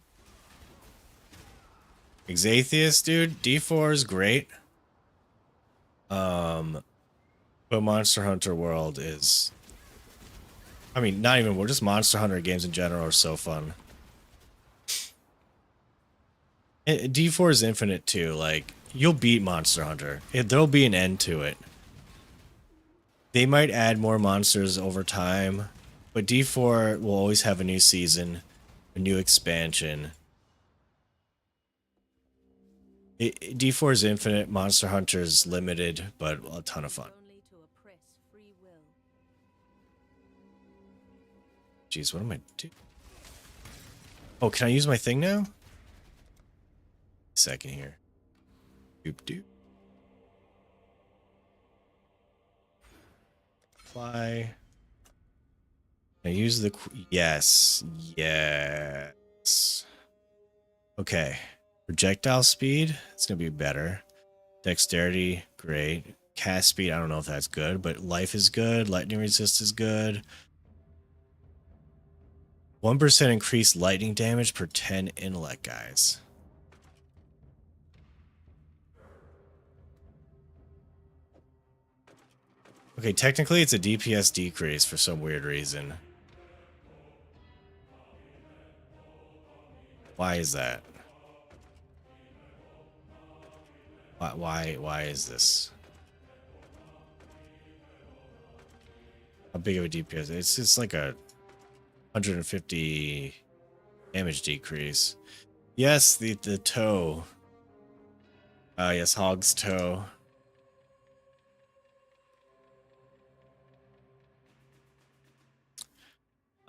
Exatheus, dude, D4 is great. But Monster Hunter World is, I mean, not even, just Monster Hunter games in general are so fun. D4 is infinite too. Like, you'll beat Monster Hunter. There'll be an end to it. They might add more monsters over time, but D4 will always have a new season, a new expansion. D4 is infinite, Monster Hunter is limited, but a ton of fun. Only to oppress free will. Jeez, what am I doing? Oh, can I use my thing now? Second here. Doop doop. Fly. Can I use the yes. Yes. Okay. Projectile speed, it's gonna be better. Dexterity, great. Cast speed, I don't know if that's good, but life is good. Lightning resist is good. 1% increased lightning damage per 10 intellect, guys. Okay, technically it's a DPS decrease for some weird reason. Why is that? Why is this? How big of a DPS? It's just like a 150 damage decrease. Yes, the toe. Yes, Hog's toe.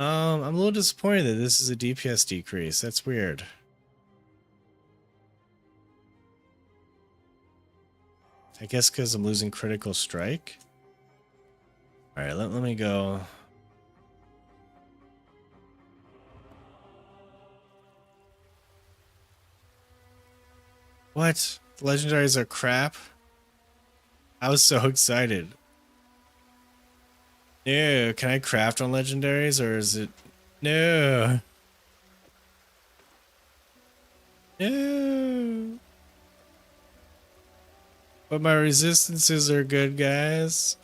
I'm a little disappointed that this is a DPS decrease. That's weird. I guess because I'm losing critical strike. All right, let me go. What? Legendaries are crap? I was so excited. No, can I craft on legendaries or is it... No. No. But my resistances are good, guys.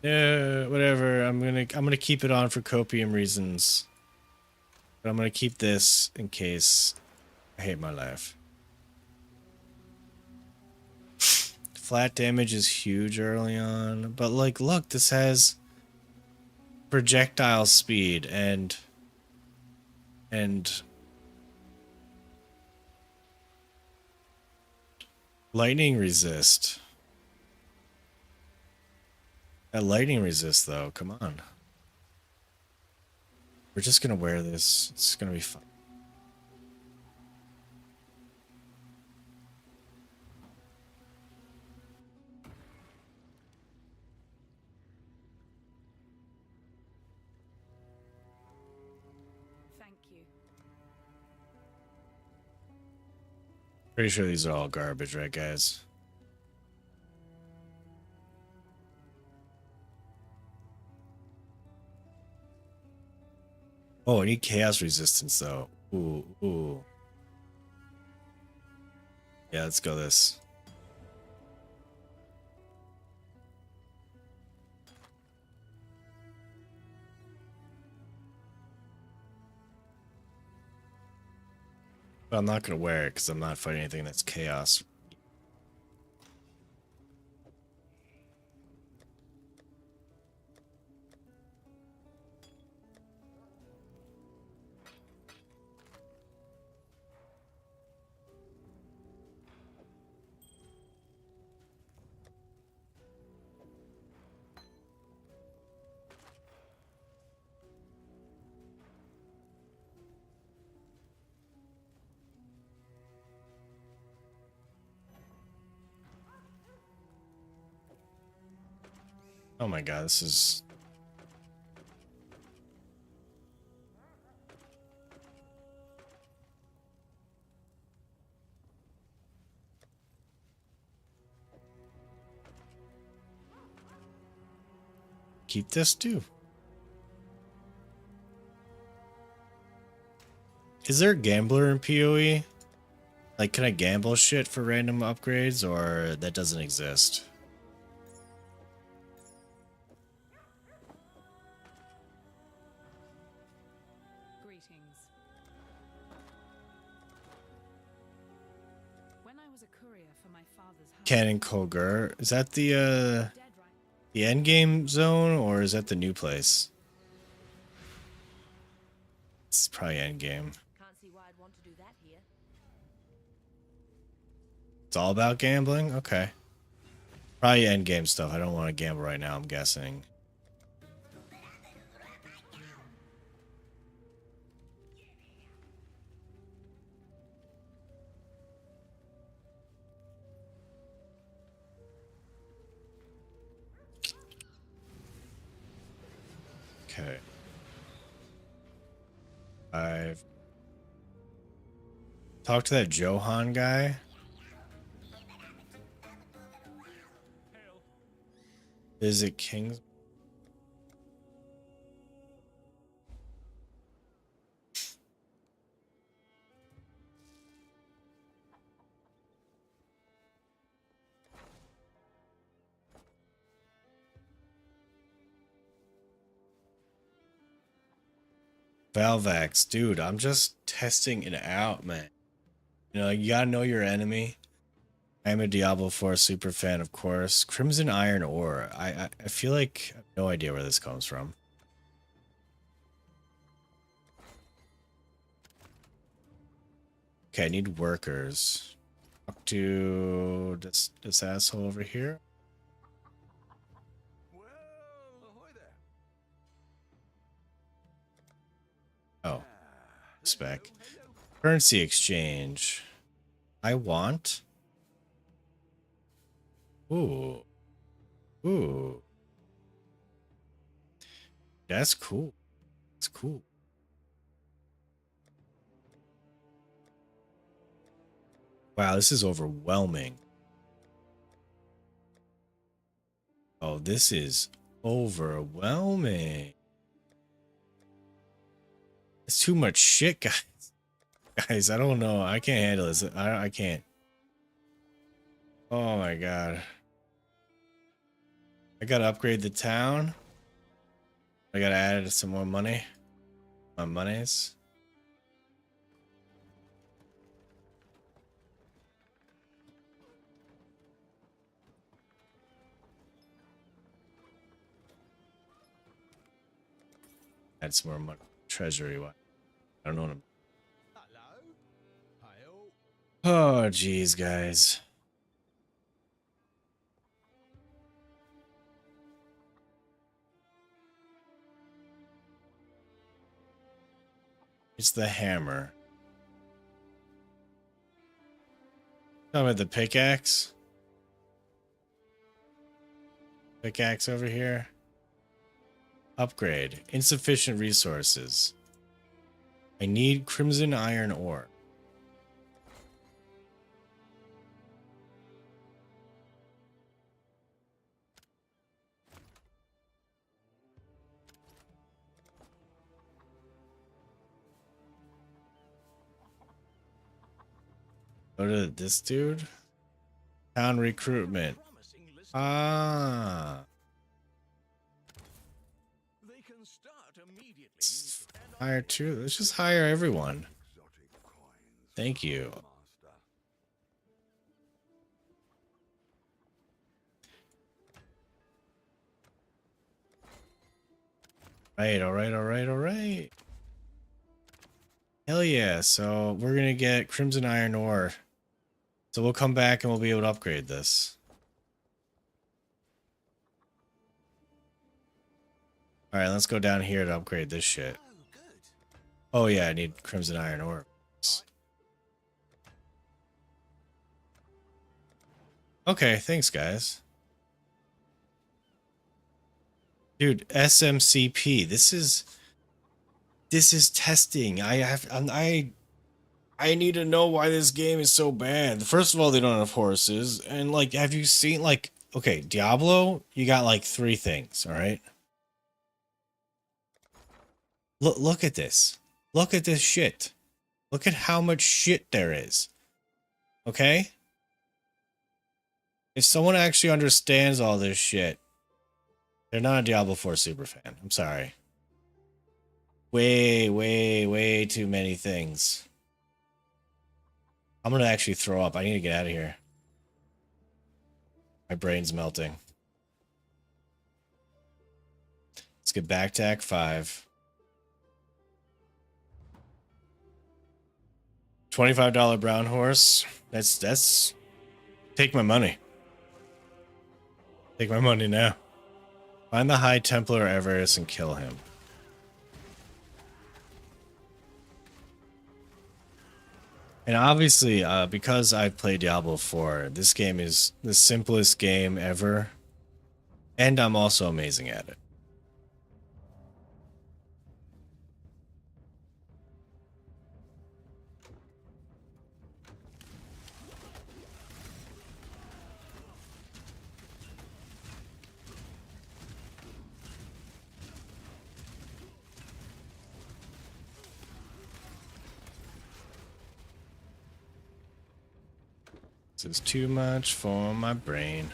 No, whatever. I'm gonna keep it on for copium reasons. But I'm gonna keep this in case I hate my life. Flat damage is huge early on, but like, look, this has projectile speed and lightning resist. That lightning resist though, come on. We're just gonna wear this. It's gonna be fun. Thank you. Pretty sure these are all garbage, right, guys? Oh, I need chaos resistance though. Ooh, ooh. Yeah, let's go this. But I'm not gonna wear it because I'm not fighting anything that's chaos. Oh my god, this is... Keep this too. Is there a gambler in PoE? Like, can I gamble shit for random upgrades, or that doesn't exist? Greetings. When I was a courier for my father's house, Cannon Kogur. Is that the dead right. the end game zone, or is that the new place? It's probably end game. Can't see why I'd want to do that here. It's all about gambling? Okay. Probably end game stuff. I don't want to gamble right now, I'm guessing. Okay. I've talked to that Johan guy. Is it King's? Valvax, dude, I'm just testing it out, man. You know, you gotta know your enemy. I'm a Diablo 4 super fan, of course. Crimson Iron Ore. I feel like I have no idea where this comes from. Okay, I need workers. Talk to this asshole over here. Well, ahoy there. Oh, spec. Hello. Currency exchange. I want. Ooh. Ooh. That's cool. That's cool. Wow, this is overwhelming. Oh, this is overwhelming. It's too much shit, guys. Guys, I don't know. I can't handle this. I can't. Oh my god. I gotta upgrade the town. I gotta add some more money. My monies. Add some more money. Treasury. What? I don't know what I'm. Hello. Oh, jeez, guys. It's the hammer. Talking about the pickaxe. Pickaxe over here. Upgrade. Insufficient resources. I need crimson iron ore. Go to this dude. Town recruitment. Ah. They can start immediately. Hire two. Let's just hire everyone. Thank you. Master. Right, alright. Hell yeah. So we're gonna get crimson iron ore. So we'll come back and we'll be able to upgrade this. Alright, let's go down here to upgrade this shit. Oh, good. Oh yeah, I need crimson iron ore. Okay, thanks guys. Dude, SMCP. This is testing. I need to know why this game is so bad. First of all, they don't have horses, and like, have you seen like, okay, Diablo, you got like 3 things, all right? Look at this. Look at this shit. Look at how much shit there is. Okay? If someone actually understands all this shit, they're not a Diablo 4 super fan. I'm sorry. Way too many things. I'm gonna actually throw up. I need to get out of here. My brain's melting. Let's get back to Act 5. $25 brown horse. That's take my money. Take my money now. Find the High Templar Everest and kill him. And obviously, because I've played Diablo 4, this game is the simplest game ever. And I'm also amazing at it. This is too much for my brain.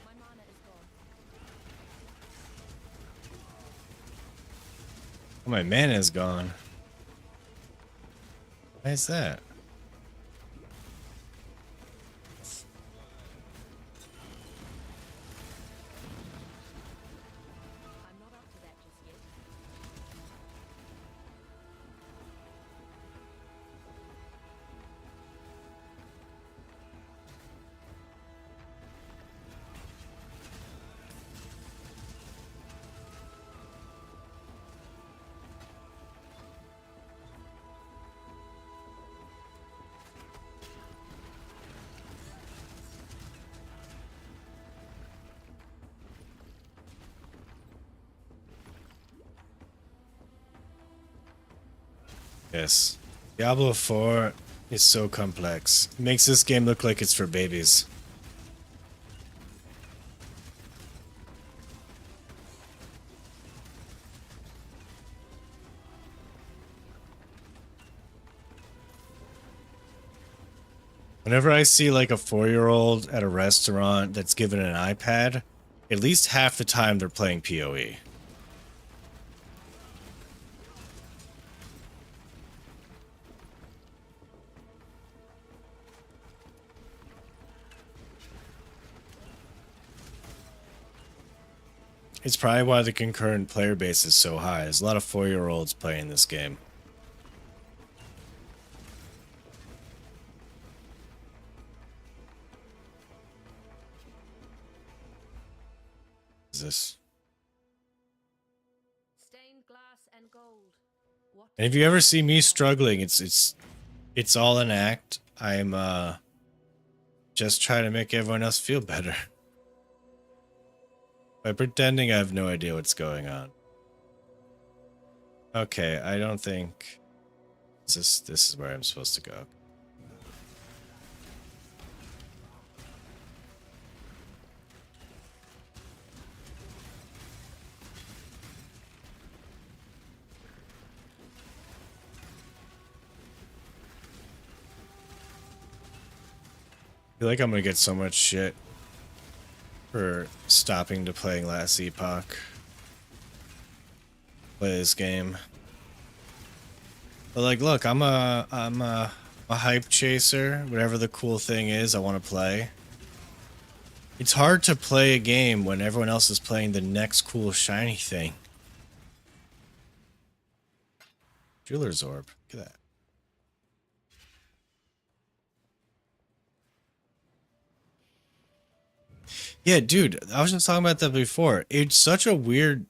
My mana is gone. Oh, my mana is gone. Why is that? Yes. Diablo 4 is so complex. It makes this game look like it's for babies. Whenever I see like a 4-year-old at a restaurant that's given an iPad, at least half the time they're playing PoE. It's probably why the concurrent player base is so high. There's a lot of 4-year-olds playing this game. Is this? Stained glass and gold. What And if you ever see me struggling, it's all an act. I'm just trying to make everyone else feel better by pretending I have no idea what's going on. Okay, I don't think this is where I'm supposed to go. I feel like I'm gonna get so much shit for stopping to playing Last Epoch. Play this game. But like, look, I'm a hype chaser. Whatever the cool thing is, I want to play. It's hard to play a game when everyone else is playing the next cool shiny thing. Jeweler's Orb. Look at that. Yeah, dude, I was just talking about that before. It's such a weird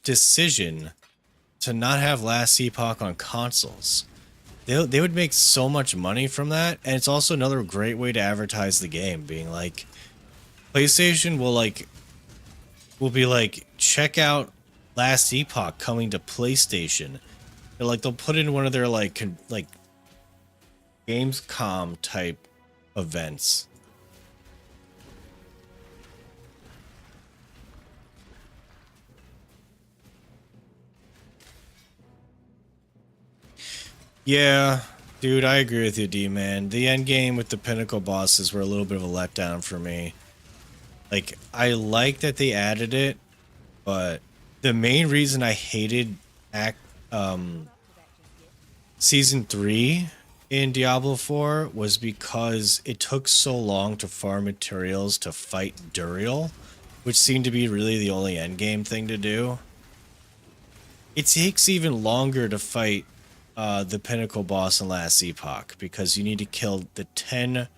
decision to not have Last Epoch on consoles. They would make so much money from that, and it's also another great way to advertise the game, being like, PlayStation will be like, check out Last Epoch coming to PlayStation. They're like, they'll put in one of their like Gamescom type events. Yeah, dude, I agree with you, D-Man. The end game with the Pinnacle bosses were a little bit of a letdown for me. Like, I like that they added it, but the main reason I hated Season 3 in Diablo 4 was because it took so long to farm materials to fight Duriel, which seemed to be really the only endgame thing to do. It takes even longer to fight the Pinnacle boss in Last Epoch because you need to kill the 10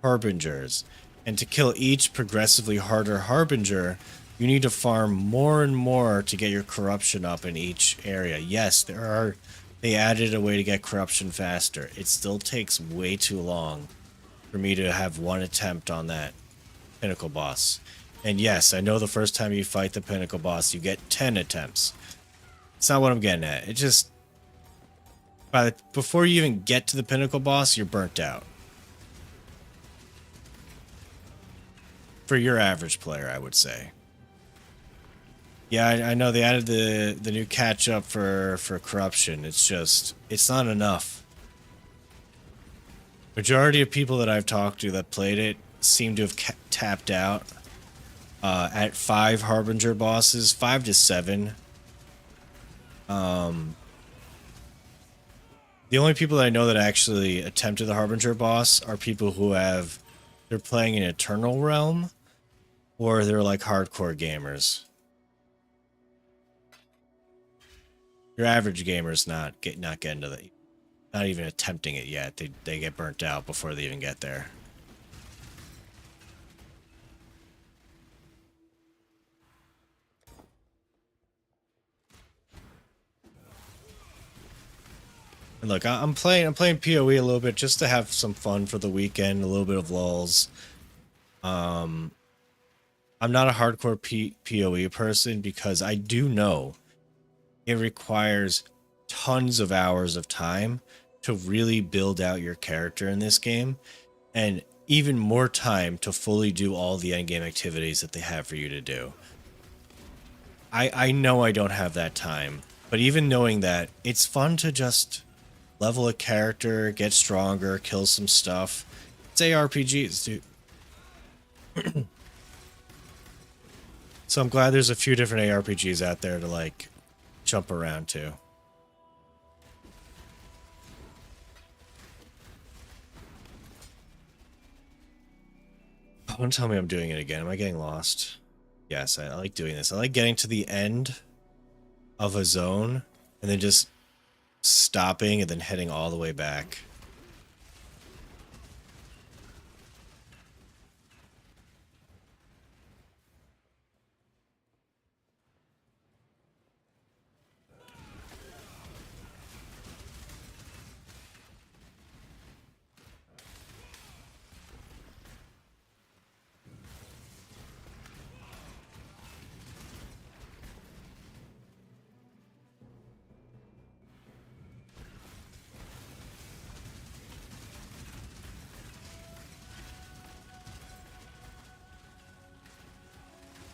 Harbingers. And to kill each progressively harder Harbinger, you need to farm more and more to get your corruption up in each area. Yes, they added a way to get corruption faster. It still takes way too long for me to have one attempt on that Pinnacle boss. And yes, I know the first time you fight the Pinnacle boss, you get 10 attempts. It's not what I'm getting at. It just... before you even get to the Pinnacle boss, you're burnt out. For your average player, I would say. Yeah, I know they added the new catch-up for corruption. It's just, it's not enough. Majority of people that I've talked to that played it seem to have tapped out at 5 Harbinger bosses, 5 to 7. The only people that I know that actually attempted the Harbinger boss are people who they're playing in Eternal Realm, or they're like hardcore gamers. Your average gamer's not getting to the, not even attempting it yet. They get burnt out before they even get there. And look, I'm playing PoE a little bit just to have some fun for the weekend, a little bit of lulls. I'm not a hardcore PoE person because I do know it requires tons of hours of time to really build out your character in this game, and even more time to fully do all the endgame activities that they have for you to do. I know I don't have that time, but even knowing that, it's fun to just level a character, get stronger, kill some stuff. It's ARPGs, dude. So I'm glad there's a few different ARPGs out there to like jump around to. Don't tell me I'm doing it again. Am I getting lost? Yes, I like doing this. I like getting to the end of a zone and then just stopping and then heading all the way back.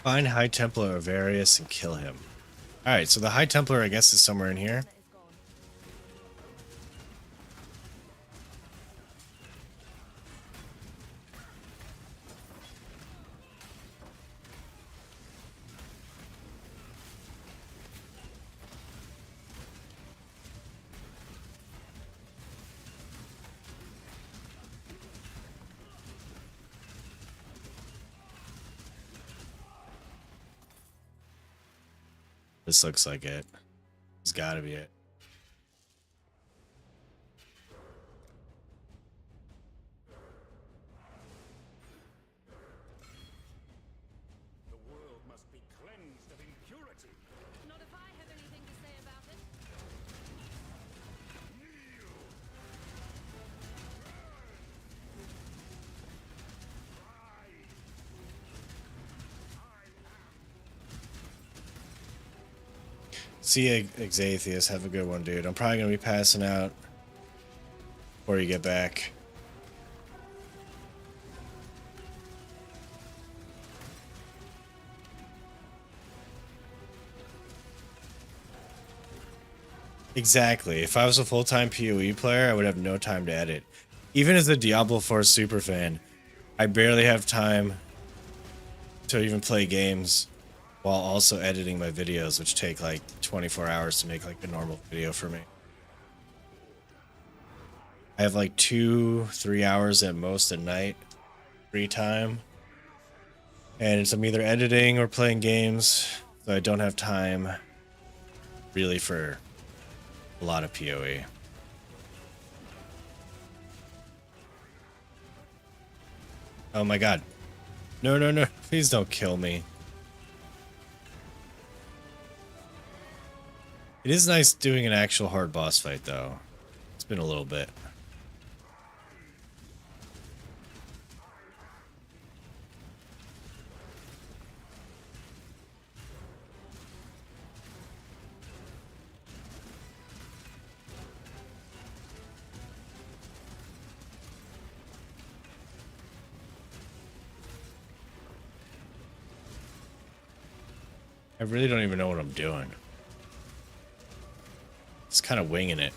Find High Templar Avarius and kill him. Alright, so the High Templar, I guess, is somewhere in here. This looks like it. It's gotta be it. The world must be cleansed of impurity. Not if I have anything to say about it. See you, Exatheus. Have a good one, dude. I'm probably gonna be passing out before you get back. Exactly. If I was a full-time PoE player, I would have no time to edit. Even as a Diablo 4 superfan, I barely have time to even play games while also editing my videos, which take like 24 hours to make like a normal video for me. I have like 2-3 hours at most at night free time, and I'm either editing or playing games, so I don't have time really for a lot of PoE. Oh my god. No, no, no. Please don't kill me. It is nice doing an actual hard boss fight, though. It's been a little bit. I really don't even know what I'm doing. It's kind of winging it.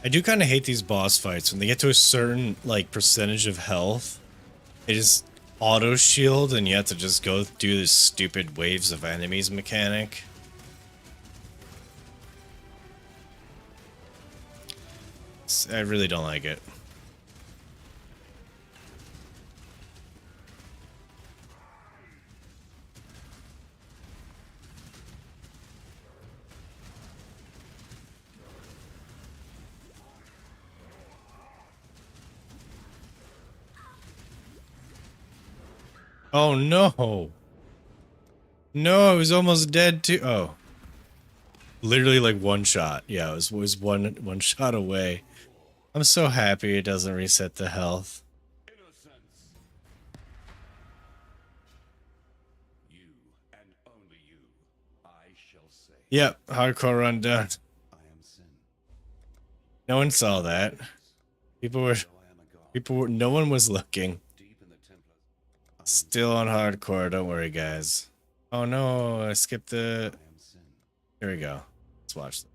I do kind of hate these boss fights when they get to a certain like percentage of health. It just auto shield and you have to just go do this stupid waves of enemies mechanic. I really don't like it. Oh no! No, I was almost dead too. Oh. Literally like one shot. Yeah, it was one shot away. I'm so happy it doesn't reset the health. Innocence. You and only you, I shall say. Yep, hardcore run done. I am sin. No one saw that. People were, no one was looking. Deep in the Templars. Still on hardcore, don't worry, guys. Oh no, I skipped the. I am sin. Here we go. Let's watch them.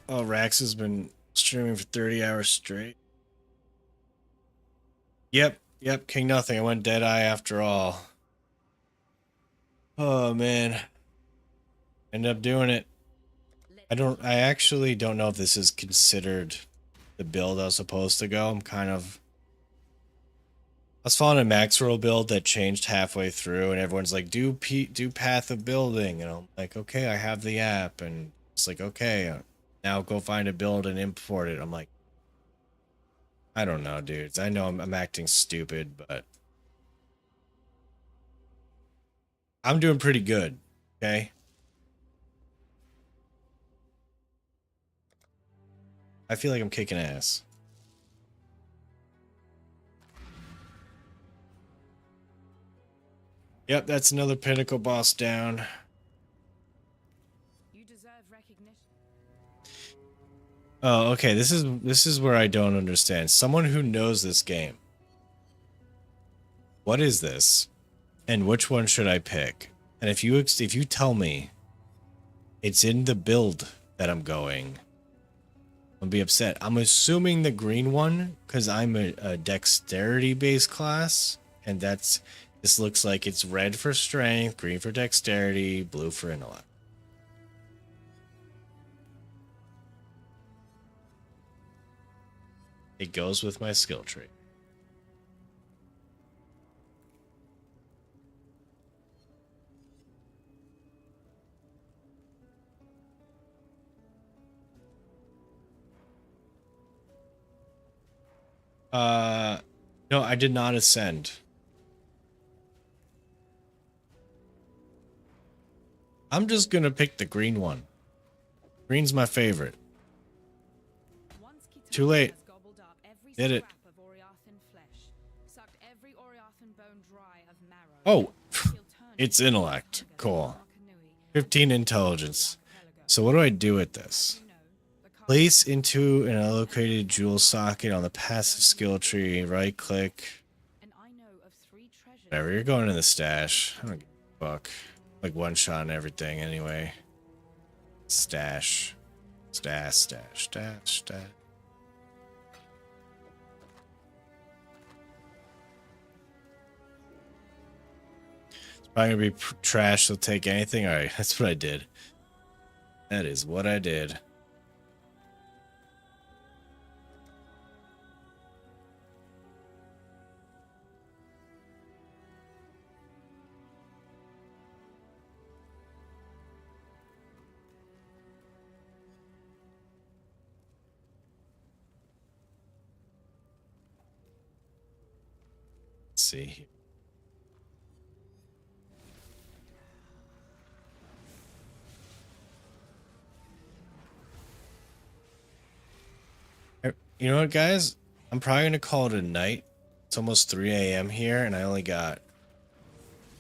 Oh, Rax has been streaming for 30 hours straight. Yep, King Nothing. I went Deadeye after all. Oh man. Ended up doing it. I actually don't know if this is considered the build I was supposed to go. I was following a Maxwell build that changed halfway through, and everyone's like, do Path of Building, and I'm like, okay, I have the app, and it's like, okay, now go find a build and import it. I'm like, I don't know, dudes. I know I'm acting stupid, but I'm doing pretty good, okay? I feel like I'm kicking ass. Yep, that's another Pinnacle boss down. You deserve recognition. Oh, okay. This is where I don't understand. Someone who knows this game. What is this? And which one should I pick? And if you tell me it's in the build that I'm going, I'll be upset. I'm assuming the green one because I'm a dexterity based class, and this looks like it's red for strength, green for dexterity, blue for intellect. It goes with my skill tree. No, I did not ascend. I'm just gonna pick the green one. Green's my favorite. Once Kitana Too late. has gobbled up every Did it. scrap of Oriathan flesh, sucked every Oriathan bone dry of marrow. Oh, she'll turn it's into intellect. hunger Cool. for Arcanui 15 and intelligence. Archipelago. So what do I do with this? As you know, the cast Place into an allocated jewel socket on the passive skill tree. Right click. and I know of 3 treasures. Whatever, you're going in the stash. I don't give a fuck. Like one shot and everything anyway. Stash. Stash. It's probably gonna be trash. They'll take anything. Alright, that's what I did. That is what I did. Let's see. You know what, guys? I'm probably gonna call it a night. It's almost 3 a.m. here, and I only got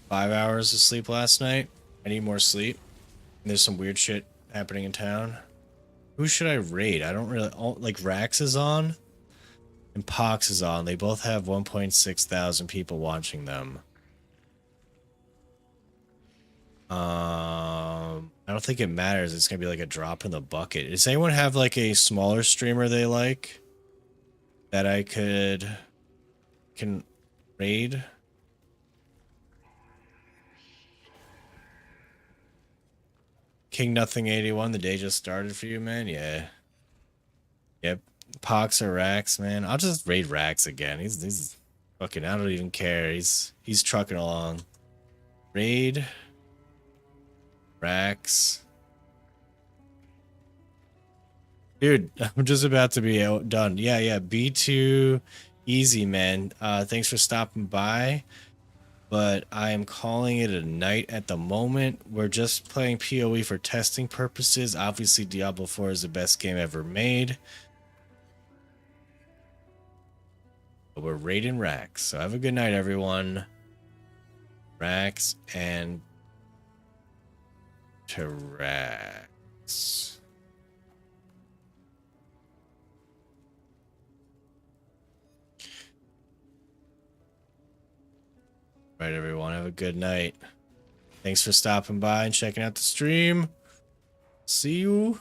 5 hours of sleep last night. I need more sleep. And there's some weird shit happening in town. Who should I raid? I don't really... like, Rax is on, and Pox is on. They both have 1.6 thousand people watching them. I don't think it matters. It's gonna be like a drop in the bucket. Does anyone have like a smaller streamer they like that I can raid? King Nothing 81. The day just started for you, man. Yeah. Yep. Pox or Rax, man. I'll just raid Rax again. He's fucking. I don't even care. He's trucking along. Raid. Rax. Dude, I'm just about to be done. Yeah, B2 easy, man. Thanks for stopping by. But I am calling it a night at the moment. We're just playing PoE for testing purposes. Obviously, Diablo 4 is the best game ever made. But we're raiding Rax. So have a good night, everyone. Rax and Tarax. All right, everyone. Have a good night. Thanks for stopping by and checking out the stream. See you.